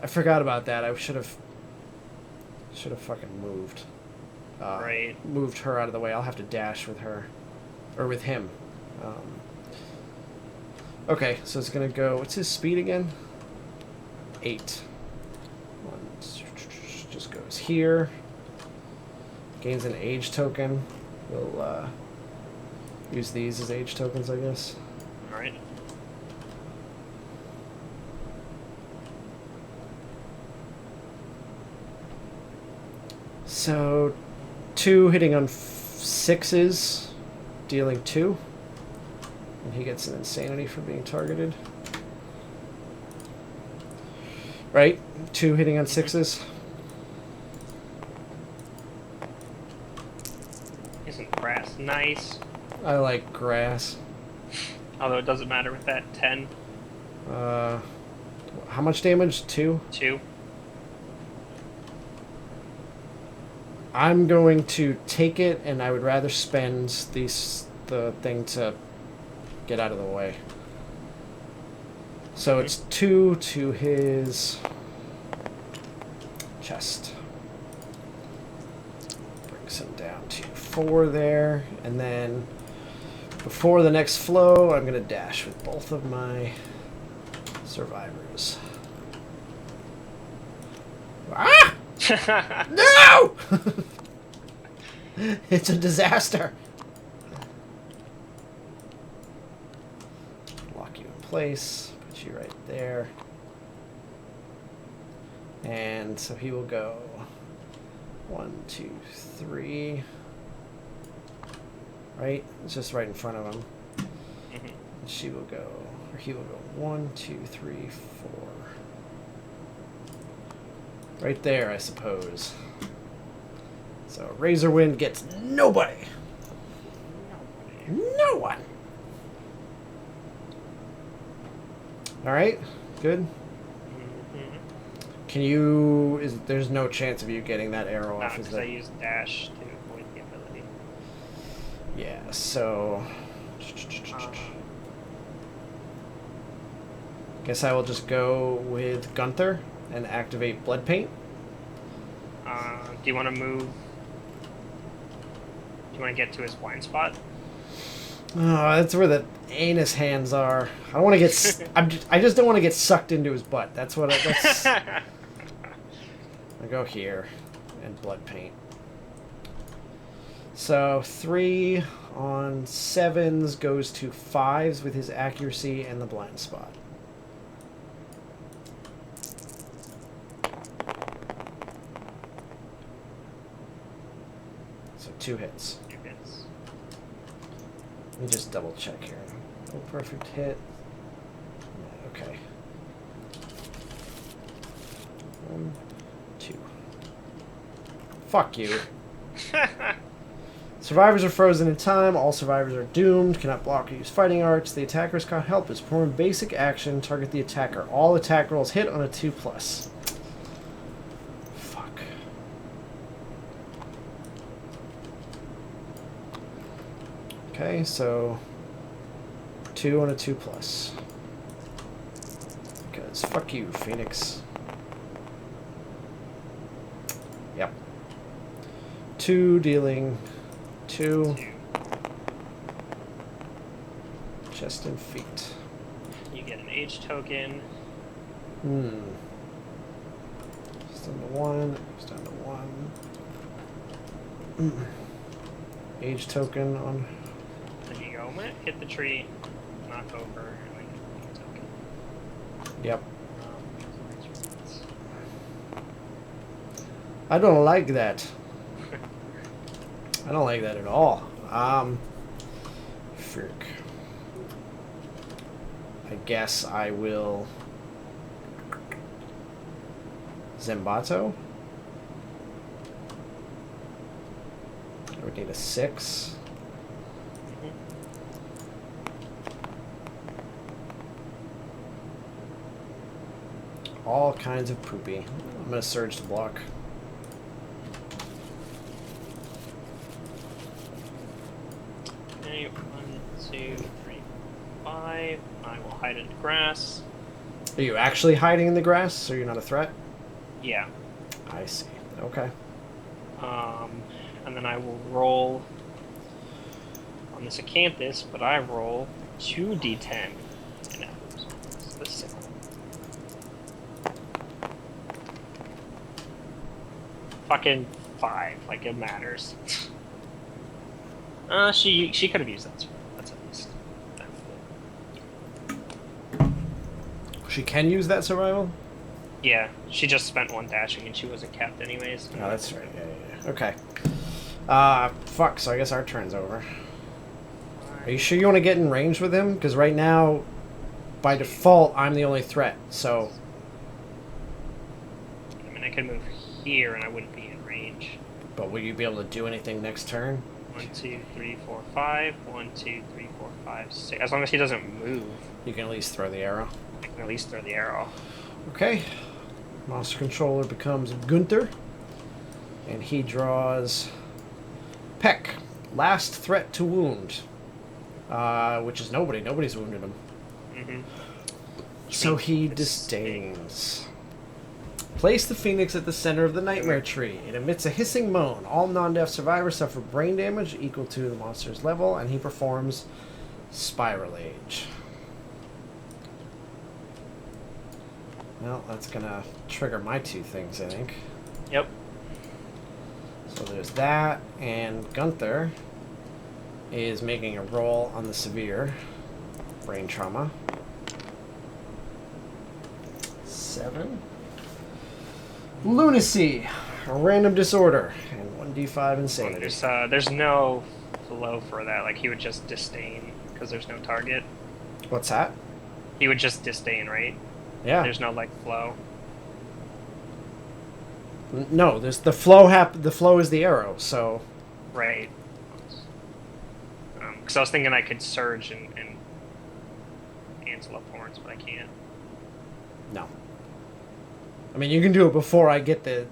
I forgot about that. I should have fucking moved. Right. Moved her out of the way. I'll have to dash with her. Or with him. Okay, so it's going to go... What's his speed again? 8. Just goes here. Gains an age token. We'll use these as age tokens, I guess. Alright. So, 2 hitting on 6s, dealing 2. And he gets an insanity for being targeted. Right? 2 hitting on 6s. Isn't grass nice? I like grass. Although it doesn't matter with that 10. How much damage? 2? 2. I'm going to take it, and I would rather spend the thing to get out of the way. So it's 2 to his chest. Brings him down to 4 there, and then before the next flow, I'm going to dash with both of my survivors. Ah! No! It's a disaster. Lock you in place. Put you right there. And so he will go 1, 2, 3. Right? It's just right in front of him. Mm-hmm. And she will go, or he will go 1, 2, 3, 4. Right there, I suppose. So Razor Wind gets nobody. No one. All right, good. Mm-hmm. Can you? There's no chance of you getting that arrow off, is Because there? I use dash to avoid the ability. Yeah. So. Guess I will just go with Gunther and activate Blood Paint. Do you want to move? Do you want to get to his blind spot? Oh, that's where the anus hands are. I don't want to get. I just don't want to get sucked into his butt. That's what. That's. I go here, and Blood Paint. So 3 on 7s goes to 5s with his accuracy and the blind spot. So 2 hits. 2 hits. Let me just double check here. Oh, perfect hit. Okay. 1, 2. Fuck you. Survivors are frozen in time. All survivors are doomed. Cannot block or use fighting arts. The attackers can't help but perform basic action. Target the attacker. All attack rolls hit on a 2+. Fuck. Okay, so 2 on a 2+. Because fuck you, Phoenix. Yep. 2 dealing 2. 2. Chest and feet. You get an age token. It's down to 1. It's down to 1. Age token on. There you go. Hit the tree, knock over, and then get the token. Yep. I don't like that. I don't like that at all. Frick. I guess I will. Zembato. I would need a 6. All kinds of poopy. I'm gonna surge to block. Okay, 1, 2, 3, 5. I will hide in the grass. Are you actually hiding in the grass, so you're not a threat? Yeah. I see. Okay. And then I will roll on this acanthus, but I roll 2d10. No, it's the sickle. Fucking 5, like it matters. She could have used that. That's at least. She can use that survival? Yeah, she just spent 1 dashing and she wasn't capped anyways. Oh, that's right. Yeah. Okay. Fuck, so I guess our turn's over. Are you sure you want to get in range with him? Because right now, by default, I'm the only threat, so... I mean, I could move here and I wouldn't be in range. But will you be able to do anything next turn? 1, 2, 3, 4, 5. 1, 2, 3, 4, 5, 6. As long as he doesn't move, You can at least throw the arrow. I can at least throw the arrow. Okay. Monster controller becomes Gunther. And he draws... Peck. Last threat to wound. Which is nobody. Nobody's wounded him. Mm-hmm. So he disdains. Place the phoenix at the center of the nightmare tree. It emits a hissing moan. All non-death survivors suffer brain damage equal to the monster's level, and he performs Spiral Age. Well, that's gonna trigger my 2 things, I think. Yep. So there's that, and Gunther is making a roll on the severe brain trauma. 7. Lunacy, a random disorder, and 1d5 insanity. There's no flow for that. Like, he would just disdain because there's no target. What's that? He would just disdain, right? Yeah. There's no, like, flow. No, there's the flow. The flow is the arrow. So. Right. Because I was thinking I could surge and Antelope horns, but I can't. No. I mean, you can do it before I get the...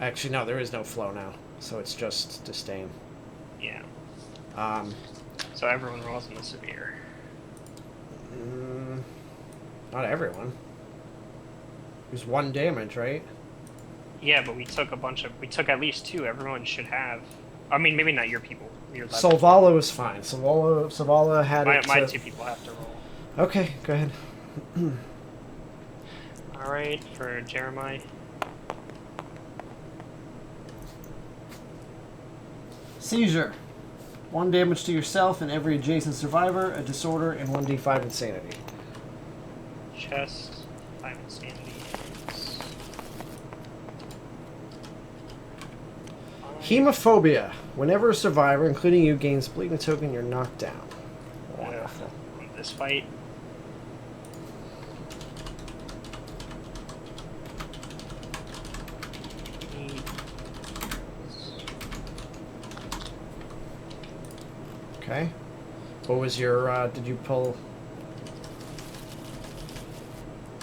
Actually, no, there is no flow now. So it's just disdain. Yeah. So everyone rolls in the severe. Not everyone. There's 1 damage, right? Yeah, but we took we took at least 2. Everyone should have. I mean, maybe not your people. Your level. Solvala was fine. Solvala had it My to... 2 people have to roll. Okay, go ahead. Alright, for Jeremiah. Seizure. 1 damage to yourself and every adjacent survivor, a disorder, and 1d5 insanity. Chest, 5 insanity. Hemophobia. Whenever a survivor, including you, gains bleeding token, you're knocked down. Wonderful. This fight. Okay. What was your, did you pull...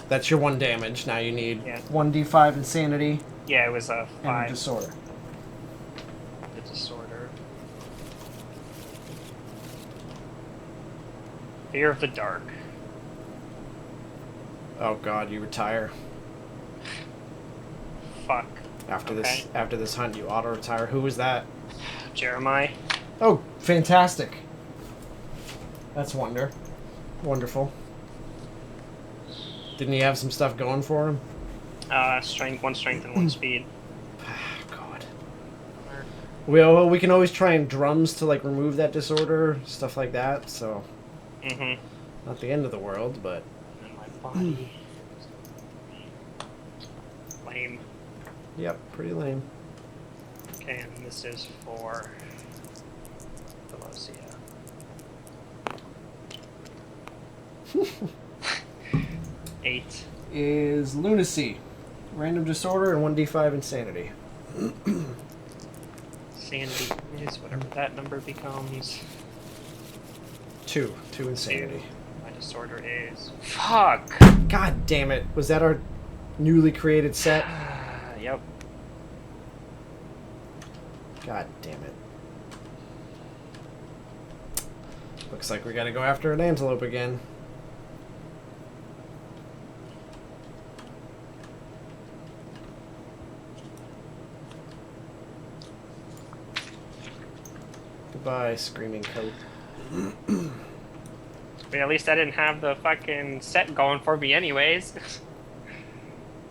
That's your 1 damage. Now you need 1d5 insanity. Yeah, it was a 5. And a disorder. The disorder. Fear of the dark. Oh god, you retire. Fuck. After this hunt, you auto-retire. Who was that? Jeremiah. Oh, fantastic. That's wonder. Wonderful. Didn't he have some stuff going for him? Strength, 1 strength and 1 speed. God. Well, we can always try and drums to like remove that disorder, stuff like that. So, not the end of the world, but. And my body. Lame. Yep, pretty lame. Okay, and this is for Velocia. Eight is lunacy, random disorder, and 1d5 insanity. sanity is whatever that number becomes. 2 insanity. 2. My disorder is fuck. God damn it! Was that our newly created set? Yep. God damn it! Looks like we gotta go after an antelope again. Goodbye, screaming coat. But at least I didn't have the fucking set going for me anyways.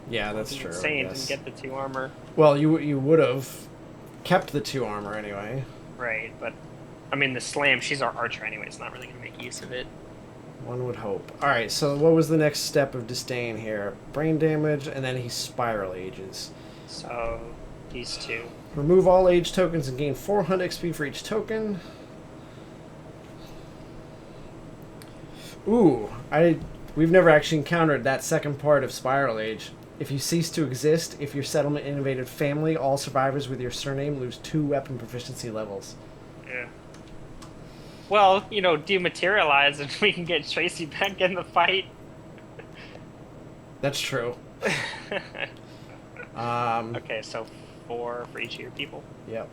Yeah, that's true. Insane to get the 2 armor. Well, you would have kept the 2 armor anyway. Right, but I mean the slam, she's our archer anyway, it's not really gonna make use of it. One would hope. Alright, so what was the next step of disdain here? Brain damage, and then he spiral ages. So these 2. Remove all age tokens and gain 400 XP for each token. Ooh, we've never actually encountered that second part of Spiral Age. If you cease to exist, if your settlement invaded family, all survivors with your surname lose 2 weapon proficiency levels. Yeah. Well, you know, dematerialize and we can get Tracy back in the fight. That's true. Okay, so 4 for each of your people. Yep.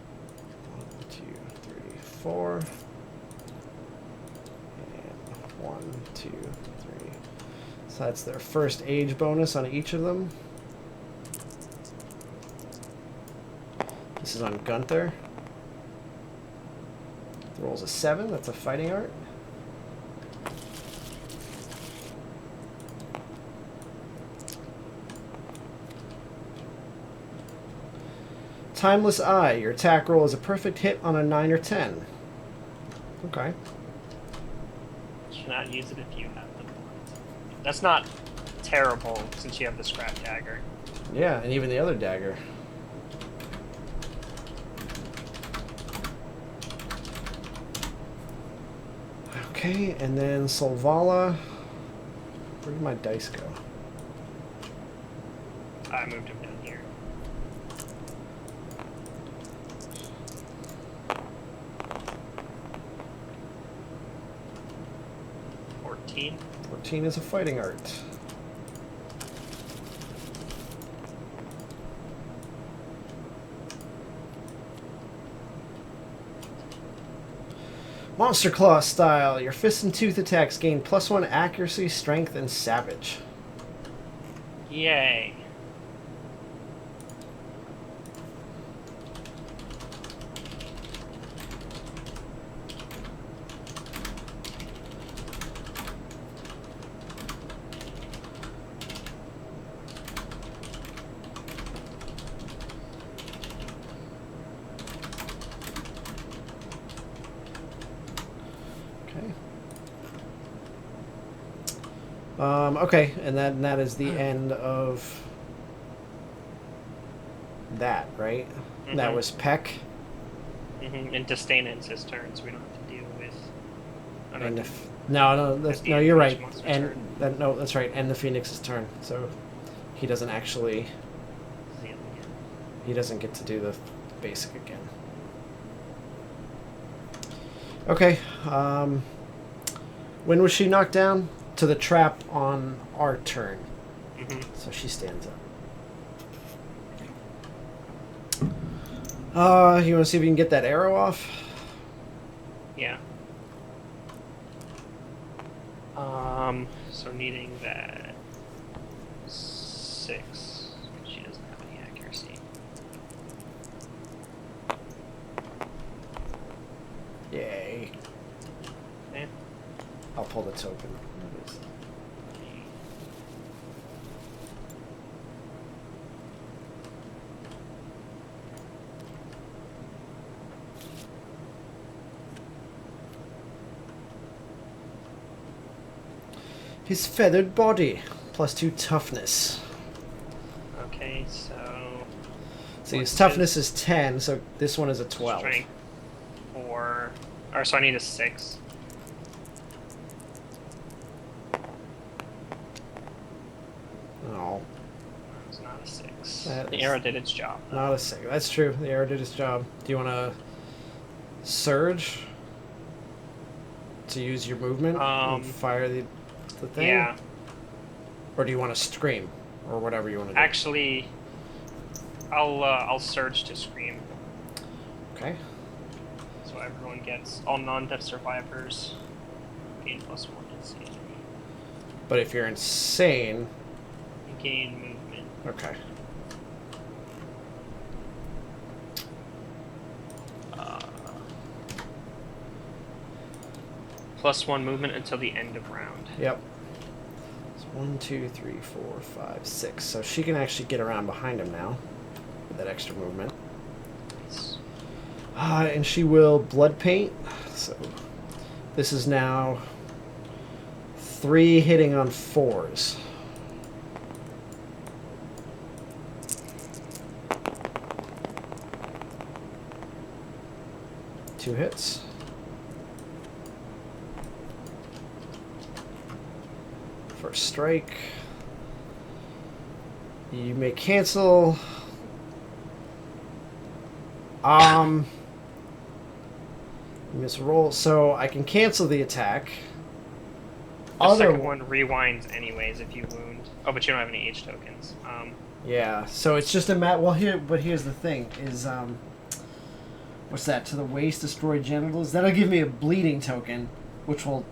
1, 2, 3, 4. And 1, 2, 3. So that's their first age bonus on each of them. This is on Gunther. The roll's a 7. That's a fighting art. Timeless Eye. Your attack roll is a perfect hit on a 9 or 10. Okay. Should not use it if you have the blunt. That's not terrible since you have the scrap dagger. Yeah, and even the other dagger. Okay, and then Solvala. Where did my dice go? I moved him down here. $14. 14 is a fighting art. Monster Claw style. Your fist and tooth attacks gain +1 accuracy, strength, and savage. Yay. Okay, and that is the end of that, right? Mm-hmm. That was Peck. Mm-hmm. And Disdain ends his turn, so we don't have to deal with... And if no, you're right. And turn. no, that's right. And the Phoenix's turn, so he doesn't actually. He doesn't get to do the basic again. Okay. When was she knocked down? To the trap on our turn. Mm-hmm. So she stands up. You want to see if you can get that arrow off? Yeah. So needing that 6, because she doesn't have any accuracy. Yay. Okay. I'll pull the token. It is. His feathered body, +2 toughness. Okay, so... See, his toughness is 10, so this one is a 12. Strength 4. Or, so I need a 6. Oh. It's not a 6. That The is arrow did its job. Not a 6. That's true. The arrow did its job. Do you want to surge to use your movement and fire the thing? Yeah. Or do you want to scream? Or whatever you want to do? Actually, I'll surge to scream. Okay. So everyone gets, all non-death survivors gain +1 insanity. But if you're insane... You gain movement. Okay. +1 movement until the end of round. Yep. So 1, 2, 3, 4, 5, 6. So she can actually get around behind him now with that extra movement. Nice. And she will blood paint. So this is now 3 hitting on 4s. Two hits. First strike. You may cancel. Miss roll, so I can cancel the attack. The second one rewinds anyways if you wound. Oh, but you don't have any H tokens. Yeah, so it's just a well here, but here's the thing: is what's that? To the waist, destroy genitals. That'll give me a bleeding token, which will.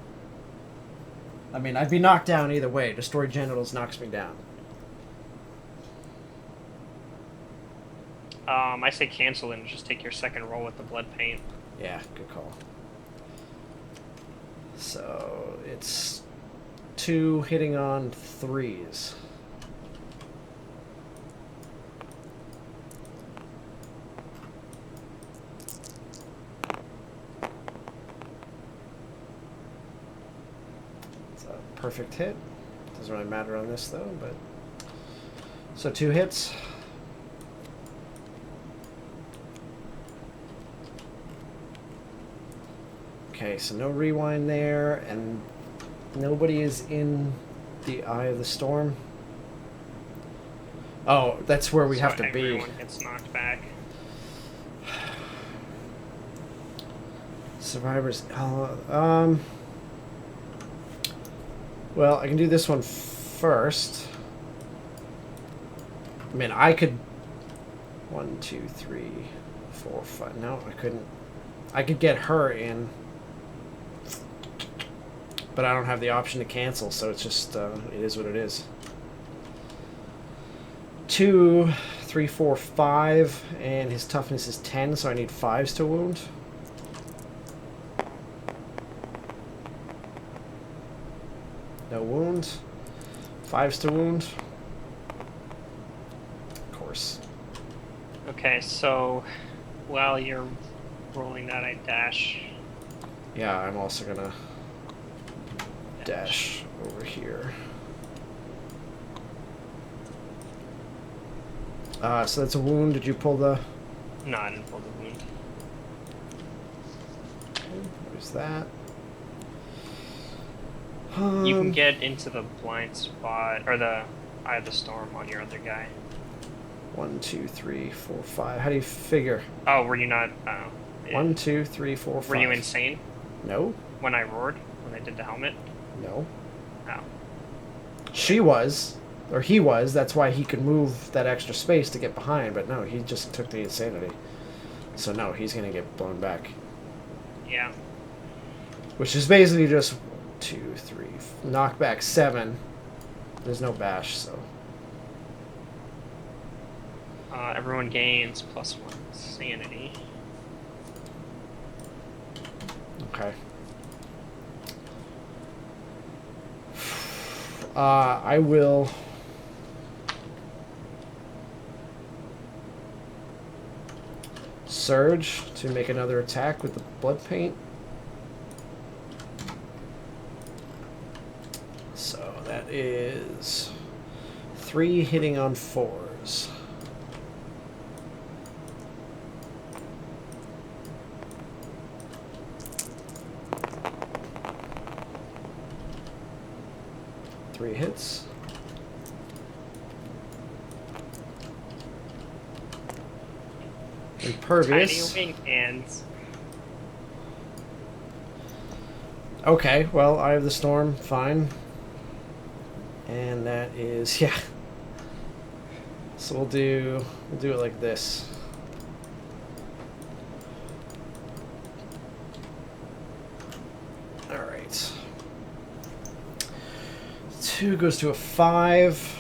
I mean, I'd be knocked down either way. Destroy genitals knocks me down. I say cancel and just take your second roll with the blood paint. Yeah, good call. So it's 2 hitting on 3s. It's a perfect hit. Doesn't really matter on this though, but so 2 hits. Okay, so no rewind there, and nobody is in the eye of the storm. Oh, that's where we have to be. Everyone gets knocked back. Survivors. Well, I can do this one first. I mean, I could. 1, 2, 3, 4, 5. No, I couldn't. I could get her in. But I don't have the option to cancel, so it's just, it is what it is. 2, 3, 4, 5, and his toughness is 10, so I need 5s to wound. No wound. 5s to wound. Of course. Okay, so while you're rolling that, I dash. Yeah, I'm also gonna dash over here. So that's a wound. Did you pull the... No, I didn't pull the wound. Okay, there's that. You can get into the blind spot, or the Eye of the Storm on your other guy. 1, 2, 3, 4, 5. How do you figure? Oh, were you not... 1, 2, 3, 4, 5. Were you insane? No. When I roared? When I did the helmet? No. Oh. She was, or he was. That's why he could move that extra space to get behind. But no, he just took the insanity. So no, he's gonna get blown back. Yeah. Which is basically just 2, 3, knockback 7. There's no bash, so. Everyone gains +1 sanity. Okay. I will... Surge to make another attack with the blood paint. So that is 3 hitting on 4s. Three hits. Impervious. Tiny wing hands. Okay, well, I have the storm. Fine. And that is, yeah. So we'll do it like this. All right. 2 goes to a 5.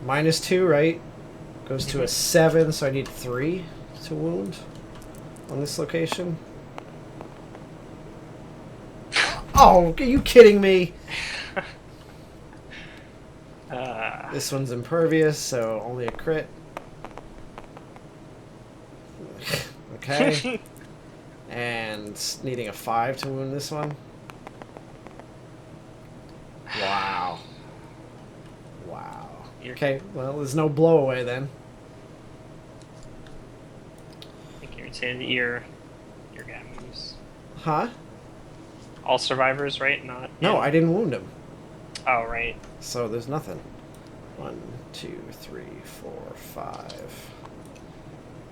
-2, right? Goes to a 7, so I need 3 to wound on this location. Oh, are you kidding me? This one's impervious, so only a crit. Okay. And needing a 5 to wound this one. Wow. Wow. Okay, well, there's no blowaway then. I think you're saying your guy moves. Huh? All survivors, right? Not. No, I didn't wound him. Oh, right. So there's nothing. 1, 2, 3, 4, 5.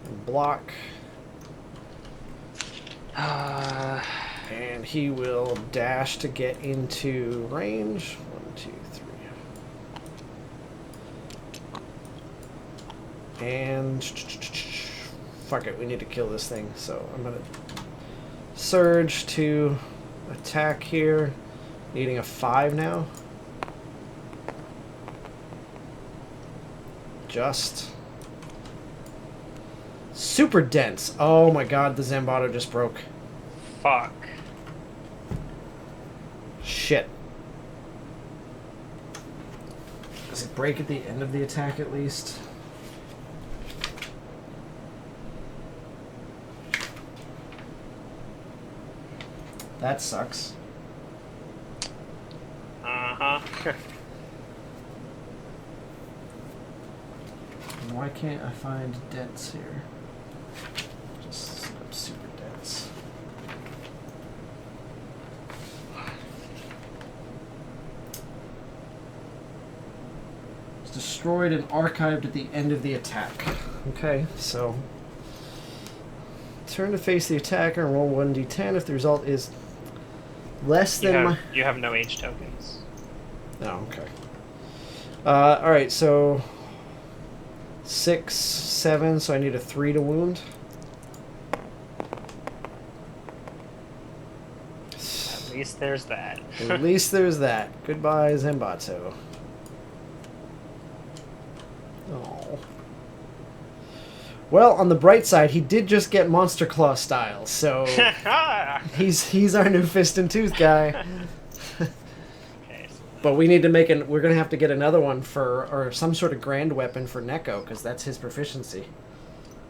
And block. And he will dash to get into range. 1, 2, 3. And fuck it, we need to kill this thing. So I'm gonna surge to attack here, needing a 5 now. Just super dense. Oh my god, the Zambato just broke. Fuck. Shit. Does it break at the end of the attack at least? That sucks. Uh-huh. Why can't I find dents here? Just super dense. It's destroyed and archived at the end of the attack. Okay, so turn to face the attacker and roll 1d10 if the result is less than you have no age tokens. Oh, okay. Alright, so 6, 7, so I need a 3 to wound. At least there's that. At least there's that. Goodbye, Zambato. Oh. Well, on the bright side, he did just get Monster Claw style, so he's our new Fist and Tooth guy. But we need to make we're gonna have to get another one or some sort of grand weapon for Neko, because that's his proficiency.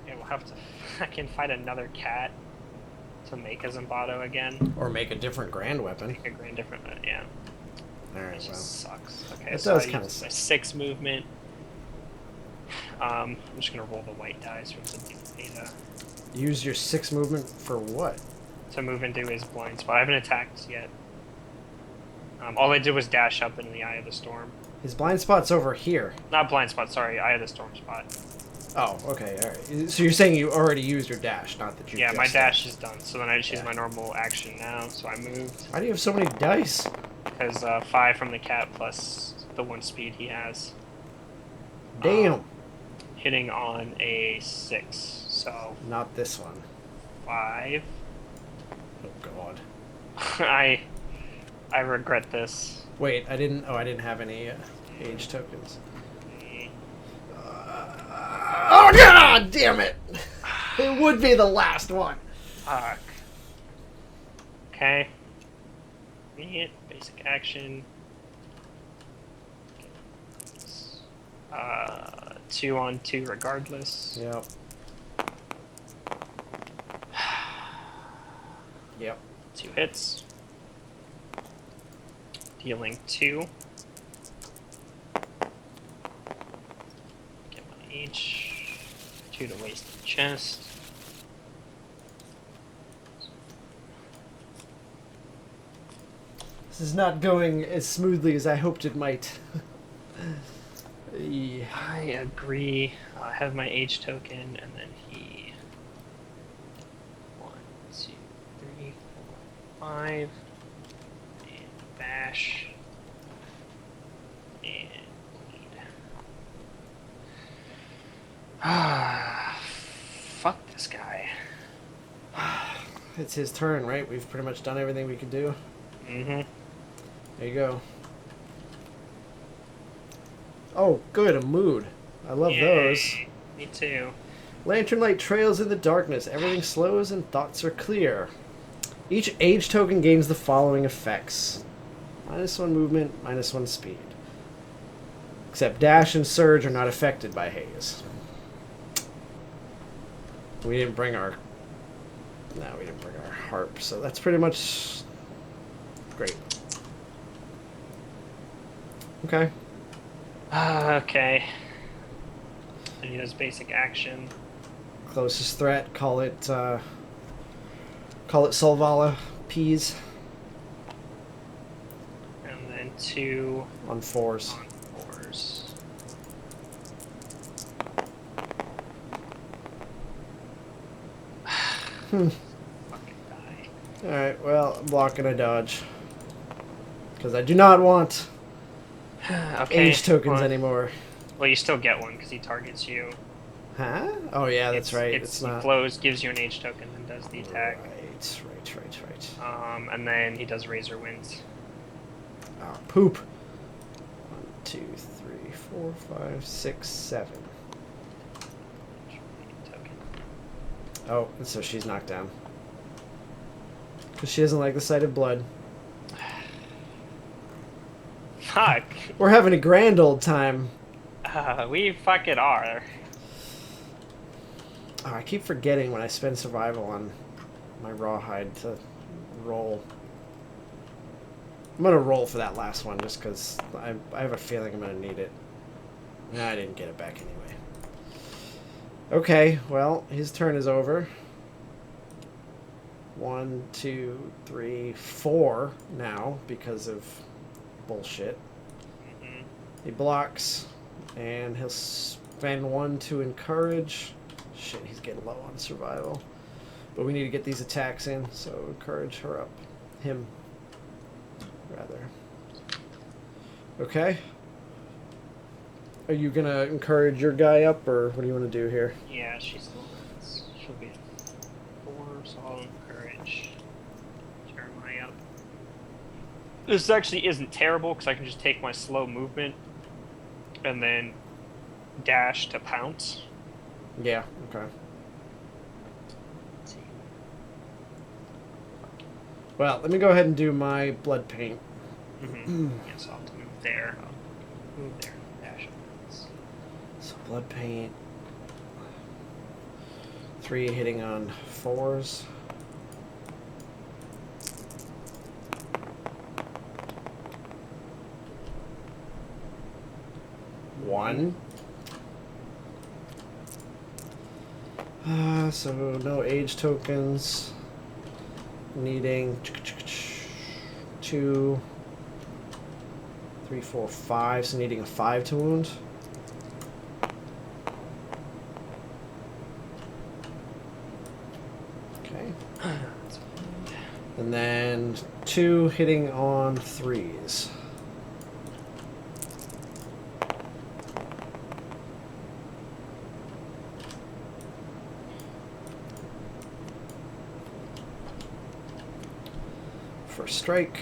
Yeah, we'll have to. I can find another cat to make a Zambato again. Or make a different grand weapon. Make a grand different, yeah. All right, It just sucks. Okay, it so does I kind of use suck. my 6 movement. I'm just gonna roll the white dice from the data. Use your 6 movement for what? To move into his blind spot. I haven't attacked yet. All I did was dash up into the Eye of the Storm. His blind spot's over here. Not blind spot, sorry, Eye of the Storm spot. Oh, okay, all right. So you're saying you already used your dash, not that you. Yeah, just my dash is done. So then I just use Yeah. my normal action now. So I moved. Why do you have so many dice? Because 5 from the cat plus the 1 speed he has. Damn. Hitting on a 6. So Not this one. 5. Oh God. I regret this. Wait, I didn't have any age tokens. Oh God! Damn it! It would be the last one. Fuck. Okay. Immediate basic action. 2 on 2 regardless. Yep. Yep. 2 hits. Dealing 2. Get one each. 2 to waste the chest. This is not going as smoothly as I hoped it might. Yeah. I agree. I have my H token, and then he. 1, 2, 3, 4, 5. And bash. And bleed. Ah, fuck this guy. It's his turn, right? We've pretty much done everything we could do. Mm-hmm. There you go. Oh, good, a mood. I love those. Me too. Lantern light trails in the darkness. Everything slows and thoughts are clear. Each age token gains the following effects. -1 movement, -1 speed. Except dash and surge are not affected by haze. We didn't bring our... No, we didn't bring our harp, so that's pretty much... great. Okay. Okay. And he does basic action. Closest threat, call it Solvala Peas And then 2 on 4s. on 4s. Fucking die. Alright, well, I'm blocking a dodge. Because I do not want Okay. age tokens well, anymore. Well, you still get one because he targets you. Huh? Oh yeah, that's right. It's He not... flows, gives you an H token, and does the attack. Right. And then he does Razor Winds. Oh, poop. 1, 2, 3, 4, 5, 6, 7. Token. Oh, and so she's knocked down. Because she doesn't like the sight of blood. Fuck. We're having a grand old time. We fucking are. Oh, I keep forgetting when I spend survival on my rawhide to roll. I'm going to roll for that last one just because I have a feeling I'm going to need it. Nah, I didn't get it back anyway. Okay, well, his turn is over. 1, 2, 3, 4 now because of bullshit. Mm-hmm. He blocks, and he'll spend 1 to encourage. Shit, he's getting low on survival. But we need to get these attacks in, so encourage her up. Him, rather. Okay. Are you going to encourage your guy up, or what do you want to do here? Yeah, she'll be at 4, so I'll encourage Jeremiah up. This actually isn't terrible because I can just take my slow movement and then dash to pounce. Yeah, okay. Let's see. Well, let me go ahead and do my blood paint. Mm-hmm. Yes, I'll have to move there. I'll move there. Dash and pounce. So blood paint. 3 hitting on 4s. One. So no age tokens. Needing 2, 3, 4, 5. So needing a 5 to wound. Okay. And then 2 hitting on 3s. First strike.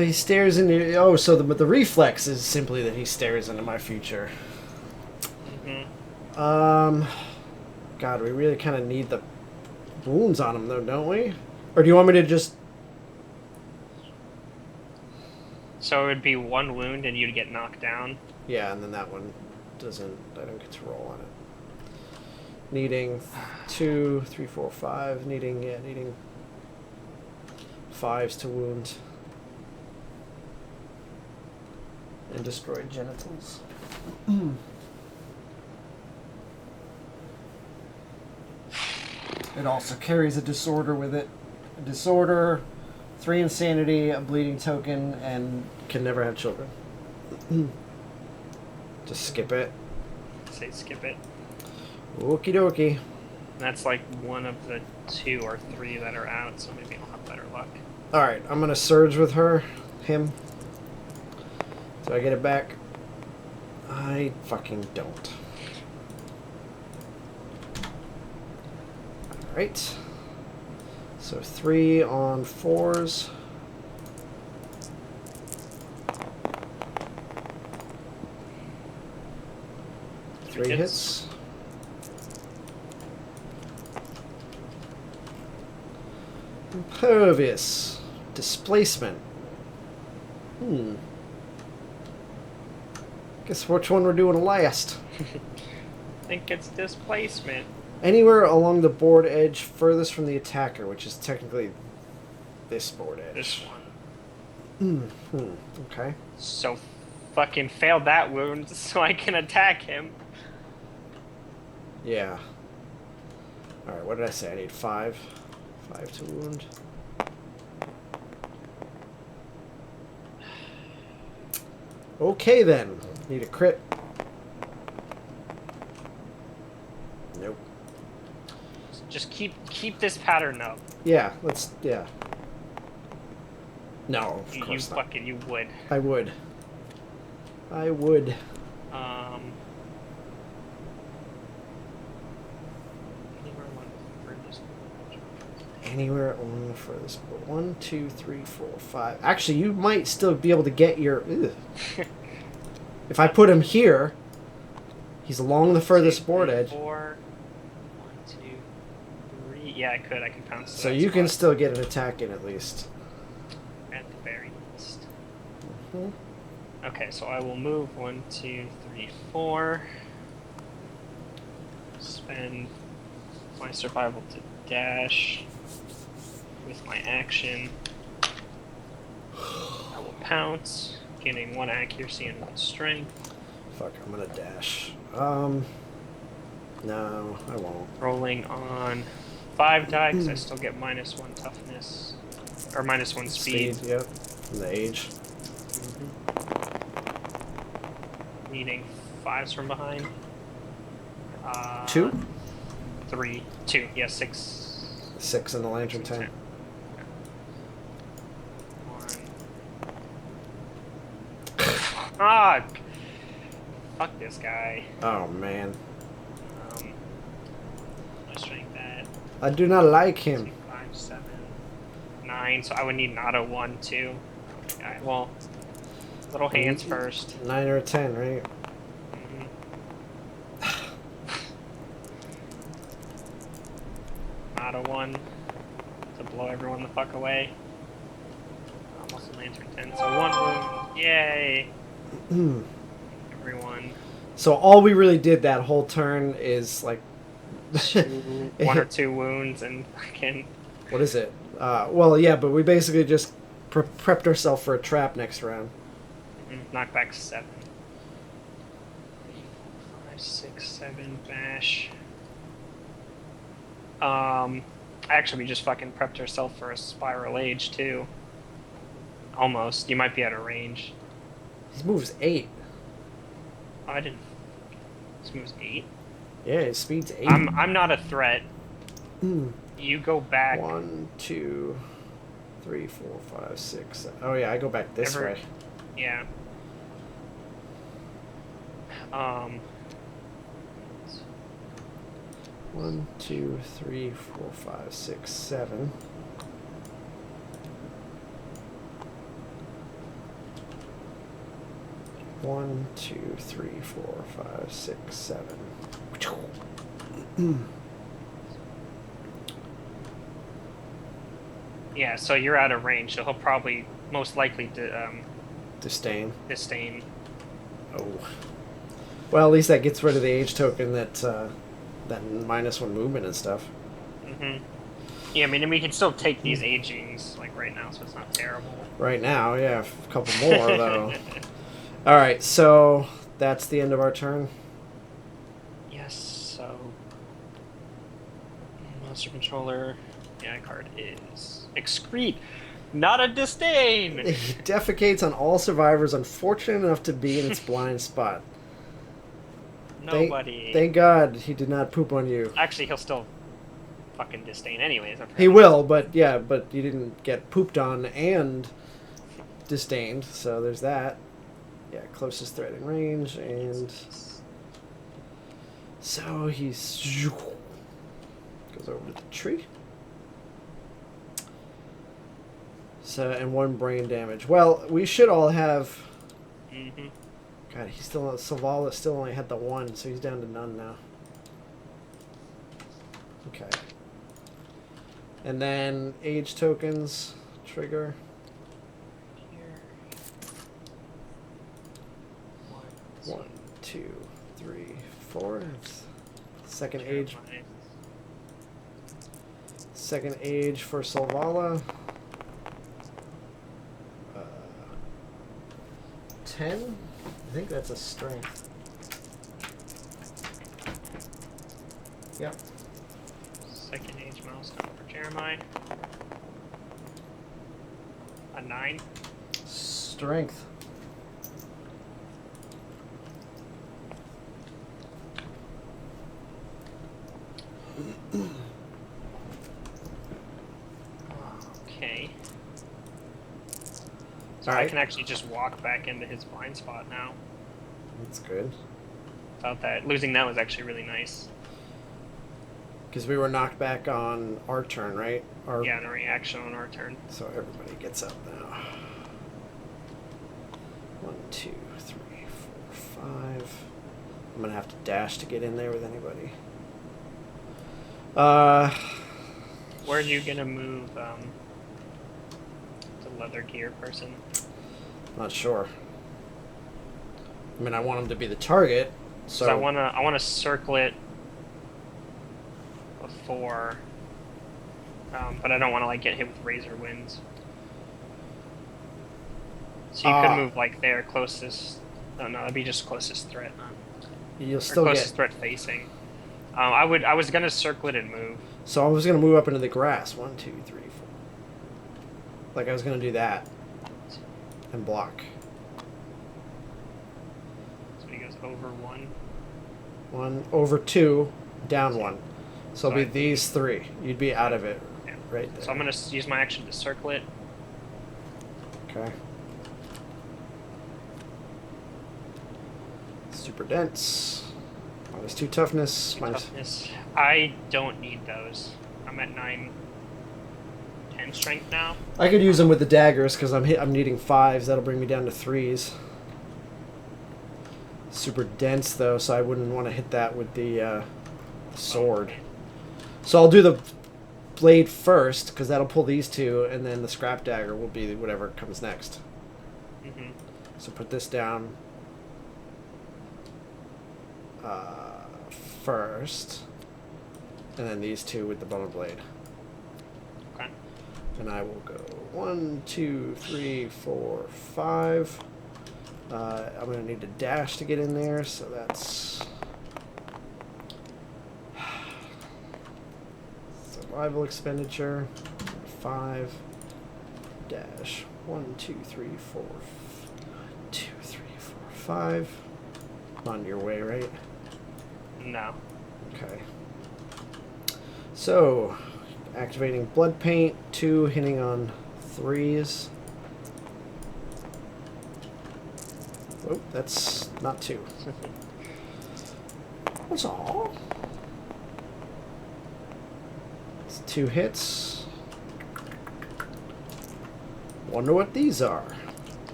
He stares into... Oh, so the reflex is simply that he stares into my future. Mm-hmm. God, we really kind of need the wounds on him, though, don't we? Or do you want me to just... So it would be 1 wound and you'd get knocked down. Yeah, and then that one doesn't. I don't get to roll on it. Needing 2, 3, 4, 5. Needing 5s to wound. And destroy genitals. It also carries a disorder with it. A disorder, 3 insanity, a bleeding token, and can never have children. Just skip it. Say skip it. Okie dokie. That's like one of the 2 or 3 that are out, so maybe I'll have better luck. Alright, I'm gonna surge with him. Do I get it back? I fucking don't. Alright. So 3 on 4s. Three hits. Impervious. Displacement. Guess which one we're doing last. I think it's displacement. Anywhere along the board edge furthest from the attacker, which is technically this board edge. This one. Okay. So fucking failed that wound so I can attack him. Yeah. Alright, what did I say? I need 5. 5 to wound. Okay then. Need a crit. Nope. Just keep this pattern up. Yeah, yeah. No, of You course not. fucking, you would. I would. I would. Anywhere along the furthest board. 1, 2, 3, 4, 5. Actually, you might still be able to get your... If I put him here, he's along the furthest board edge. 4. 1, 2, 3. Yeah, I could. I can pounce. So you can still get an attack in at least. At the very least. Mm-hmm. Okay, so I will move 1, 2, 3, 4. Spend my survival to dash with my action. I will pounce, gaining 1 accuracy and 1 strength. Fuck, I'm gonna dash. No, I won't. Rolling on 5 die, because I still get -1 toughness. Or -1 speed. Yep. And the age. Needing 5s from behind. 2? 3. 2. Yeah, 6. 6 in the lantern 10. 1. Ah! Fuck this guy. Oh man. My strength at I do not like him. 5, 7, 9. So I would need an auto 1, 2. Okay, well, little hands first. 9 or a 10, right? Auto 1 to blow everyone the fuck away. Almost a lantern 10. So 1 wound. Yay! Everyone. So all we really did that whole turn is like 1 or 2 wounds and fucking. What is it? Well, yeah, but we basically just prepped ourselves for a trap next round. Knockback 7. 5, 6, 7, bash. Actually, we just fucking prepped ourselves for a spiral age too. Almost. You might be out of range. His move's 8. Oh, I didn't. This move's 8. Yeah, his speed's 8. I'm not a threat. You go back. 1, 2, 3, 4, 5, 6, 7. Oh yeah, I go back this way. Yeah. 1, 2, 3, 4, 5, 6, 7. One, 2, 3, 4, 5, 6, 7. Yeah, so you're out of range, so he'll probably most likely Disdain. Disdain. Oh. Well, at least that gets rid of the age token that that -1 movement and stuff. Mm-hmm. Yeah, I mean, we can still take these agings like right now, so it's not terrible. Right now, yeah, a couple more though. All right, so that's the end of our turn. Yes. So monster controller. Yeah, card is excrete, not a disdain. He defecates on all survivors unfortunate enough to be in its blind spot. Nobody. Thank God he did not poop on you. Actually, he'll still fucking disdain anyways. He will, but yeah, but you didn't get pooped on and disdained, so there's that. Yeah, closest threat in range, and so he's goes over to the tree. So and 1 brain damage. Well, we should all have. Mm-hmm. God, he's still Savala still only had the 1, so he's down to none now. Okay. And then age tokens trigger. Here. 1, 2, 3, 4. Second age. Second age for Savala. 10. I think that's a strength. Yep. Second age milestone for Jeremiah. A 9. Strength. Okay. So All I right. can actually just walk back into his blind spot now. That's good. Without that, losing that was actually really nice. Because we were knocked back on our turn, right? Yeah, and a reaction on our turn. So everybody gets up now. 1, 2, 3, 4, 5. I'm gonna have to dash to get in there with anybody. Where are you gonna move the leather gear person? Not sure. I mean, I want him to be the target, so I wanna circle it before, but I don't want to like get hit with razor winds. So you could move like there, closest. Oh no, that'd be just closest threat. You'll still closest get threat facing. I was gonna circle it and move. So I was gonna move up into the grass. 1, 2, 3, 4. Like I was gonna do that and block. So he goes over 1. 1 over 2, down 1. So it'll be I'd these 3. You'd be out of it Yeah. right there. So I'm gonna use my action to circle it. Okay. Super dense. -2 toughness. Toughness. I don't need those. I'm at 9, 10 strength now. I could use them with the daggers because I'm needing 5s. That'll bring me down to 3s. Super dense though, so I wouldn't want to hit that with the sword. So I'll do the blade first because that'll pull these 2, and then the scrap dagger will be whatever comes next. Mm-hmm. So put this down first, and then these 2 with the bone blade. Okay. And I will go 1, 2, 3, 4, 5. I'm going to need to dash to get in there, so that's survival expenditure. 5 dash 1, 2, 3, 4, 2, 3, 4, 5. On your way, right? No. Okay. So, activating blood paint, 2 hitting on 3s. Oh, that's not 2. That's all. It's 2 hits. Wonder what these are.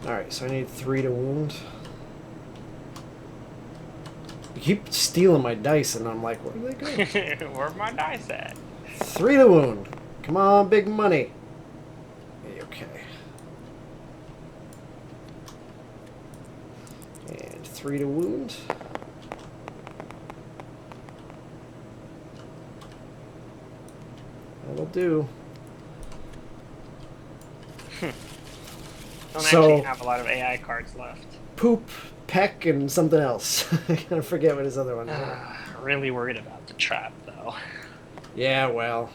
Alright, so I need 3 to wound. You keep stealing my dice, and I'm like, where are they going? Where my dice at? 3 to wound. Come on, big money. Okay. 3 to wound. That'll do. Don't So- actually have a lot of AI cards left. Poop, peck, and something else. I gotta forget what his other one is. Really worried about the trap, though. Yeah, well.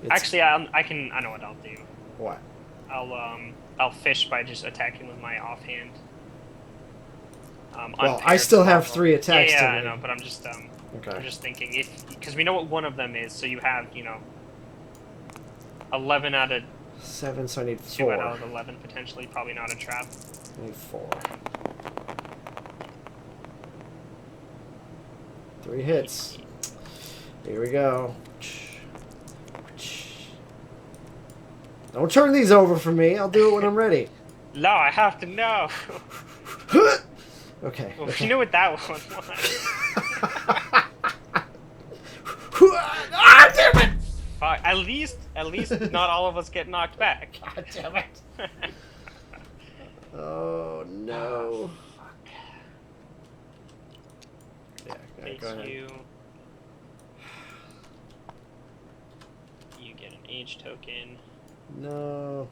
It's, Actually, I know what I'll do. what? I'll fish by just attacking with my offhand. Well, I still have 3 attacks Yeah, to I me. know, but I'm just Okay. thinking because we know what one of them is, so you have 11 out of 7, so I need 2 out 4. of 11 potentially, probably not a trap. I need 4. 3 hits. Here we go. Don't turn these over for me. I'll do it when I'm ready. No, I have to know. Okay. Well, okay. you know what that one was. Ah, damn it! Fuck, at least not all of us get knocked back. God damn it. Oh, no. Fuck. Yeah, Face go ahead. you. You get an age token. No.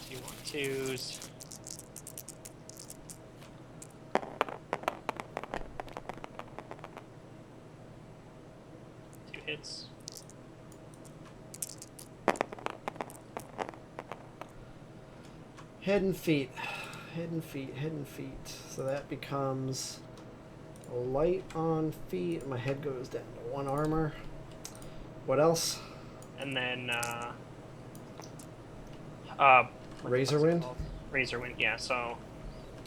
2/2s. Two hits. Head and feet. Head and feet. Head and feet. So that becomes a light on feet. My head goes down to 1 armor. What else? And then Razor what's it wind? called? Razor wind, yeah. So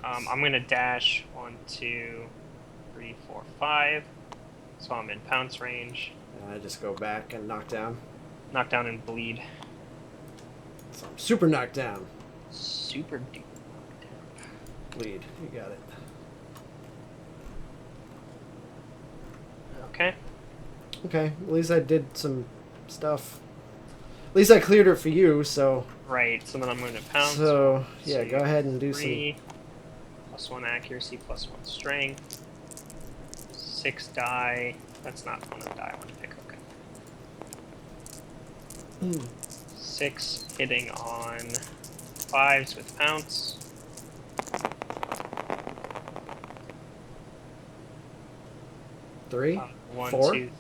I'm gonna dash 1, 2, 3, 4, 5. So I'm in pounce range. And I just go back and knock down. Knock down and bleed. So I'm super knocked down. Super duper knocked down. Bleed. You got it. Okay. Okay. At least I did some stuff. At least I cleared it for you, so... Right, so then I'm going to pounce. So, yeah, two, go ahead and do 3, +1 accuracy, +1 strength. 6 die. That's not one of the die I want to pick. Okay. some... 6 hitting on 5s with pounce. Three? 1, 4? 2,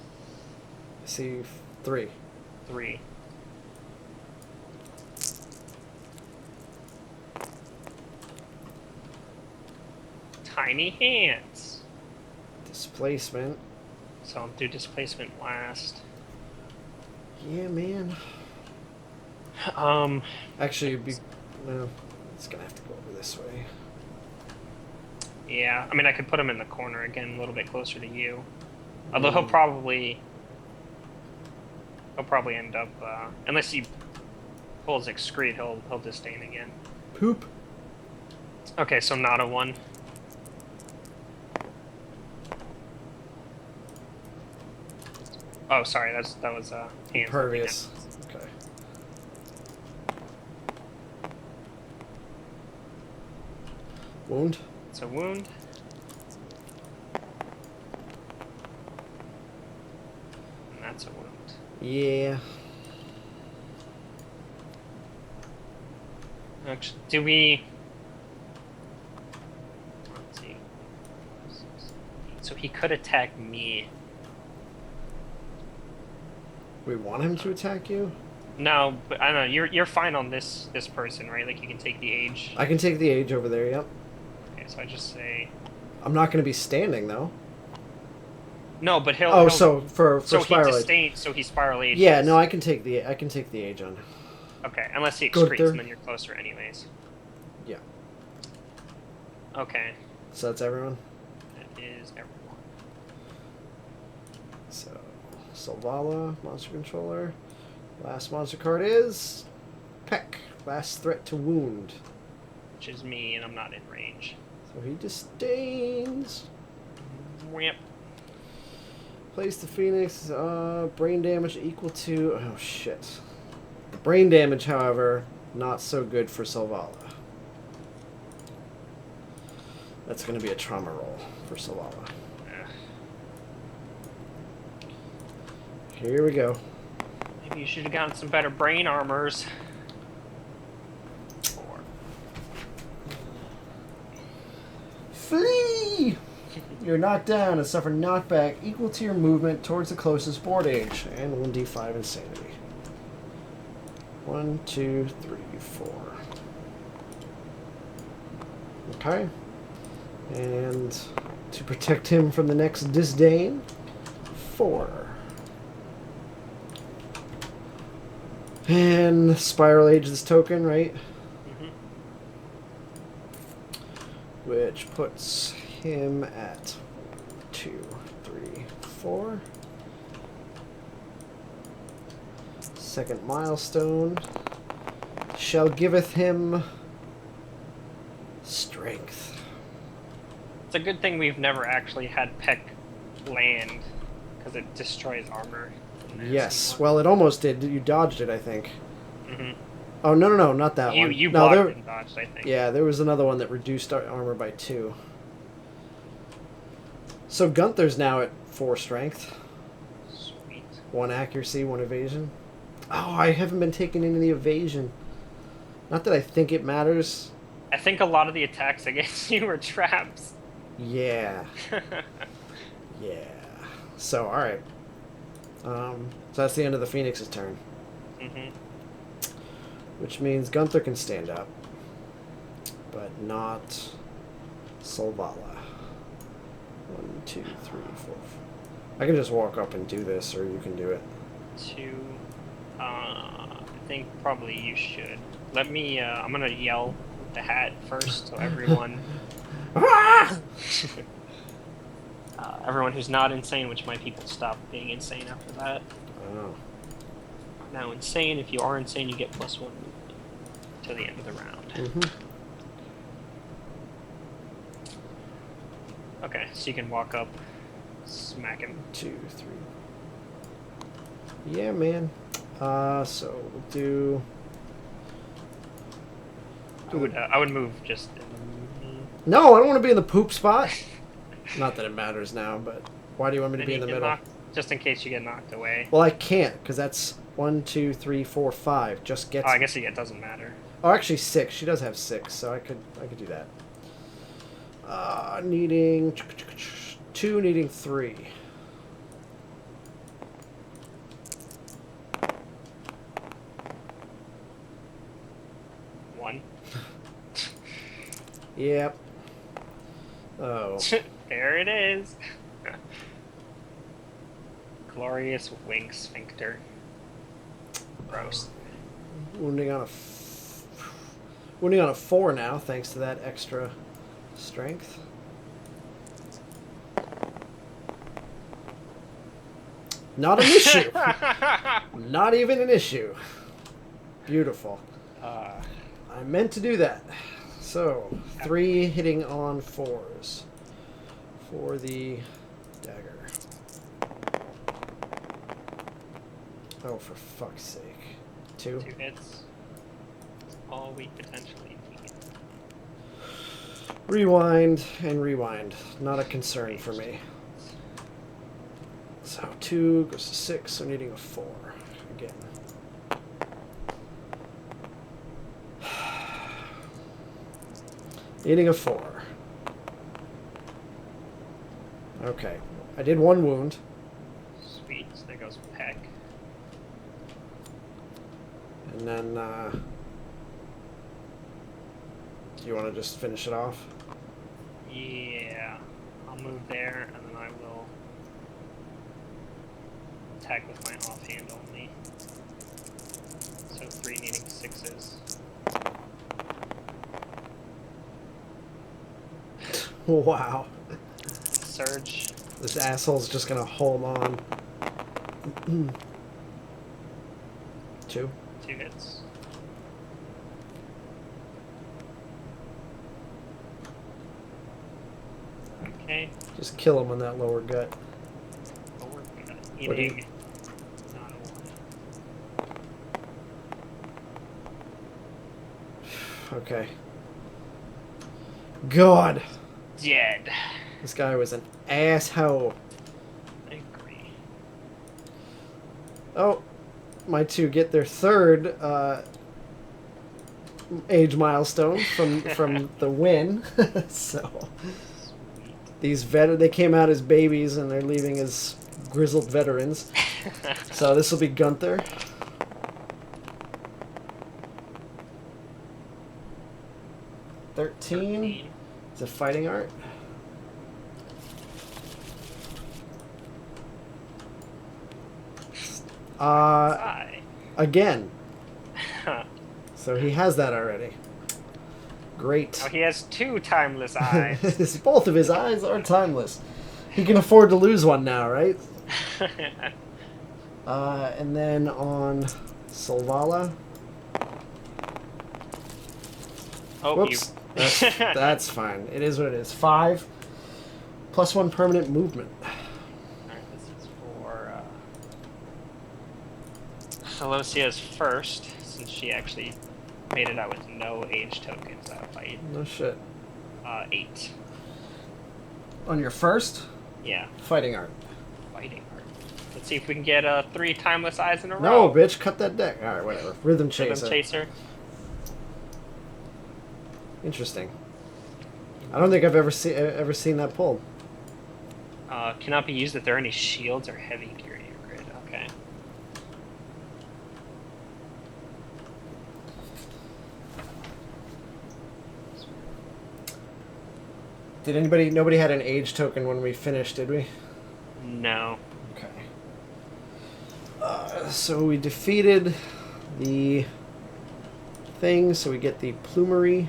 I see 3. 3. Tiny hands. Displacement. So I'll do displacement last. Yeah, man. Um, Actually, it'd be... No. It's gonna have to go over this way. yeah. I mean, I could put him in the corner again, a little bit closer to you. Although he'll probably end up unless he pulls excrete, he'll disdain again. Poop. Okay, so not a 1. Oh, sorry, that was hands. Impervious. Okay. Wound. It's a wound. And that's a wound. Yeah. Actually, do we... Let's see. So he could attack me. We want him to attack you? No, but I don't know. You're fine on this person, right? Like you can take the age. I can take the age over there, yep. Okay, so I just say I'm not going to be standing, though. no, but he'll. Oh, he'll, so for so spiral he age. disdain. So he spiral age. Yeah, no, I can take the age on. Okay, unless he Go excretes, there. and then you're closer, anyways. Yeah. Okay, So that's everyone. that is everyone. So, Solvala, monster controller. Last monster card is Peck. Last threat to wound. Which is me, and I'm not in range. So he disdains. Yep. Place the Phoenix. Brain damage equal to... Oh, shit. The brain damage, however, not so good for Solvala. That's going to be a trauma roll for Salala. Here we go. Maybe you should have gotten some better brain armors. 4. Flee! You're knocked down and suffer knockback equal to your movement towards the closest board edge, and 1d5 insanity. 1, 2, 3, 4. Okay. And to protect him from the next disdain, 4. And Spiral Age this token, right? Mm-hmm. Which puts him at 2, 3, 4. Second milestone shall giveth him strength. It's a good thing we've never actually had Peck land, because it destroys armor. Yes, well, it almost did. You dodged it, I think. Mm-hmm. Oh, no, not that one. You no, blocked and dodged, I think. Yeah, there was another one that reduced our armor by 2. So Gunther's now at 4 strength. Sweet. 1 accuracy, 1 evasion. Oh, I haven't been taking any of the evasion. Not that I think it matters. I think a lot of the attacks against you were traps. Yeah. Yeah. So, alright. So that's the end of the Phoenix's turn. Mm-hmm. Which means Gunther can stand up. But not Solvala. 1, 2, 3, 4. I can just walk up and do this, or you can do it. 2. I think probably you should. Let me, I'm gonna yell with the hat first, so everyone... everyone who's not insane, which my people stop being insane after that. Oh. Now insane, if you are insane, you get +1 to the end of the round. Mm-hmm. Okay, so you can walk up, smack him. 2, 3. Yeah, man. So we'll do. I would move just. No, I don't want to be in the poop spot. Not that it matters now, but why do you want me to be in the middle? Just in case you get knocked away. Well, I can't, because that's 1, 2, 3, 4, 5. Just gets. Oh, I guess it doesn't matter. Oh, actually 6. She does have 6, so I could do that. Needing 2, needing 3. Yep. Oh. There it is. Glorious wing sphincter. Gross. Wounding on a 4 now, thanks to that extra strength. Not an issue. Not even an issue. Beautiful. I meant to do that. So, 3 hitting on 4s for the dagger. Oh, for fuck's sake. 2? 2 hits. All we potentially need. Rewind and rewind. Not a concern for me. So 2 goes to 6, so needing a 4 again. Needing a 4. Okay. I did 1 wound. Sweet. So there goes Peck. And then, do you want to just finish it off? Yeah. I'll move there, and then I will attack with my offhand only. So 3 needing 6s. Wow. Surge. This asshole's just gonna hold on. 2. 2 hits. Okay. Just kill him on that lower gut. Lower gut. What do you- Eating. Not a 1. Okay. God. dead. This guy was an asshole. I agree. Oh, my two get their third age milestone from the win. So they came out as babies and they're leaving as grizzled veterans. So this will be Gunther. $13 is a fighting art. Again. So he has that already. Great. Oh, he has 2 timeless eyes. Both of his eyes are timeless. He can afford to lose one now, right? And then on Solvala. Oh, whoops. That's fine. It is what it is. 5 plus 1 permanent movement. Alright, this is for Alocia's first, since she actually made it out with no age tokens that fight. No shit. 8. On your first? Yeah. Fighting art. Fighting art. Let's see if we can get 3 timeless eyes in a row. No, bitch, cut that deck. Alright, whatever. Rhythm Chaser. Rhythm Chaser. Interesting. I don't think I've ever seen that pulled. Cannot be used if there are any shields or heavy gear in your grid. Okay. Nobody had an age token when we finished, did we? No. Okay. So we defeated the thing, so we get the plumery.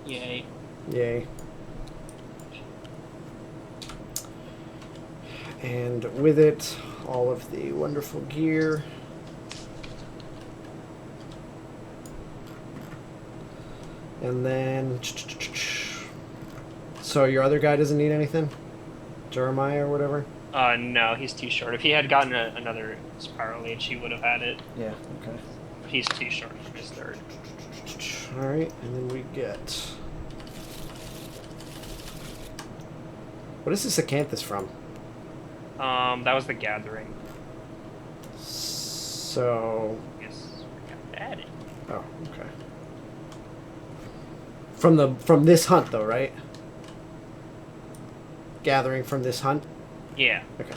Yay. Yay. And with it, all of the wonderful gear. And then... So your other guy doesn't need anything? Jeremiah or whatever? No, he's too short. If he had gotten another Spiral Age, he would have had it. Yeah, okay. But he's too short for his third. Alright, and then we get... What is this Acanthus from? That was the Gathering. So... Yes, we got that in. Oh, okay. From this hunt, though, right? Gathering from this hunt? Yeah. Okay.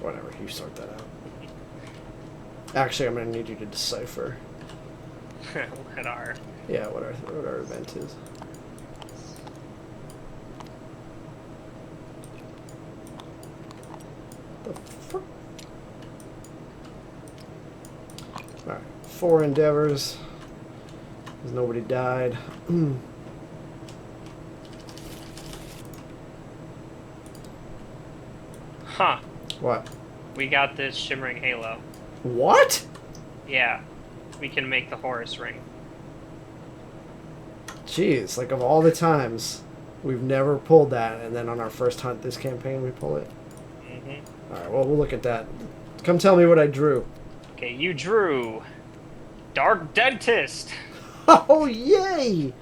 Whatever, you sort that out. Actually, I'm going to need you to decipher. What our... Yeah, what our event is. The fuck? Alright, 4 endeavors. Because nobody died. Huh. What? We got this Shimmering Halo. What? Yeah. We can make the Horus Ring. Jeez, like of all the times, we've never pulled that, and then on our first hunt this campaign we pull it. Mm-hmm. Alright, well, we'll look at that. Come tell me what I drew. Okay, you drew... Dark Dentist! Oh, yay!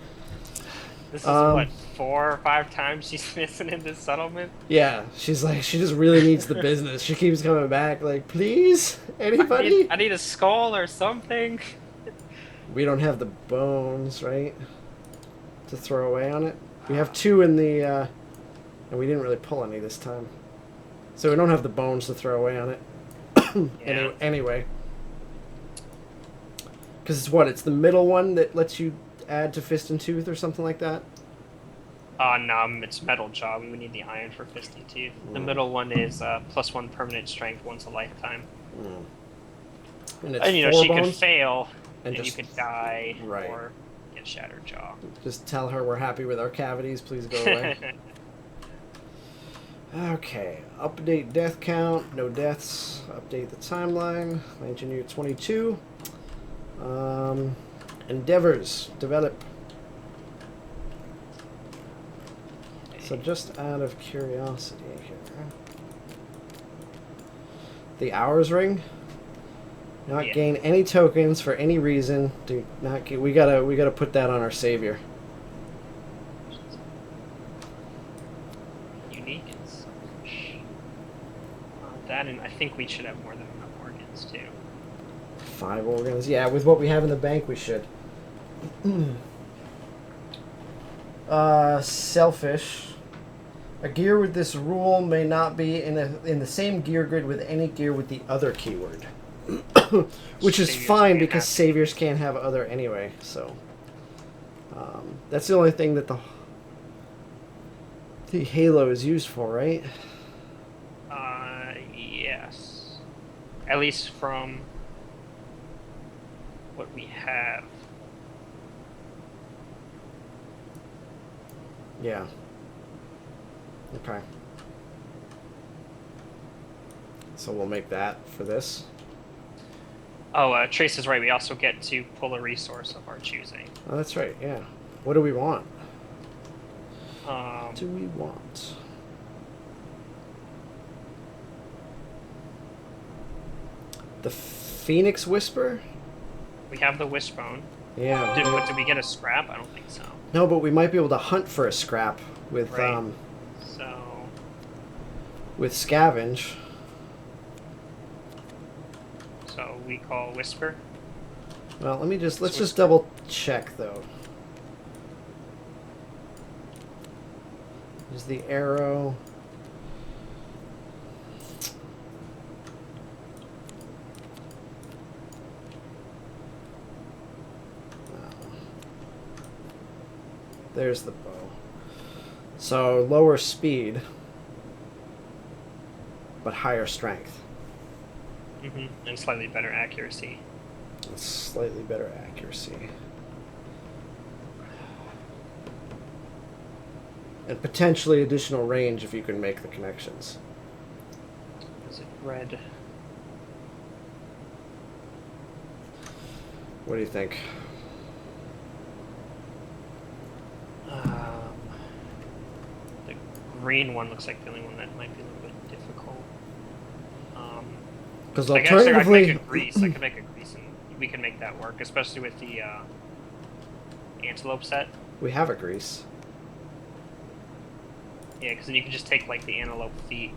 This is what, 4 or 5 times she's missing in this settlement? Yeah, she's like, she just really needs the business. She keeps coming back, like, please, anybody? I need a skull or something. We don't have the bones, right? To throw away on it. We have 2 in the, and we didn't really pull any this time. So we don't have the bones to throw away on it. Yeah. Anyway. Because it's what? It's the middle one that lets you add to Fist and Tooth or something like that? No, it's Metal Jaw. We need the iron for Fist and Tooth. The middle one is +1 permanent strength once a lifetime. And it's And, you know, 4 she bones? could fail, And and just- you could die, Right. or get Shattered Jaw. Just tell her we're happy with our cavities. Please go away. Okay. Update death count. No deaths. Update the timeline. Engineer 22. Endeavors. Develop. So just out of curiosity here. The hours ring. Not Yeah. gain any tokens for any reason. Do not get. We gotta put that on our savior. Unique and selfish. That, and I think we should have more than enough organs too. 5 organs. Yeah, with what we have in the bank, we should. Selfish. A gear with this rule may not be in the same gear grid with any gear with the other keyword. Which is Saviors fine can't because have saviors can't have other anyway. So that's the only thing that the halo is used for, right? Yes. At least from what we have. Yeah. Okay. So we'll make that for this. Oh, Trace is right. We also get to pull a resource of our choosing. Oh, that's right. Yeah. What do we want? Um, Do we want? The Phoenix Whisper? we have the wishbone. Yeah. Did we get a scrap? I don't think so. No, but we might be able to hunt for a scrap with Right. So with scavenge. so we call whisper. Well, let's Whisper. just double check though. There's the arrow. There's the bow. So lower speed, but higher strength. And slightly better accuracy. And slightly better accuracy. And potentially additional range if you can make the connections. Is it red? What do you think? The green one looks like the only one that might be a little bit difficult. Because I guess I could alternatively, make a grease. I could make a grease, and we can make that work, especially with the antelope set. we have a grease. Yeah, because then you can just take like the antelope feet,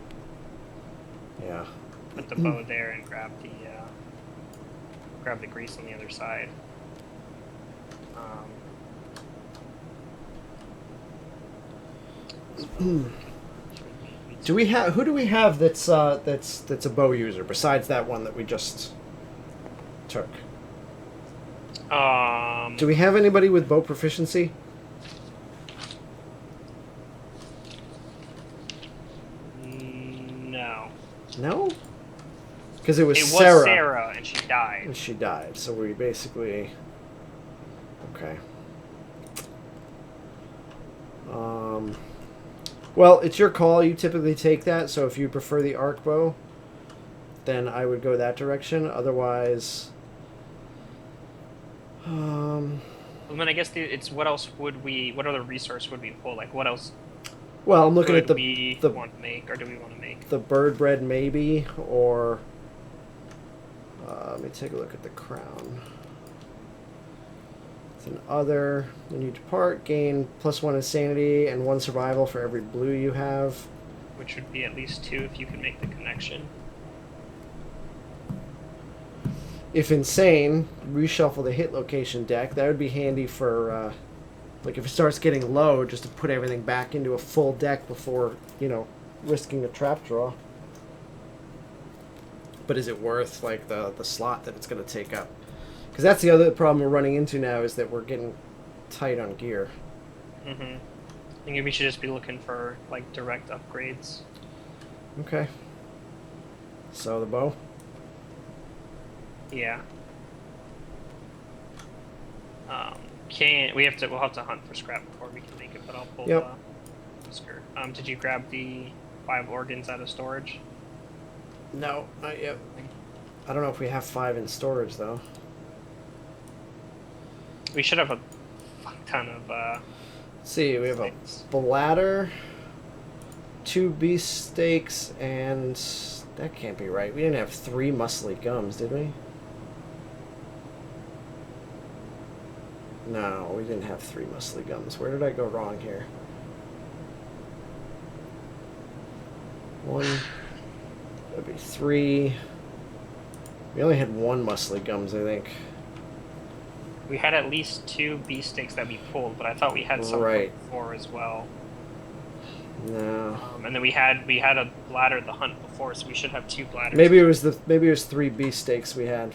Yeah. put the bow there, and grab the grease on the other side. Do we have who do we have that's a bow user besides that one that we just took? Do we have anybody with bow proficiency? No. No? Because it was It was Sarah. Sarah, and she died. And she died, so we basically... Okay. Well, it's your call. You typically take that, so if you prefer the arc bow, then I would go that direction. Otherwise... Well, then I guess it's what else would we... What other resource would we pull? Like, what else Well, I'm looking at could the we the want to make, or do we want to make? the bird bread maybe, or let me take a look at the crown. It's an other. When you depart, gain +1 insanity and 1 survival for every blue you have. Which would be at least 2 if you can make the connection. If insane, reshuffle the hit location deck. That would be handy for like if it starts getting low, just to put everything back into a full deck before, risking a trap draw. But is it worth like the slot that it's going to take up? Because that's the other problem we're running into now, is that we're getting tight on gear. I think we should just be looking for like direct upgrades. Okay. So the bow. Yeah. We'll have to hunt for scrap before we can make it, but I'll pull Yep. the skirt. Did you grab the 5 organs out of storage? No, not yet. I don't know if we have 5 in storage though. We should have a fuck ton of Let's see, we have a things. bladder, 2 beef steaks, and That can't be right. We didn't have 3 muscly gums, did we? No, we didn't have 3 muscly gums. Where did I go wrong here? 1. That'd be 3. We only had 1 muscly gums, I think. We had at least 2 beefsteaks that we pulled, but I thought we had some before as well. No. And then we had a bladder the hunt before, so we should have 2 bladders. Maybe it was 3 beefsteaks we had.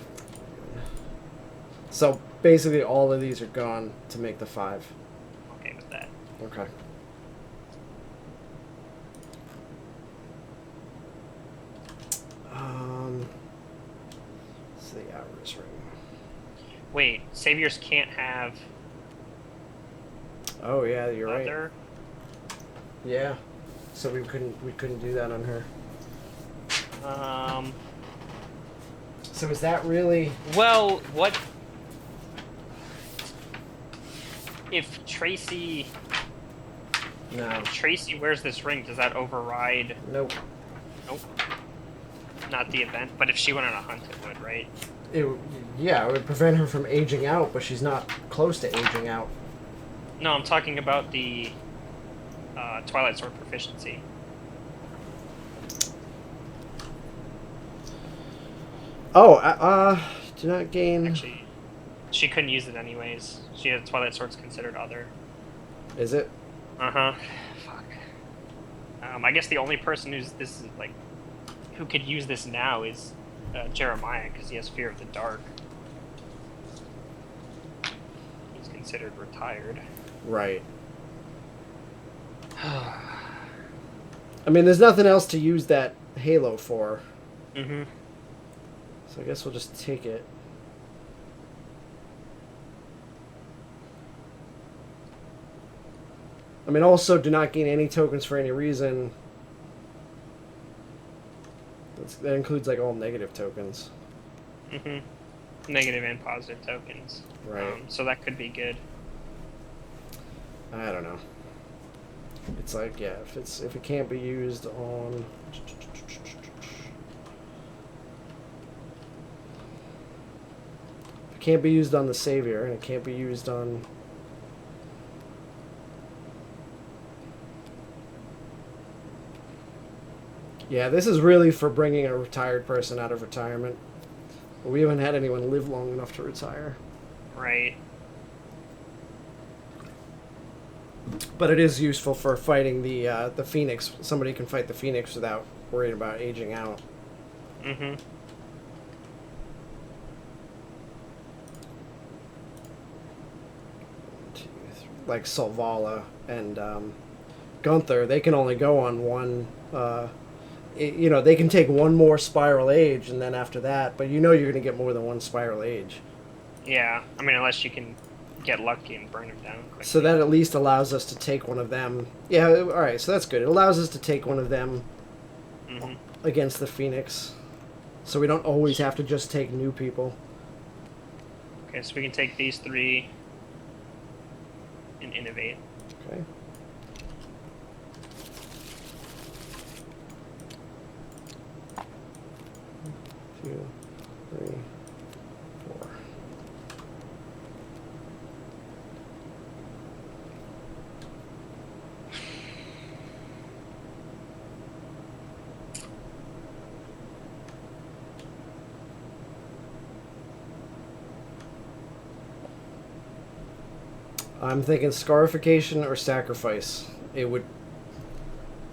So basically, all of these are gone to make the 5. Okay with that. Okay. It's the hours ring. Wait, saviors can't have. Oh yeah, you're leather? Right. Yeah. So we couldn't do that on her. So is that really? Well, what if Tracy? No. If Tracy wears this ring, does that override? Nope. Nope. Not the event, but if she went on a hunt, it would, right? Yeah, it would prevent her from aging out, but she's not close to aging out. No, I'm talking about the Twilight Sword proficiency. Oh, do not gain. Actually, she couldn't use it anyways. She had Twilight Sword's considered other. Is it? Uh-huh. Fuck. I guess the only person who could use this now is Jeremiah, because he has Fear of the Dark. He's considered retired. Right. I mean, there's nothing else to use that halo for. Mm-hmm. So I guess we'll just take it. I mean, also do not gain any tokens for any reason. That includes like all negative tokens. Mm-hmm. Negative and positive tokens. Right. So that could be good. I don't know. It's like, yeah, if it can't be used on. It can't be used on the savior, and it can't be used on. Yeah, this is really for bringing a retired person out of retirement. We haven't had anyone live long enough to retire. Right. But it is useful for fighting the Phoenix. Somebody can fight the Phoenix without worrying about aging out. Mm-hmm. Like Solvala and Gunther, they can only go on one. They can take one more spiral age, and then after that, but you're going to get more than one spiral age. Yeah, I mean, unless you can get lucky and burn them down quickly. So that at least allows us to take one of them. Yeah, all right, so that's good. It allows us to take one of them against the Phoenix, so we don't always have to just take new people. Okay, so we can take these 3 and innovate. Okay. Two, 3, 4. I'm thinking scarification or sacrifice. It would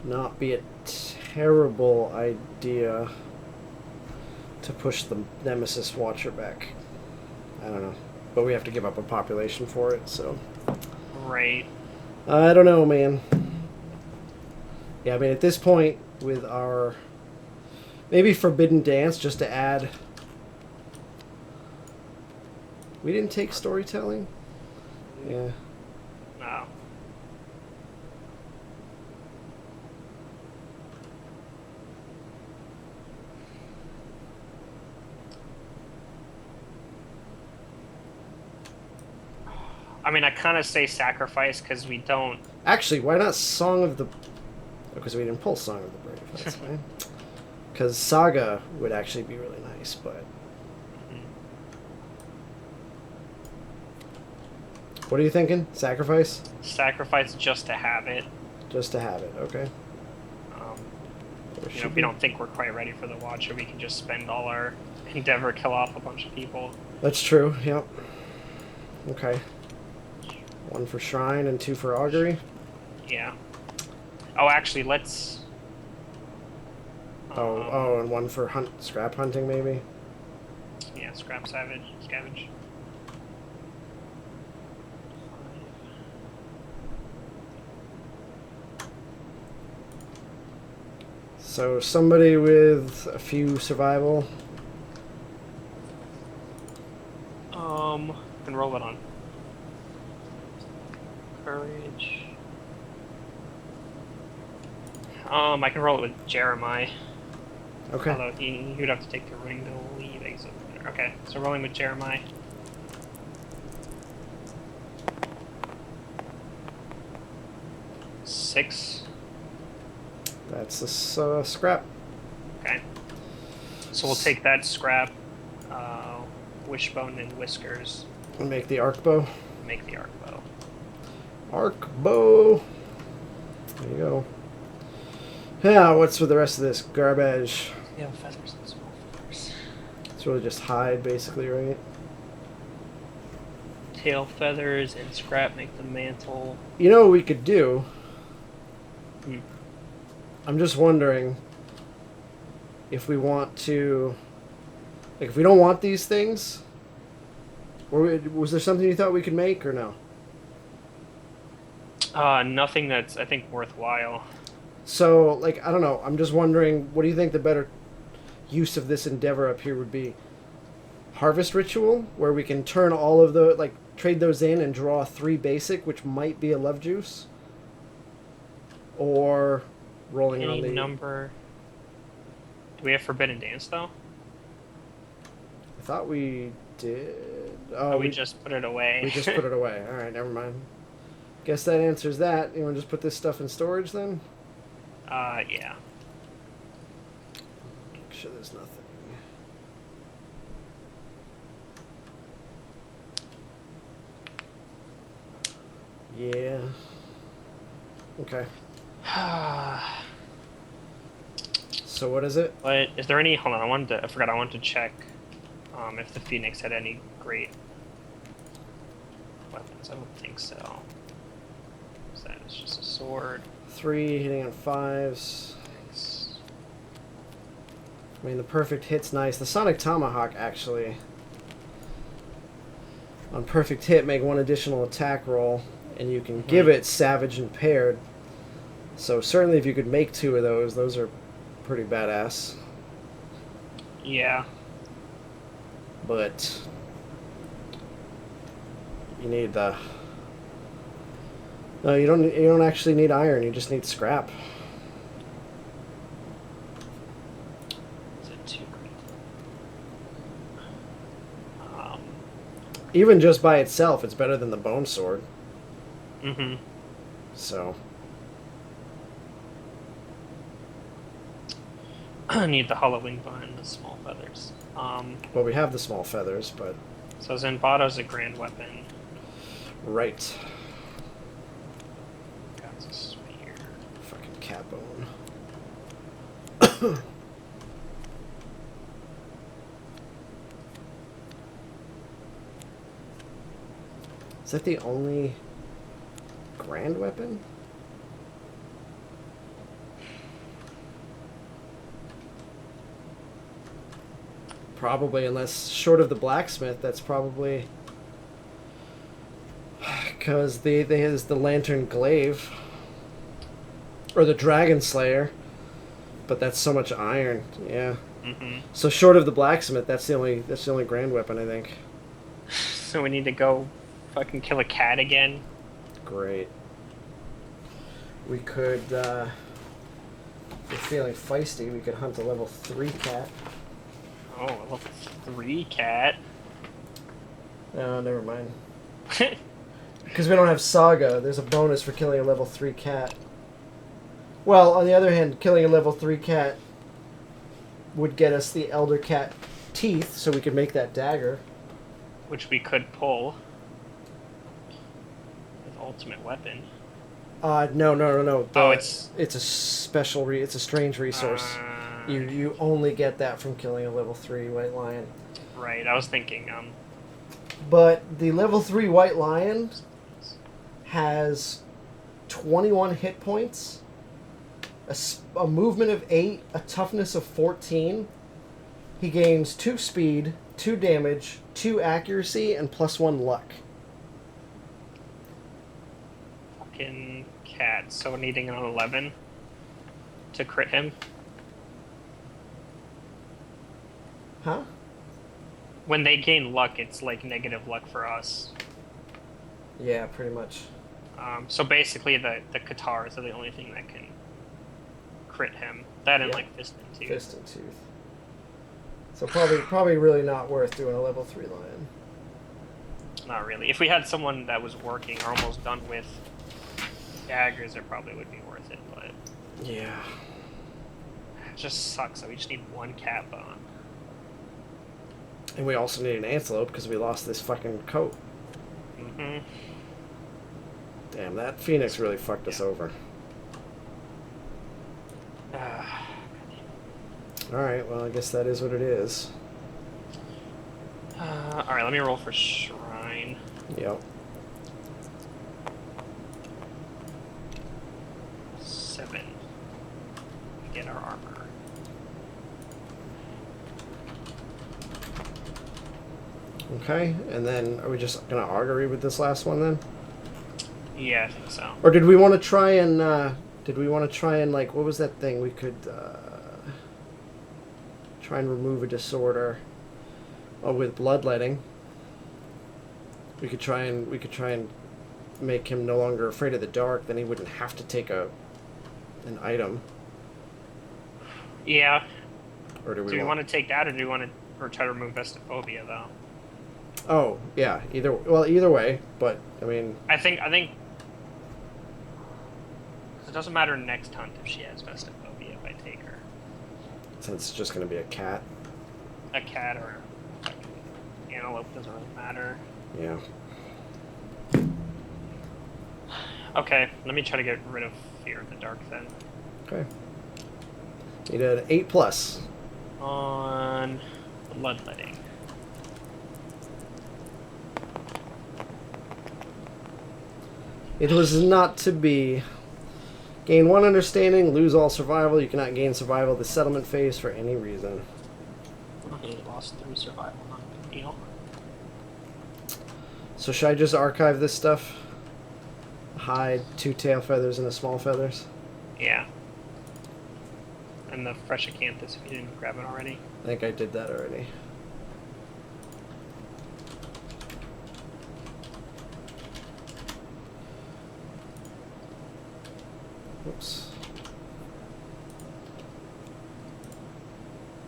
not be a terrible idea to push the Nemesis Watcher back. I don't know. But we have to give up a population for it, so. Right. I don't know, man. Yeah, I mean, at this point, with our. Maybe Forbidden Dance, just to add. We didn't take storytelling? Yeah. No. I mean, I kind of say sacrifice because we don't. Actually, why not Song of the. Because we didn't pull Song of the Brave. That's fine. Because Saga would actually be really nice, but... What are you thinking? Sacrifice? Sacrifice just to have it. Just to have it, okay. If we don't think we're quite ready for the Watcher, we can just spend all our Endeavor, kill off a bunch of people. That's true, yep. Okay. 1 for Shrine and 2 for Augury? Yeah. Oh, actually, let's... and 1 for scrap hunting, maybe? Yeah, scavenge. So somebody with a few survival. Can roll it on courage. I can roll it with Jeremiah. Okay. Although he would have to take the ring to leave exit. Okay, so rolling with Jeremiah. Six. That's a scrap. Okay. So we'll take that scrap, wishbone and whiskers. And make the arc bow. Make the arc bow. Arc bow. There you go. Yeah, what's with the rest of this garbage? Yeah, feathers and small feathers. It's really just hide, basically, right? Tail feathers and scrap make the mantle. You know what we could do? Hmm. I'm just wondering if we want to... Like, if we don't want these things... Or was there something you thought we could make, or no? Nothing that's, I think, worthwhile. So, like, I don't know. I'm just wondering, what do you think the better use of this endeavor up here would be? Harvest Ritual, where we can turn all of the, like, trade those in and draw 3 basic, which might be a love juice? Or rolling on the... number... Do we have Forbidden Dance, though? I thought we did... Oh, we just put it away. We just put it away. Alright, never mind. Guess that answers that. You want to just put this stuff in storage, then? Yeah. Make sure there's nothing. Yeah. Okay. So what is it? But is there any... Hold on, I forgot, I wanted to check if the Phoenix had any great weapons. I don't think so. What's that? It's just a sword. 3 hitting on 5s. Nice. I mean, the perfect hit's nice. The Sonic Tomahawk, actually, on perfect hit, make 1 additional attack roll, and you can give it Savage and Paired. So certainly if you could make 2 of those are pretty badass. Yeah. But you need the... No, you don't actually need iron, you just need scrap. Is it too great? Even just by itself, it's better than the bone sword. Mm-hmm. So... I need the hollow wing bone and the small feathers. Well, we have the small feathers, but... So Zenbato's a grand weapon. Right. Got a spear. Fucking cat bone. Is that the only grand weapon? Probably, unless short of the blacksmith, that's probably because there's the lantern glaive or the dragon slayer, but that's so much iron. Yeah. Mm-hmm. So short of the blacksmith, that's the only grand weapon, I think. So we need to go fucking kill a cat again. Great. We could, if we're feeling feisty, we could hunt a level 3 cat. Oh, level 3 cat. No, never mind. Because we don't have Saga, there's a bonus for killing a level 3 cat. Well, on the other hand, killing a level 3 cat would get us the Elder Cat teeth, so we could make that dagger. Which we could pull with ultimate weapon. No. It's a special. It's a strange resource. You only get that from killing a level 3 white lion. Right. I was thinking. But the level 3 white lion has 21 hit points, a movement of 8, a toughness of 14. He gains 2 speed, 2 damage, 2 accuracy, and +1 luck. Fucking cat. So needing an 11 to crit him. Huh? When they gain luck, it's like negative luck for us. Yeah, pretty much. So basically, the Katars are the only thing that can crit him. That and like Fist and Tooth. Fist and Tooth. So probably really not worth doing a level 3 lion. Not really. If we had someone that was working or almost done with daggers, it probably would be worth it. But yeah, it just sucks. So we just need 1 cat bone. And we also need an antelope because we lost this fucking coat. Mm-hmm. Damn, that phoenix really fucked us over. Alright, well, I guess that is what it is. Alright, let me roll for Shrine. Yep. 7. Get our armor. Okay, and then are we just gonna augury with this last one then? Yeah, I think so. Or did we want to try and like, what was that thing we could try and remove a disorder with bloodletting? We could try and make him no longer afraid of the dark. Then he wouldn't have to take an item. Yeah. Or do we want to take that, or do we want to try to remove Vestophobia though? Oh yeah, either way. But I mean, I think it doesn't matter next hunt if she has Vestophobia if I take her. Since it's just going to be a cat. A cat or like, antelope doesn't really matter. Yeah. Okay, let me try to get rid of Fear of the Dark then. Okay. You did an 8+. On bloodletting. It was not to be. Gain 1 understanding, lose all survival. You cannot gain survival this settlement phase for any reason. Okay, lost 3 survival, not a big deal. So should I just archive this stuff? Hide 2 tail feathers and a small feathers? Yeah. And the fresh acanthus if you didn't grab it already. I think I did that already. Oops.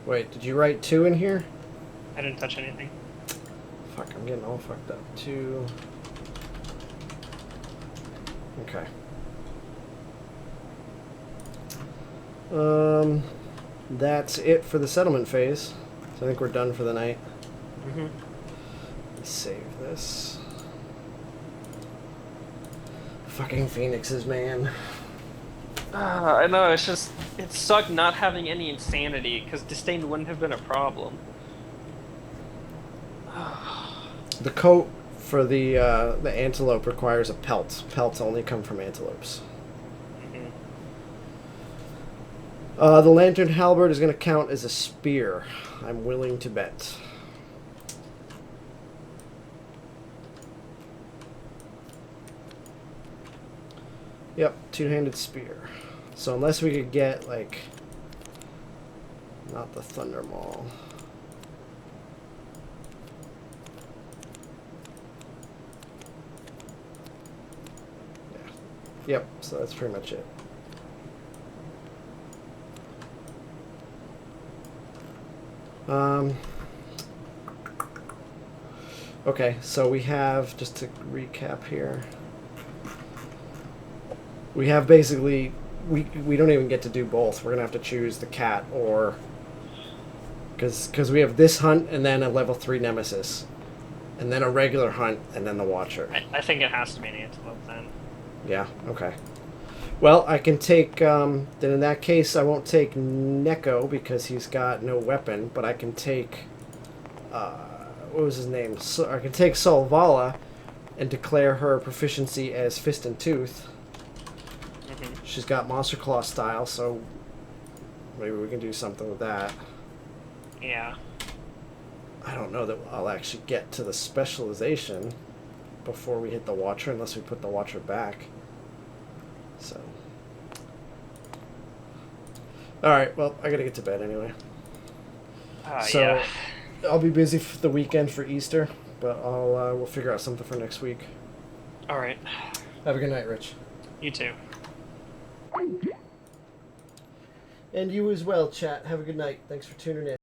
Wait, did you write 2 in here? I didn't touch anything. Fuck, I'm getting all fucked up. 2. Okay. That's it for the settlement phase. So I think we're done for the night. Mm-hmm. Let's save this. Fucking phoenixes, man. I know, it sucked not having any insanity, because Disdain wouldn't have been a problem. The coat for the antelope requires a pelt. Pelts only come from antelopes. Mm-hmm. The lantern halberd is going to count as a spear. I'm willing to bet. Yep, 2-handed spear. So unless we could get, like, not the thunder maul. Yeah. Yep, so that's pretty much it. Okay, so we have, just to recap here, we have basically, we don't even get to do both. We're going to have to choose the cat or Because we have this hunt and then a level 3 Nemesis. And then a regular hunt and then the Watcher. I think it has to be an Antelope then. Yeah, okay. Well, I can take, then in that case, I won't take Neko because he's got no weapon, but I can take, what was his name? So I can take Solvala and declare her proficiency as Fist and Tooth. Mm-hmm. She's got Monster Claw style, so maybe we can do something with that. Yeah. I don't know that I'll actually get to the specialization before we hit the Watcher, unless we put the Watcher back. So. Alright, well, I gotta get to bed anyway. So, yeah. I'll be busy for the weekend for Easter, but we'll figure out something for next week. All right. Have a good night, Rich. You too. And you as well, chat. Have a good night. Thanks for tuning in.